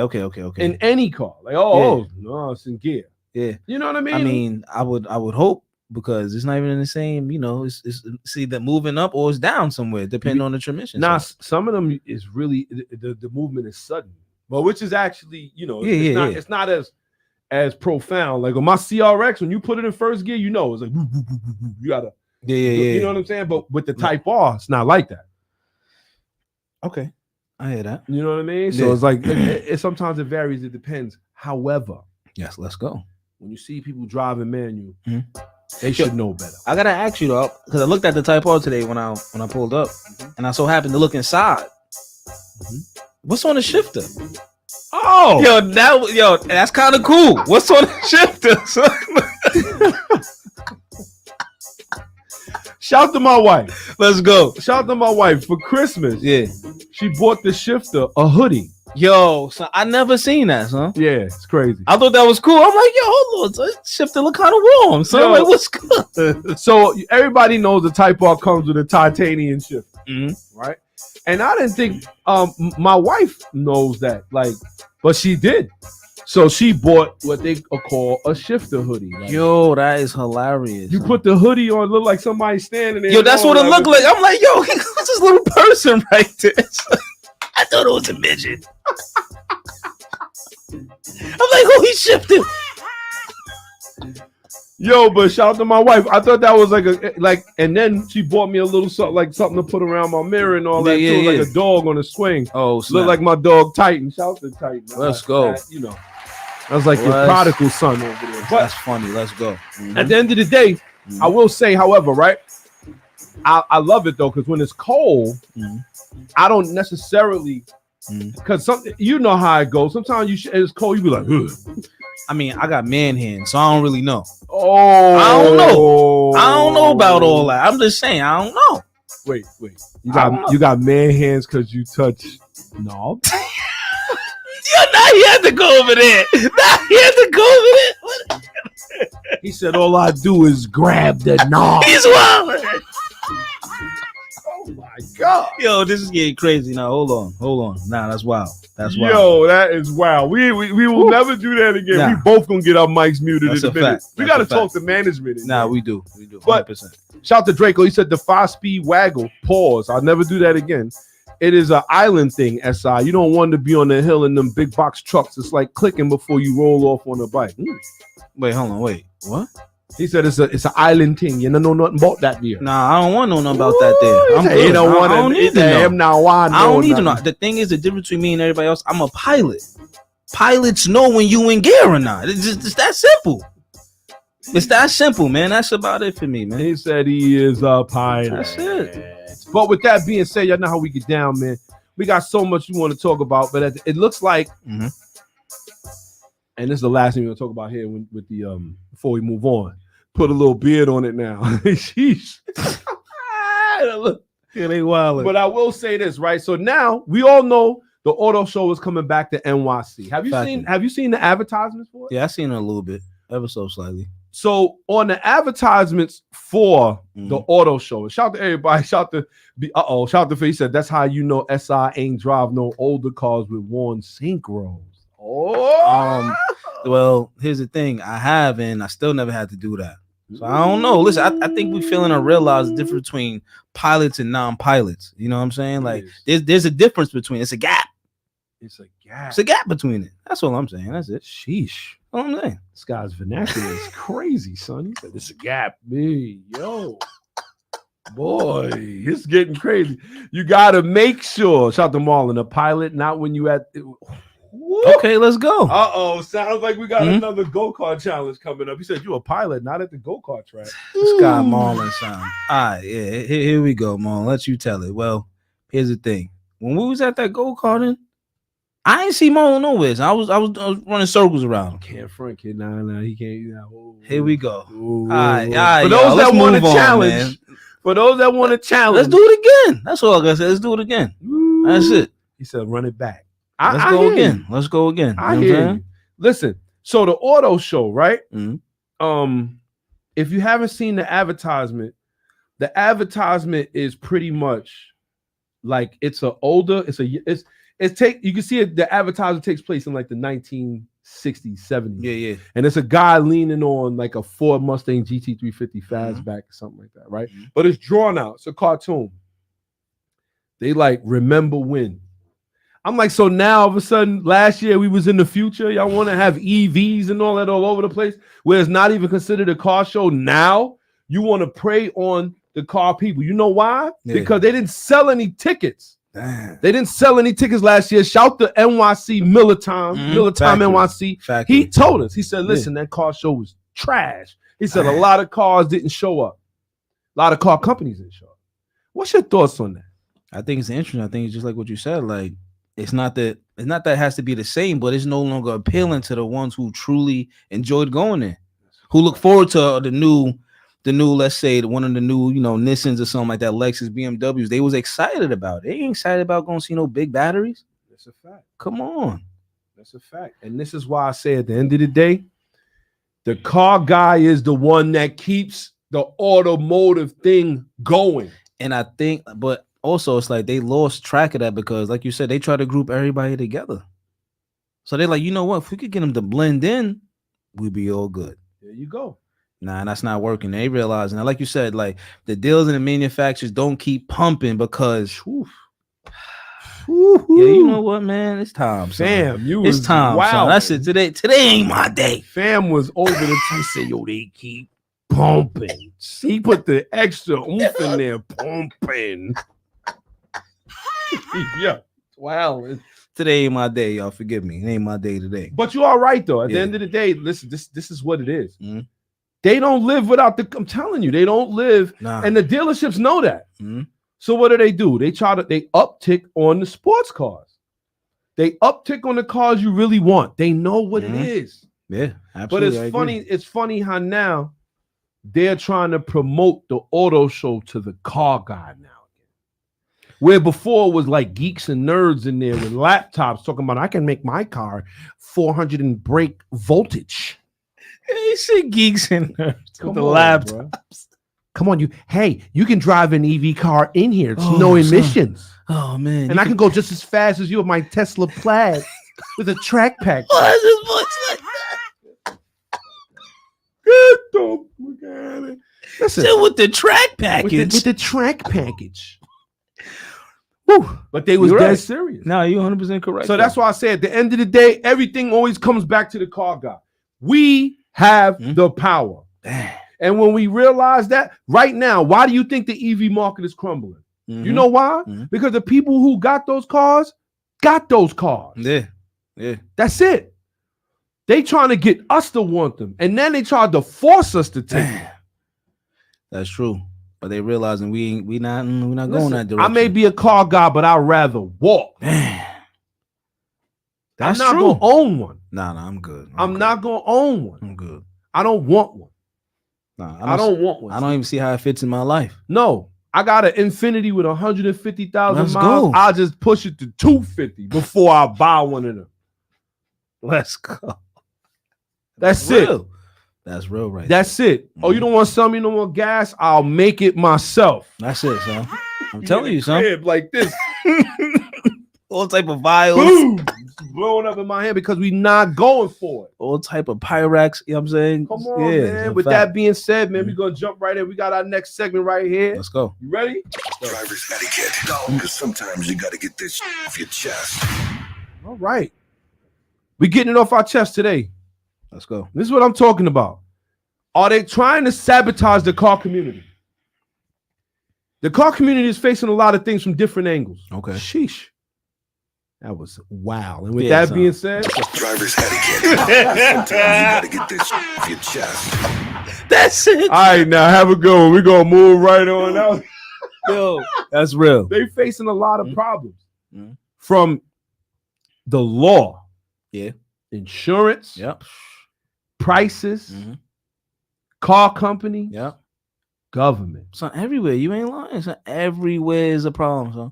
In any car, like no, it's in gear. Yeah, you know what I mean. I mean, I would hope because it's not even in the same. You know, it's see that moving up or it's down somewhere depending on the transmission. Now, some of them is really the movement is sudden, but which is actually it's not as profound. Like on my CRX, when you put it in first gear, you know it's like you gotta you know what I'm saying. But with the Type R, it's not like that. Okay. I hear that. You know what I mean? So it's like it sometimes it varies. It depends. However, yes, let's go. When you see people driving manual, they should know better. I gotta ask you though, because I looked at the Type R today when I pulled up, and I so happened to look inside. What's on the shifter? Oh, that's kind of cool. What's on the shifter? Shout to my wife. Let's go. Shout to my wife for Christmas. Yeah. She bought the shifter a hoodie. Yo, so I never seen that, son. Yeah, it's crazy. I thought that was cool. I'm like, yo, hold on. Shifter look kind of warm. So I'm like, what's good? So everybody knows the Type R comes with a titanium shifter, right? And I didn't think my wife knows that, but she did. So she bought what they call a shifter hoodie. Yo, that is hilarious. You put the hoodie on, look like somebody standing there. Yo, that's what it looked like. I'm like, yo, what's this little person right there? I thought it was a midget. I'm like, who he shifted? Yo, but shout out to my wife. I thought that was and then she bought me a little something to put around my mirror and all that too, like a dog on a swing. Oh, look like my dog Titan. Shout out to Titan. Let's go. I was like your prodigal son over there. But that's funny. Let's go. At the end of the day, I will say, however, right? I love it though, because when it's cold, I don't necessarily because something you know how it goes. Sometimes it's cold, you be like, ugh. I mean, I got man hands, so I don't really know. Oh, I don't know about all that. I'm just saying, I don't know. Wait. You got man hands because you touch knob. Now he had to go over there. He said, all I do is grab the knob. He's wild. Oh my God. Yo, this is getting crazy now. Hold on. Nah, that's wild. That's wild. Yo, that is wild. We will never do that again. Nah. We both gonna get our mics muted in a minute. We gotta talk to management. Nah, we do. 100%. But shout to Draco. He said the 5-speed waggle. Pause. I'll never do that again. It is an island thing, SI. You don't want to be on the hill in them big box trucks. It's like clicking before you roll off on a bike. Wait, hold on. Wait, what? He said it's an island thing. You don't know nothing about that there. Nah, I don't want to know nothing about that there. You don't want to. I don't need to know. I don't need to know. The thing is, the difference between me and everybody else, I'm a pilot. Pilots know when you in gear or not. It's that simple. It's that simple, man. That's about it for me, man. He said he is a pilot. That's it. But with that being said, y'all know how we get down, man. We got so much we want to talk about, but it looks like, and this is the last thing we're gonna talk about here with the before we move on. Put a little beard on it now. Sheesh. Look, they wild. But I will say this, right? So now we all know the auto show is coming back to NYC. Have you seen the advertisements for it? Yeah, I've seen it a little bit, ever so slightly. So on the advertisements for the auto show, shout to everybody. Shout to he said that's how you know SI ain't drive no older cars with worn synchros. Well, here's the thing. I have, and I still never had to do that. So I don't know. Listen, I think we feeling and realize the difference between pilots and non-pilots. You know what I'm saying? Like there's a difference between. It's a gap. It's a gap. It's a gap between it. That's all I'm saying. That's it. Sheesh. All I'm saying. This guy's vernacular is crazy, son. He said, "It's a gap, me, yo." Boy, it's getting crazy. You gotta make sure. Shout to Marlon, a pilot, not when you at. Okay, let's go. Uh-oh, sounds like we got another go-kart challenge coming up. He said you a pilot, not at the go-kart track. This guy Marlon sound. All right, yeah. Here we go, Marlon. Let you tell it. Well, here's the thing. When we was at that go-karting, I ain't see Marlon nowhere. I was running circles around him. Can't front, kid. Nah, he can't. Here we go. All right. For those that want to challenge, let's do it again. That's all I gotta say. Let's do it again. That's it. He said, run it back. Let's go again. Let's go again. I hear you. Listen, so the auto show, right? If you haven't seen the advertisement is pretty much like it's you can see it, the advertisement takes place in like the 1960s, 70s. Yeah. And it's a guy leaning on like a Ford Mustang GT350 fastback or something like that, right? But it's drawn out. It's a cartoon. They like remember when. I'm like, so now all of a sudden, last year we was in the future. Y'all want to have EVs and all that all over the place, where it's not even considered a car show. Now you want to prey on the car people. You know why? Yeah. Because they didn't sell any tickets. Damn. They didn't sell any tickets last year. Shout to NYC Militime NYC. Factory. He told us. He said, listen, that car show was trash. He said a lot of cars didn't show up. A lot of car companies didn't show up. What's your thoughts on that? I think it's interesting. I think it's just like what you said. Like, it's not that it has to be the same, but it's no longer appealing to the ones who truly enjoyed going there, who look forward to the new, let's say one of the new, Nissans or something like that, Lexus, BMWs. They was excited about it. They ain't excited about going to see no big batteries. That's a fact. Come on. That's a fact. And this is why I say at the end of the day, the car guy is the one that keeps the automotive thing going. And I think, but also, it's like they lost track of that because, like you said, they try to group everybody together. So they're like, you know what? If we could get them to blend in, we'd be all good. There you go. Nah, that's not working. They realize now, like you said, like the deals and the manufacturers don't keep pumping because, yeah, you know what, man? It's time, fam. It's time. Wow, that's it. Today ain't my day. Fam was over the T. Said, yo, they keep pumping. He put the extra oomph in there, pumping. Yeah, wow. Today ain't my day, y'all. Forgive me. It ain't my day today. But you all right though. At the end of the day, listen. This is what it is. They don't live without the. I'm telling you, they don't live, and the dealerships know that. So what do? They uptick on the sports cars. They uptick on the cars you really want. They know what it is. Yeah, absolutely. But it's funny. It's funny how now they're trying to promote the auto show to the car guy now. Where before it was like geeks and nerds in there with laptops talking about I can make my car 400 and break voltage. He said geeks and nerds with the laptops. Bro. Come on, you can drive an EV car in here. It's no emissions. Oh man. And I can go just as fast as you with my Tesla Plaid with a track pack. Why is his voice like that? Get the fuck out of it. Listen, still with the track package. With the track package. Woo. But they was dead serious. No, you're 100% correct. So that's why I say at the end of the day, everything always comes back to the car guy. We have the power. And when we realize that right now, why do you think the EV market is crumbling? You know why? Because the people who got those cars got those cars. Yeah. That's it. They trying to get us to want them. And then they tried to force us to take them. That's true. But they realizing we not going that direction. I may be a car guy, but I'd rather walk. That's I'm not true. Gonna own one. Nah, I'm good. I'm not gonna own one. I'm good. I don't want one. Nah, I don't want one. I don't even see how it fits in my life. No, I got an Infinity with 150,000 miles. Go. I'll just push it to 250 before I buy one of them. Let's go. That's real. It. That's real, right? That's it. Oh, you don't want some? You don't want gas? I'll make it myself. That's it, son. I'm telling you, son. Like this. All type of vials. Boom. blowing up in my hand because we not going for it. All type of Pyrex, you know what I'm saying? Come on, man. With that being said, man, we're going to jump right in. We got our next segment right here. Let's go. You ready? Driver's etiquette. Because sometimes you got to get this off your chest. All right. We're getting it off our chest today. Let's go. This is what I'm talking about. Are they trying to sabotage the car community? The car community is facing a lot of things from different angles. Okay. Sheesh. That was wow. And with that being said, driver's etiquette. Sometimes you got to get this off your chest. That's it. All right, now have a good one. We're going to move right on out. Yo, that's real. They facing a lot of problems from the law. Yeah. Insurance. Yep. Prices. Car company. Yep. Government. Son, everywhere. You ain't lying. Son, everywhere is a problem, son.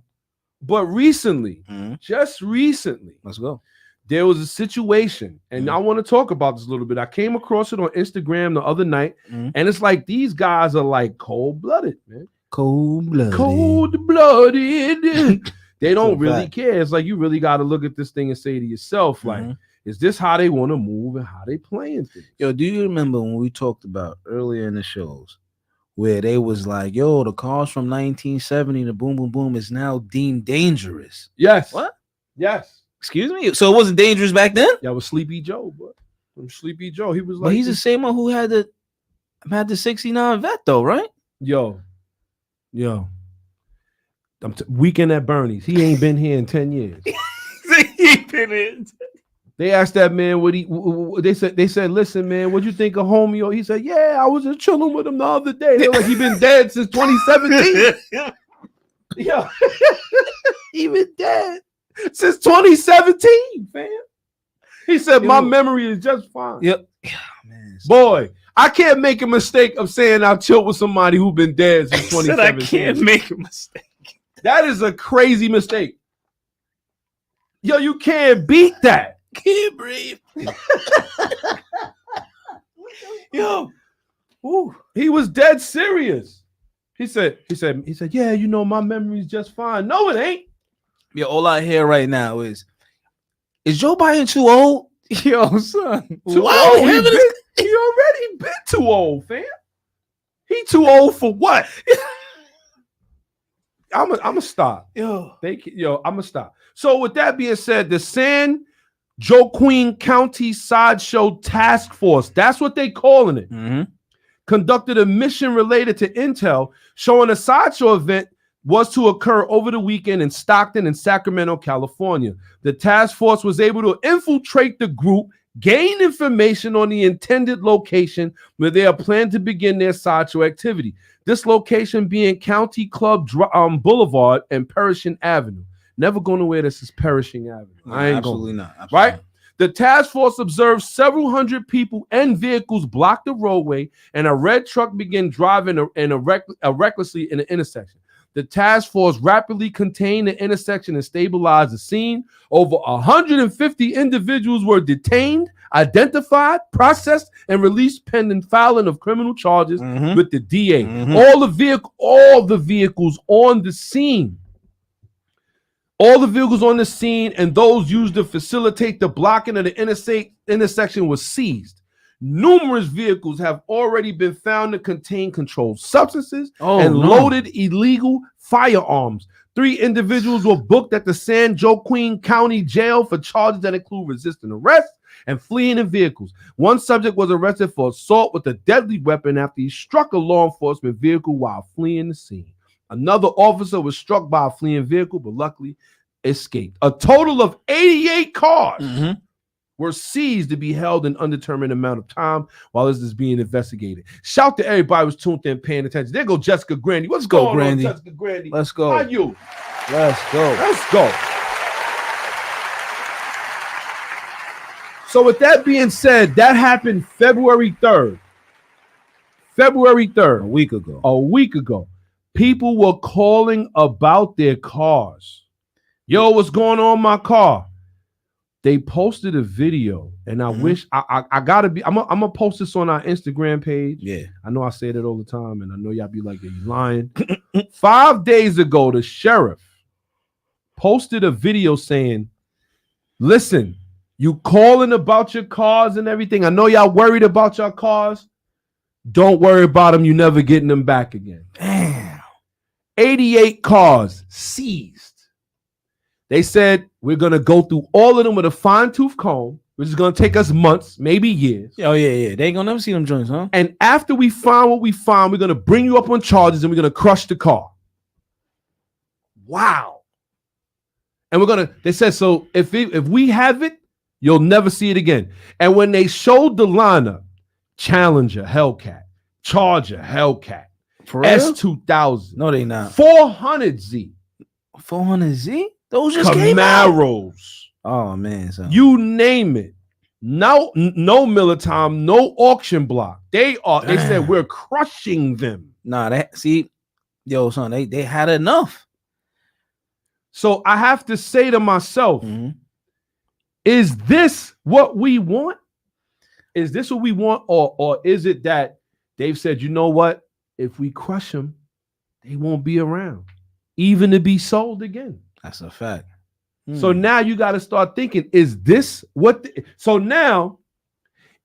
But recently, just recently, let's go. There was a situation, and I want to talk about this a little bit. I came across it on Instagram the other night, and it's like these guys are like cold-blooded, man. Cold-blooded. Cold-blooded. They don't really care. It's like you really got to look at this thing and say to yourself, like, is this how they want to move and how they playing things? Yo, do you remember when we talked about earlier in the shows where they was like, yo, the cars from 1970, the boom, boom, boom is now deemed dangerous? Yes. What? Yes. Excuse me? So it wasn't dangerous back then? That was Sleepy Joe, but from Sleepy Joe, he was like, but he's the same one who had the 69 Vet though, right? Yo. Weekend at Bernie's. He ain't been here in 10 years. They asked that man what they said, listen, man, what'd you think of homie? He said, yeah, I was just chilling with him the other day. They were like, he been dead since 2017. Yeah. He been dead since 2017, fam. He said, my memory is just fine. Yep. Yeah, man. Boy, I can't make a mistake of saying I've chilled with somebody who been dead since 2017. I can't make a mistake. That is a crazy mistake. Yo, you can't beat that. Can't breathe. Yo, he was dead serious. He said, yeah, you know, my memory's just fine. No, it ain't. Yeah, all I hear right now is Joe Biden too old? Yo, son. Too old. He already been too old, fam. He too old for what? I'm gonna stop. I'm gonna stop. So with that being said, the San Joaquin County Sideshow Task Force, that's what they calling it, conducted a mission related to intel showing a sideshow event was to occur over the weekend in Stockton and Sacramento, California. The task force was able to infiltrate the group, gain information on the intended location where they are planned to begin their sideshow activity. This location being County Club Boulevard and Pershing Avenue. Never going to where this is Pershing Avenue. I ain't absolutely going. not. Absolutely right? Not. The task force observed several hundred people and vehicles block the roadway, and a red truck began driving recklessly in the intersection. The task force rapidly contained the intersection and stabilized the scene. Over 150 individuals were detained, identified, processed, and released pending filing of criminal charges with the DA. All the vehicles on the scene. All the vehicles on the scene and those used to facilitate the blocking of the intersection was seized. Numerous vehicles have already been found to contain controlled substances and loaded illegal firearms. 3 individuals were booked at the San Joaquin County Jail for charges that include resisting arrest and fleeing in vehicles. One subject was arrested for assault with a deadly weapon after he struck a law enforcement vehicle while fleeing the scene. Another officer was struck by a fleeing vehicle, but luckily escaped. A total of 88 cars were seized to be held an undetermined amount of time while this is being investigated. Shout to everybody who's tuned in, paying attention. There go Jessica Grandy. What's going on, Jessica Grandy? Let's go. How you? Let's go. Let's go. So with that being said, that happened February 3rd. February 3rd. A week ago. People were calling about their cars. Yo, what's going on in my car? They posted a video, and I wish I gotta be. I'm gonna post this on our Instagram page. Yeah, I know I say that all the time, and I know y'all be like, "Are you lying?" 5 days ago, the sheriff posted a video saying Listen, you calling about your cars and everything. I know y'all worried about your cars. Don't worry about them. You never getting them back again. Damn. 88 cars seized. They said we're going to go through all of them with a fine-tooth comb, which is going to take us months, maybe years. Oh, yeah. They ain't going to never see them joints, huh? And after we find what we find, we're going to bring you up on charges and we're going to crush the car. Wow. And they said, so if we have it, you'll never see it again. And when they showed the lineup, Challenger, Hellcat, Charger, Hellcat, S2000. No, they not. 400Z. 400Z? Those just came Camaros. Oh, man. Son. You name it. No Militime, no auction block. They said we're crushing them. Nah, son, they had enough. So I have to say to myself, is this what we want? Is this what we want? Or is it that they've said, you know what? If we crush them, they won't be around, even to be sold again. That's a fact. So now you got to start thinking, is this what? So now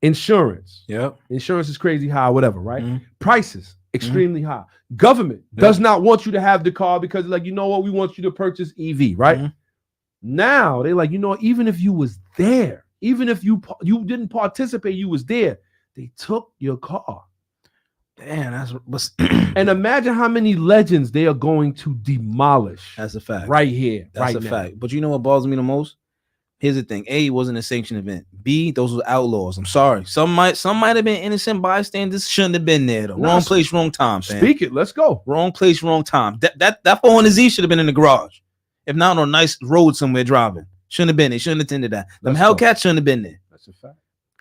insurance. Yep. Insurance is crazy high, whatever, right? Prices extremely high. Government does not want you to have the car because, like, you know what? We want you to purchase EV, right? Now they're like, you know, even if you was there, even if you didn't participate, you was there, they took your car. Damn, that's and imagine how many legends they are going to demolish. That's a fact. Right here. That's a fact. But you know what bothers me the most? Here's the thing. A, it wasn't a sanctioned event. B, those were outlaws. I'm sorry. Some might have been innocent bystanders. Shouldn't have been there though. Wrong place, wrong time, fam. Speak it. Let's go. Wrong place, wrong time. That 400Z should have been in the garage. If not on a nice road somewhere driving. Shouldn't have been. They shouldn't have attended that. Them Hellcats shouldn't have been there. That's a fact.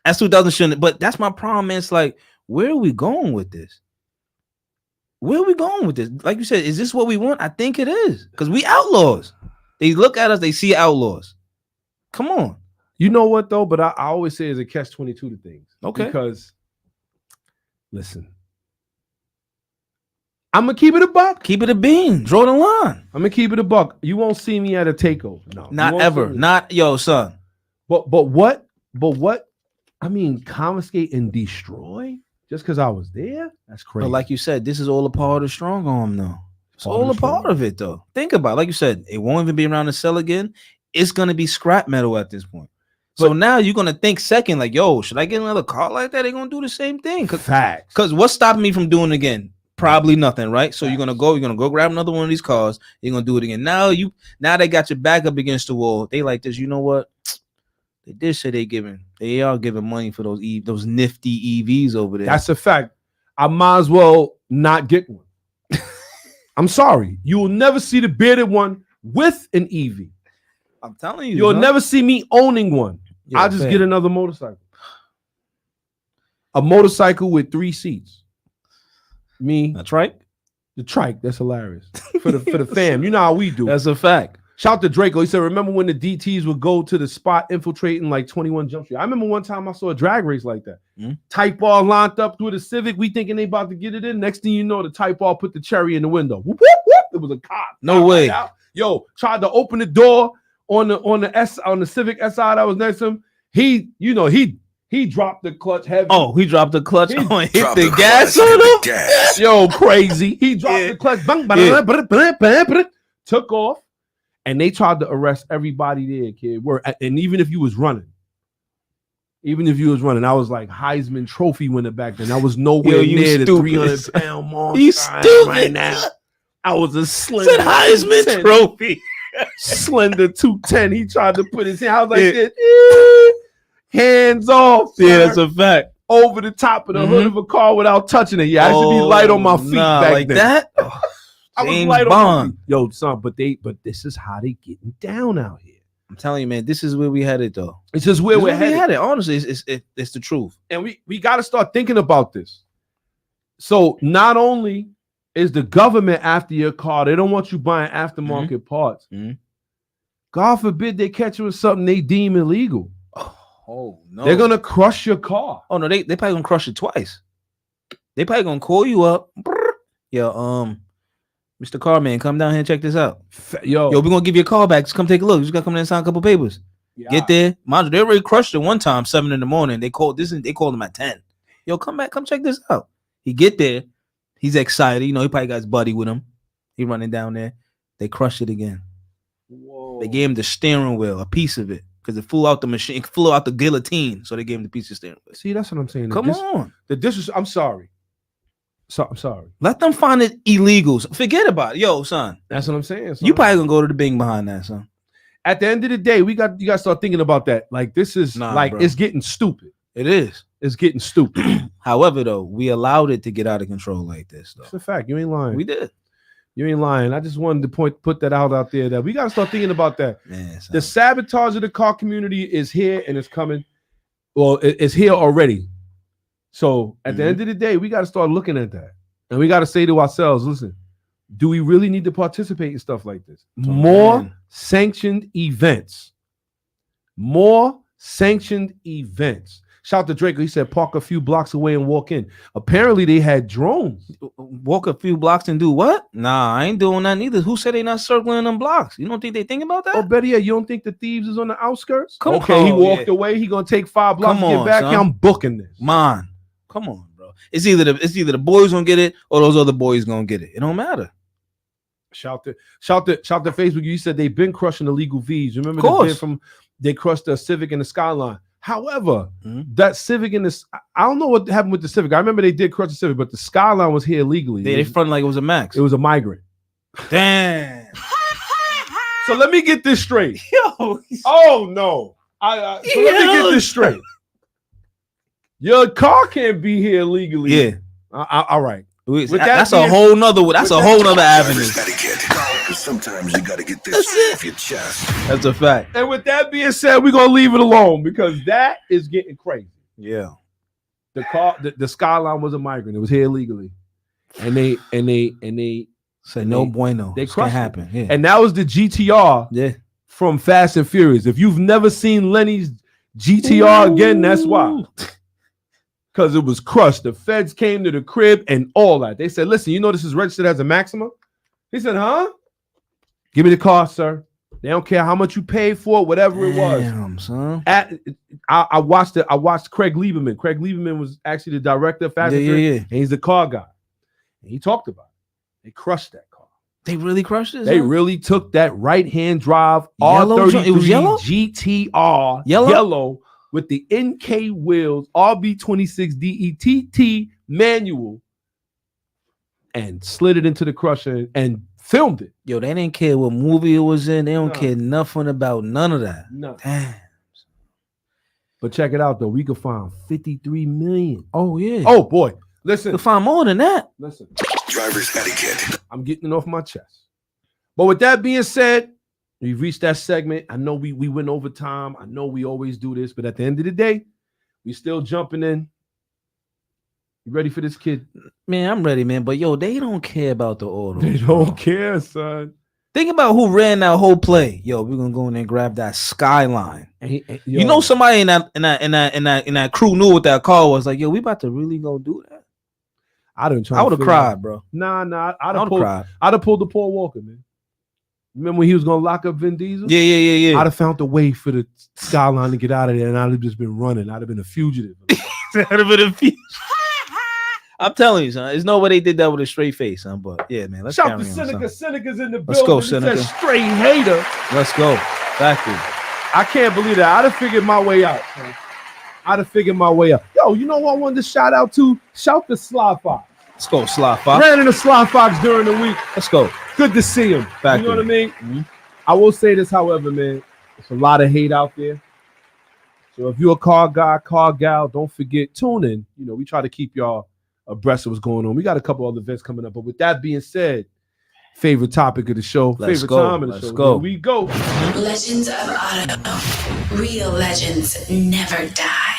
S2000 shouldn't. But that's my problem, man. It's like, where are we going with this? Where are we going with this? Like you said, is this what we want? I think it is. Because we outlaws. They look at us, they see outlaws. Come on. You know what, though? But I always say it's a catch-22 to things. Okay. Because, listen, I'm going to keep it a buck. Keep it a bean. Draw the line. I'm going to keep it a buck. You won't see me at a takeover. No. Not ever. Not, yo, son. But what? I mean, confiscate and destroy just because I was there? That's crazy. But like you said, this is all a part of strong arm, though. It's all a part of it, though. Think about it. Like you said, it won't even be around to sell again. It's going to be scrap metal at this point. So now you're going to think second, like, yo, should I get another car like that? They're going to do the same thing. Facts. Because what's stopping me from doing it again? Probably nothing, right? So you're gonna go grab another one of these cars. You're gonna do it again. Now they got your back up against the wall. They like this. You know what? They did say they are giving money for those nifty EVs over there. That's a fact. I might as well not get one. I'm sorry. You will never see the bearded one with an EV. I'm telling you, you'll never see me owning one. Yeah, I'll just get another motorcycle. A motorcycle with 3 seats. Me, that's right. The trike, that's hilarious. For the fam, you know how we do. That's a fact. Shout out to Draco. He said, remember when the DTs would go to the spot infiltrating like 21 Jump Street? I remember one time I saw a drag race like that. Type R lined up through the Civic. We thinking they about to get it in. Next thing you know, the Type R put the cherry in the window. Whoop, whoop, whoop. It was a cop. No way. Right. Yo, tried to open the door on the Civic SI that was next to him. He dropped the clutch heavy. Oh, he dropped the clutch. Hit the gas on on him. Yo, crazy. He dropped the clutch. Took off. And they tried to arrest everybody there, kid. And even if you was running, I was like Heisman Trophy winner back then. I was nowhere near the 300-pound monster. You stupid. Right now. I was a slender. Said Heisman Trophy. Slender 210. He tried to put his hand. I was like, hands off. Sir. Yeah, that's a fact. Over the top of the hood of a car without touching it. Yeah, I should be light on my feet back like then. That? Oh, I was light on my feet. Yo, son, but this is how they getting down out here. I'm telling you, man, this is where we headed, though. It's just where we're headed. Honestly, it's the truth. And we got to start thinking about this. So not only is the government after your car, they don't want you buying aftermarket parts. God forbid they catch you with something they deem illegal. Oh no, they're gonna crush your car. Oh no, they probably gonna crush it twice. They probably gonna call you up. Yo, Mr. Carman, come down here and check this out. Yo, we're gonna give you a call back. Just come take a look. You just gotta come in and sign a couple papers. Yeah. Get there. Mind you, they already crushed it one time, 7 a.m. They called him at 10. Yo, come back, come check this out. He get there. He's excited. You know, he probably got his buddy with him. He running down there. They crushed it again. Whoa. They gave him the steering wheel, a piece of it, because it flew out the machine, it flew out the guillotine. So they gave him the piece of steering wheel. See, that's what I'm saying. Come on. I'm sorry. I'm sorry. Let them find it illegals. Forget about it. Yo, son. That's what I'm saying. Son. You probably gonna go to the Bing behind that, son. At the end of the day, you got to start thinking about that. Like, this is Nah, like, bro. it's getting stupid. It is. It's getting stupid. However, though, we allowed it to get out of control like this, It's though. a fact. You ain't lying. We did. You ain't lying. I just wanted to put that out there that we got to start thinking about that. Man, son. The sabotage of the car community is here and it's coming. Well, it's here already. So at the end of the day, we got to start looking at that. And we got to say to ourselves, listen, do we really need to participate in stuff like this? More sanctioned events. More sanctioned events. Shout out to Draco. He said, park a few blocks away and walk in. Apparently, they had drones. Walk a few blocks and do what? Nah, I ain't doing that neither. Who said they not circling them blocks? You don't think they think about that? Oh, better yet, you don't think the thieves is on the outskirts? Come okay, he on, walked yeah. away. He gonna take 5 blocks Come to get on, back son. here. I'm booking this. Man, come on, bro. It's either the boys gonna get it or those other boys gonna get it. It don't matter. Shout to Facebook. You said they've been crushing illegal V's. Remember Of course. They crushed the Civic and the Skyline. However, that Civic and this, I don't know what happened with the Civic. I remember they did crush the Civic, but the Skyline was here illegally. They fronted like it was a Max. It was a migrant. Damn. So let me get this straight. Yo. Oh no. Let me get this straight. Your car can't be here illegally. Yeah. All right. That's a whole nother avenue. Because sometimes you gotta get this off your chest. That's a fact. And with that being said, we're gonna leave it alone because that is getting crazy. Yeah. The Skyline was a migrant. It was here illegally. And they Say no bueno. They This crushed can't it. happen. Yeah. And that was the GTR Yeah. from Fast and Furious. If you've never seen Lenny's GTR again, that's why. Because it was crushed. The feds came to the crib and all that. They said, listen, you know this is registered as a Maxima? He said, huh? Give me the car, sir. They don't care how much you paid for it, whatever it was. Damn, son. I watched Craig Lieberman. Craig Lieberman was actually the director of Fast and Furious, and he's the car guy. And he talked about it. They crushed that car. They really crushed it? They son? really took that right-hand drive Yellow R33 it was yellow? GTR Yellow? With the NK wheels, RB26 DETT manual, and slid it into the crusher and filmed it. Yo, they didn't care what movie it was in. They don't No. care nothing about none of that. No. Damn. But check it out, though. We could find 53 million. Oh, yeah. Oh, boy. You Listen. can find more than that. Listen. Driver's etiquette. I'm getting it off my chest. But with that being said, we've reached that segment. I know we went over time. I know we always do this, but at the end of the day, we still jumping in. You ready for this, kid? Man, I'm ready, man. But yo, they don't care about the auto. They don't care, son. Think about who ran that whole play. Yo, we're gonna go in there and grab that Skyline. You know, somebody in that crew knew what that car was. Like, yo, we about to really go do that. I would have cried, bro. Nah. I'd have cried. I'd have pulled the Paul Walker, man. Remember when he was gonna lock up Vin Diesel? Yeah. I'd have found a way for the Skyline to get out of there, and I'd have just been running. I'd have been a fugitive. I'm telling you, son. There's no way they did that with a straight face, son. But yeah, man. Let's Shout carry to on, Seneca. son. Seneca's in the building. Let's go, He Seneca. said, straight hater. Let's go. Factory. I can't believe that. I'd have figured my way out. Man. I'd have figured my way out. Yo, you know what I wanted to shout out to? Shout to Sly Fox. Let's go, Sly Fox. Ran into Sly Fox during the week. Let's go. Good to see him. Factory. You know what I mean? Mm-hmm. I will say this, however, man. There's a lot of hate out there. So if you're a car guy, car gal, don't forget, tune in. You know, we try to keep y'all abreast of what's going on. We got a couple other events coming up. But with that being said, favorite topic of the show, Let's favorite go. time of the Let's show. go. Here we go. Legends of Auto. Real legends never die.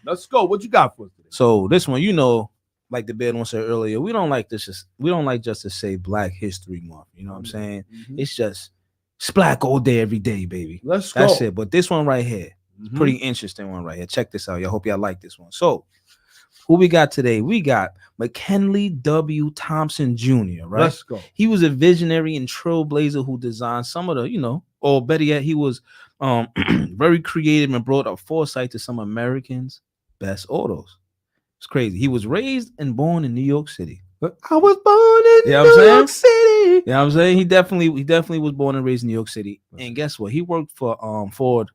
Let's go. What you got for us today? So this one, you know, like the bed one said earlier, we don't like just to say Black History Month. You know what I'm saying? Mhm. It's just it's black all day, every day, baby. Let's go. That's it. But this one right here, Mhm. pretty interesting one right here. Check this out. Y'all hope y'all like this one. So who we got today? We got McKinley W. Thompson Jr., right? Let's go. He was a visionary and trailblazer who designed some of the, or better yet, he was very creative and brought up foresight to some Americans' best autos. It's crazy. He was raised and born in New York City. I was born in New York City. You know what I'm saying? He definitely was born and raised in New York City. And guess what? He worked for Ford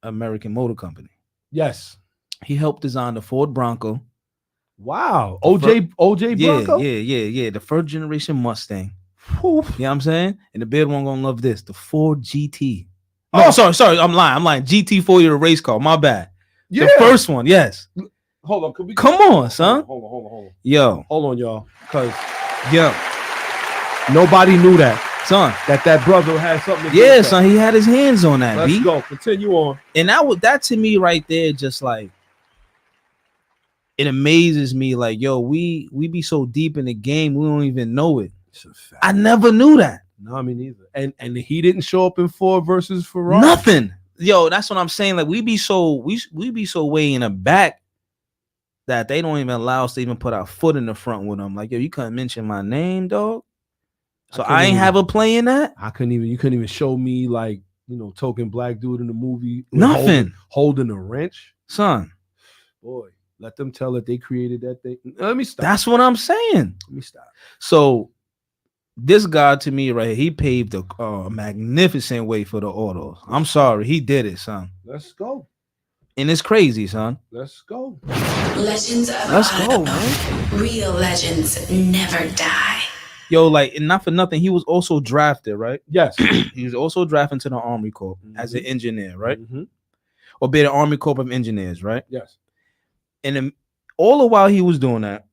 American Motor Company. Yes. He helped design the Ford Bronco. Wow. OJ Bronco? Yeah. The first generation Mustang. You know what I'm saying? And the big one gonna love this. The Ford GT. Oh, sorry. I'm lying. GT40, the race car. My bad. Yeah. The first one, yes. Hold on. Come on, son. Hold on. Yo. Hold on, y'all. Because nobody knew that. Son. That brother had something to do with that. Son. He had his hands on that. Let's go. Continue on. And that to me right there, just like, it amazes me. Like, yo, we be so deep in the game, we don't even know it. I never knew that. No, me neither. And he didn't show up in Ford versus Ferrari. Nothing. Yo, that's what I'm saying. Like, we be so way in the back that they don't even allow us to even put our foot in the front with them. Like, yo, you couldn't mention my name, dog. So I ain't have a play in that. You couldn't even show me, like, token black dude in the movie. Nothing. Holding a wrench. Son. Boy, let them tell that they created that thing. Let me stop. That's what I'm saying. Let me stop. So this guy, to me, right here, he paved a magnificent way for the autos. I'm sorry, he did it, son. Let's go. And it's crazy, son. Let's go. Legends of Auto. Man. Real legends never die. Yo, like, and not for nothing, he was also drafted, right? Yes. He was also drafted to the Army Corps as an engineer, right? Or be the Army Corps of Engineers, right? Yes. And all the while he was doing that,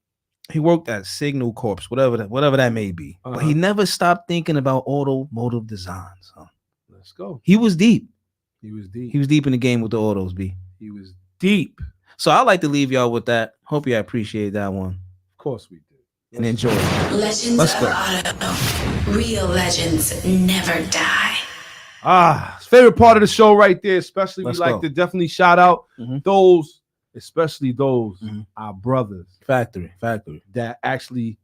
he worked at Signal Corps, whatever that may be. But he never stopped thinking about automotive designs. Huh? Let's go. He was deep. He was deep in the game with the autos, B. He was deep. So I like to leave y'all with that. Hope you appreciate that one. Of course we did. And enjoy it. Legends Let's of go. Auto. Real legends never die. Favorite part of the show right there, especially Let's we like go. to definitely shout out those, especially those, our brothers. Factory. That actually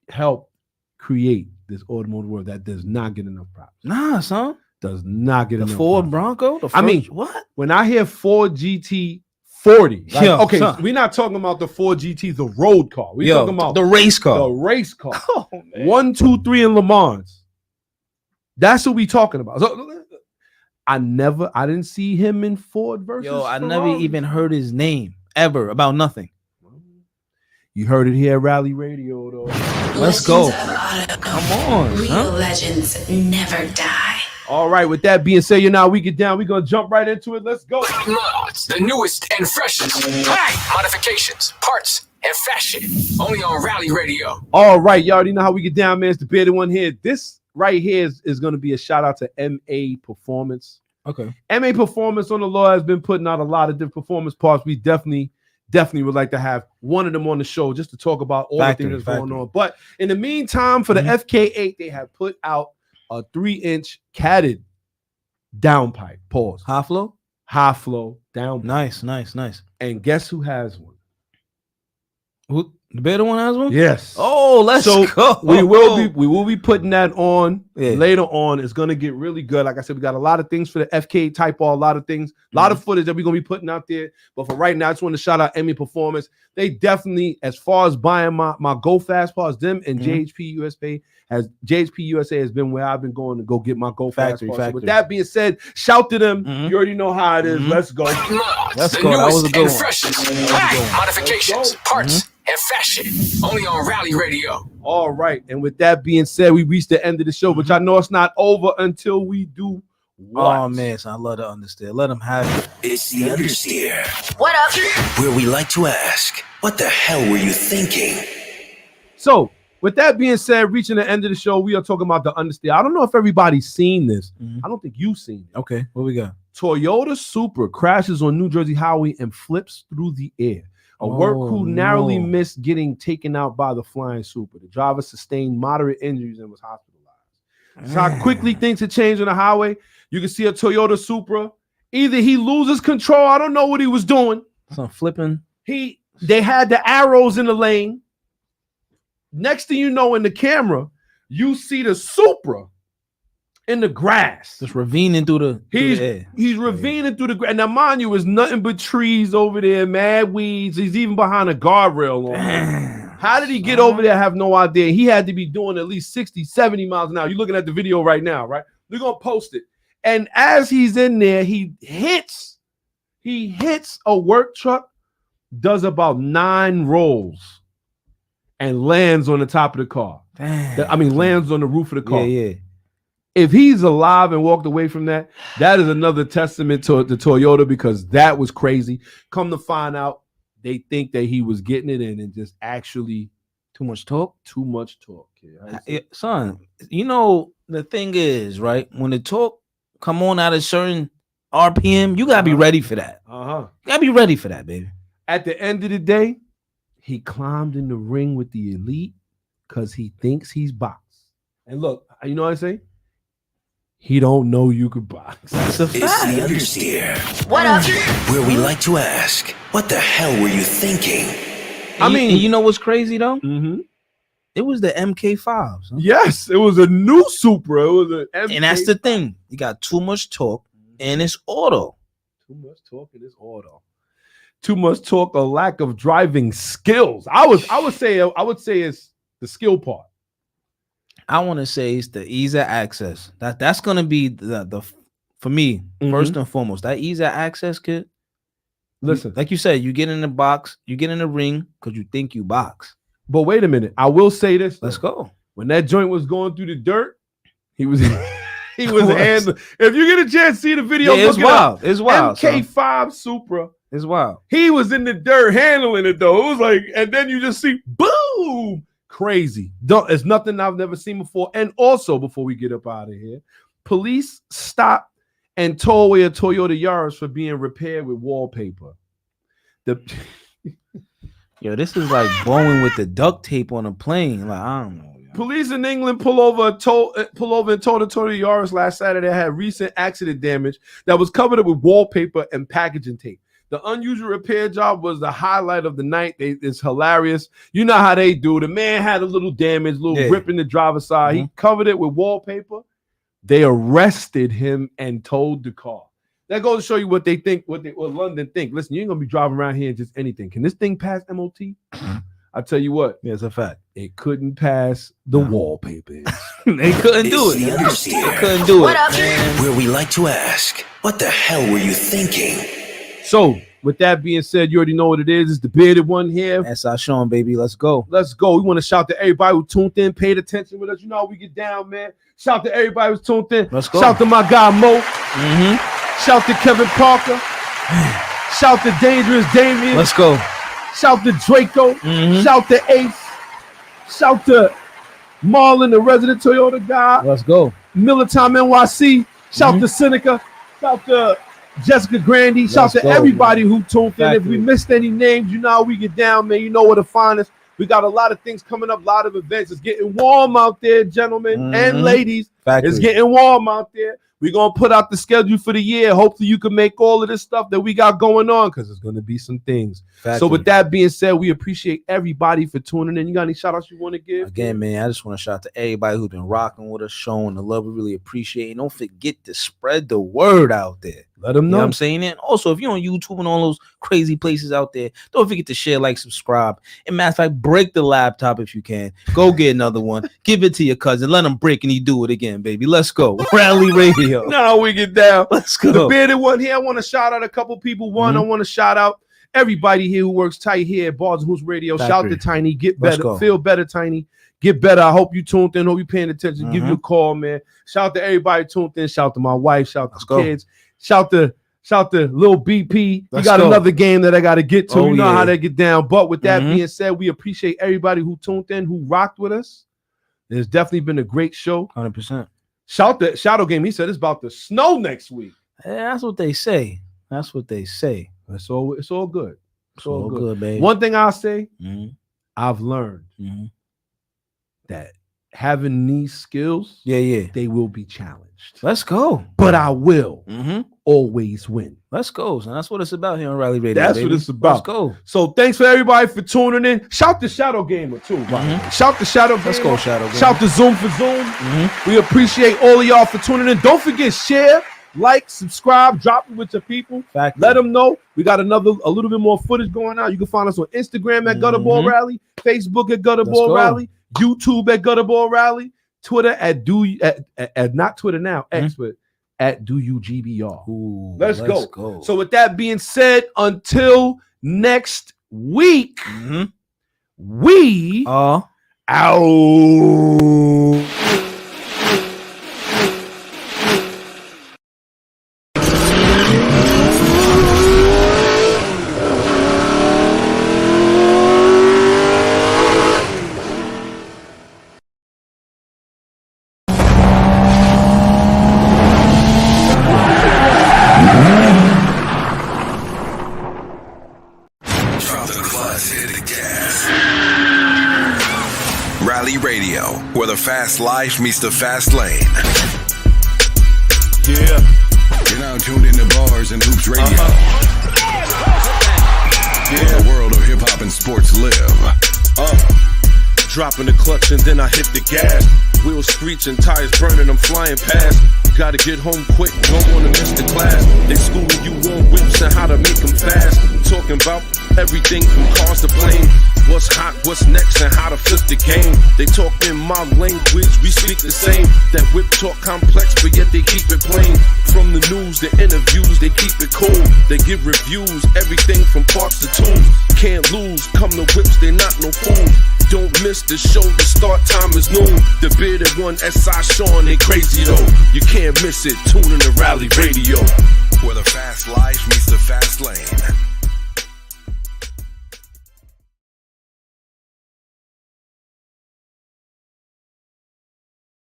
help create this automotive world that does not get enough props. Nah, son. Does not get enough The Ford props. Bronco? What? When I hear Ford GT 40, like, okay, son. we're not talking about the Ford GT, the road car. We're talking about the race car. The race car. Oh, man. 1, 2, 3 in Le Mans. That's what we talking about. So I didn't see him in Ford versus I Ferrari. never even heard his name ever about nothing. You heard it here at Rally Radio, though. Let's go. Auto. Come on. Real legends never die. All right, with that being said, we get down. We're going to jump right into it. Let's go. Mods, the newest and freshest. Modifications, parts, and fashion. Only on Rally Radio. All right, y'all already know how we get down, man. It's the bearded one here. This right here is going to be a shout out to MA Performance. Okay. MA Performance on the law has been putting out a lot of different performance parts. We definitely would like to have one of them on the show just to talk about all the things that's going on. But in the meantime, for the FK8, they have put out a 3-inch catted downpipe. Pause. High flow downpipe. Nice. And guess who has one? Who? The better one has one? Yes. Oh, let's go. We will be putting that on later on. It's gonna get really good. Like I said, we got a lot of things for the FK type R, a lot of things, a lot of footage that we're gonna be putting out there. But for right now, I just want to shout out Emmy Performance. They definitely, as far as buying my Go Fast parts, them and JHP USA has been where I've been going to go get my Go Fast parts. So with that being said, shout to them. You already know how it is. Let's go. Let's go. That was a good one. Freshest. Modifications, parts, and fashion. Only on Rally Radio. All right. And with that being said, we reached the end of the show, which I know it's not over until we do what? Oh, man. So I love to understand. Let them have it. It's the Understeer. What up? Where we like to ask, what the hell were you thinking? So, with that being said, reaching the end of the show, we are talking about the Understeer. I don't know if everybody's seen this. I don't think you've seen it. Okay. What we got? Toyota Supra crashes on New Jersey highway and flips through the air. A work crew narrowly missed getting taken out by the flying Supra. The driver sustained moderate injuries and was hospitalized. That's how quickly things have changed on the highway. You can see a Toyota Supra. Either he loses control. I don't know what he was doing. Some flipping. They had the arrows in the lane. Next thing you know, in the camera, you see the Supra in the grass. Just ravining through the air. He's ravining through the grass. Now, mind you, it's nothing but trees over there, mad weeds. He's even behind a guardrail. How did he get over there? I have no idea. He had to be doing at least 60, 70 miles an hour. You're looking at the video right now, right? We're going to post it. And as he's in there, he hits a work truck, does about 9 rolls, and lands on the top of the car. Lands on the roof of the car. Yeah. If he's alive and walked away from that, that is another testament to the Toyota, because that was crazy. Come to find out, they think that he was getting it in and just actually too much talk. Kid. Son, you know, the thing is, right? When the talk come on at a certain RPM, you gotta be ready for that. You gotta be ready for that, baby. At the end of the day, he climbed in the ring with the elite because he thinks he's boxed. And look, you know what I say? He don't know you could box. That's a fact. It's the Understeer. What up? Where we like to ask, what the hell were you thinking? And you know what's crazy though? Mm-hmm. It was the MK5s. Huh? Yes, it was a new Supra. It was an MK5. And that's the thing. You got too much talk and it's auto. Too much talk and it's auto. Too much talk, a lack of driving skills. I would say it's the skill part. I want to say it's the ease of access. That's gonna be the for me first and foremost. That ease of access, kid. Listen, like you said, you get in the box, you get in the ring because you think you box. But wait a minute, I will say this. Let's go. When that joint was going through the dirt, he was handling. If you get a chance to see the video, it's wild. It's wild. MK5 Supra. It's wild. He was in the dirt handling it though. It was like, and then you just see boom. Crazy. It's nothing I've never seen before. And also, before we get up out of here, police stopped and towed away a Toyota Yaris for being repaired with wallpaper. Yo, this is like blowing with the duct tape on a plane. Like, I don't know. Police in England pull over and towed a Toyota Yaris last Saturday that had recent accident damage that was covered up with wallpaper and packaging tape. The unusual repair job was the highlight of the night. It's hilarious. You know how they do. The man had a little damage, rip in the driver's side. He covered it with wallpaper. They arrested him and towed the car. That goes to show you what they think, what London think. Listen, you ain't gonna be driving around here and just anything. Can this thing pass MOT? I tell you what. Yeah, it's a fact. It couldn't pass the wallpaper. They couldn't do it. They couldn't do it. Where we like to ask, what the hell were you thinking? So, with that being said, you already know what it is. It's the bearded one here. That's our Sean, baby. Let's go. Let's go. We want to shout to everybody who tuned in, paid attention with us. You know how we get down, man. Shout to everybody who's tuned in. Let's go. Shout to my guy, Mo. Shout to Kevin Parker. Shout to Dangerous Damien. Let's go. Shout to Draco. Shout to Ace. Shout to Marlon, the resident Toyota guy. Let's go. Militime NYC. Shout to Seneca. Shout to Jessica Grandy. Shout to everybody who tuned in. If we missed any names, you know how we get down, man. You know where to find us. We got a lot of things coming up, a lot of events. It's getting warm out there, gentlemen and ladies. It's getting warm out there. We're going to put out the schedule for the year. Hopefully you can make all of this stuff that we got going on because there's going to be some things. So with that being said, we appreciate everybody for tuning in. You got any shout outs you want to give? Again, man, I just want to shout out to everybody who's been rocking with us, showing the love. We really appreciate it. Don't forget to spread the word out there. Let them know. You know what I'm saying? And also, if you're on YouTube and all those crazy places out there, don't forget to share, like, subscribe. And matter of fact, break the laptop if you can. Go get another one. Give it to your cousin. Let him break and he do it again, baby. Let's go. Rally Radio. Now we get down. Let's go. The bearded one here. I want to shout out a couple people. One, I want to shout out everybody here who works tight here at Bars and Hoops Radio. Shout to Tiny. Get better. Feel better, Tiny. Get better. I hope you tuned in. Hope you paying attention. Give you a call, man. Shout out to everybody tuned in. Shout out to my wife. Shout out to the kids. Shout to Lil BP. We got another game that I got to get to. You know how they get down. But with that being said, we appreciate everybody who tuned in, who rocked with us. It's definitely been a great show. 100%. Shout the Shadow Game. He said it's about to snow next week. Yeah, that's what they say. That's what they say. It's all good. It's all good, baby. One thing I'll say, I've learned that having these skills, Yeah. they will be challenged. Let's go. But I will Mm-hmm. always win. Let's go. And that's what it's about here on Rally Radio. That's baby. what it's about. Let's go. So thanks for everybody for tuning in. Shout the Shadow Gamer too. Mm-hmm. Shout the Shadow Gamer. Let's go, Shadow Gamer. Shout the Zoom for Zoom. Mm-hmm. We appreciate all of y'all for tuning in. Don't forget, share, like, subscribe, drop it with your people. Fact. Let them know. We got a little bit more footage going out. You can find us on Instagram at Gutterball Rally, Facebook at Gutterball Rally, YouTube at Gutterball Rally, Twitter at not Twitter now, X, but at DoYouGBR. Ooh, let's go. So with that being said, until next week, we are out. Radio, where the fast life meets the fast lane. Yeah. You're now tuned into Bars and Hoops Radio. Where the world of hip-hop and sports live. Dropping the clutch and then I hit the gas. Wheels screeching, tires burning, I'm flying past. Gotta get home quick, don't wanna miss the class. They schooling you on whips and how to make them fast. Talking about everything from cars to planes. What's hot, what's next, and how to flip the game. They talk in my language, we speak the same. That whip talk complex, but yet they keep it plain. From the news, the interviews, they keep it cool. They give reviews, everything from parts to tools. Can't lose, come to whips, they not no fools. Don't miss the show, the start time is noon. The bearded one, S.I. Sean, they crazy though. You can't miss it, tune in to Rally Radio. Where the fast life meets the fast lane.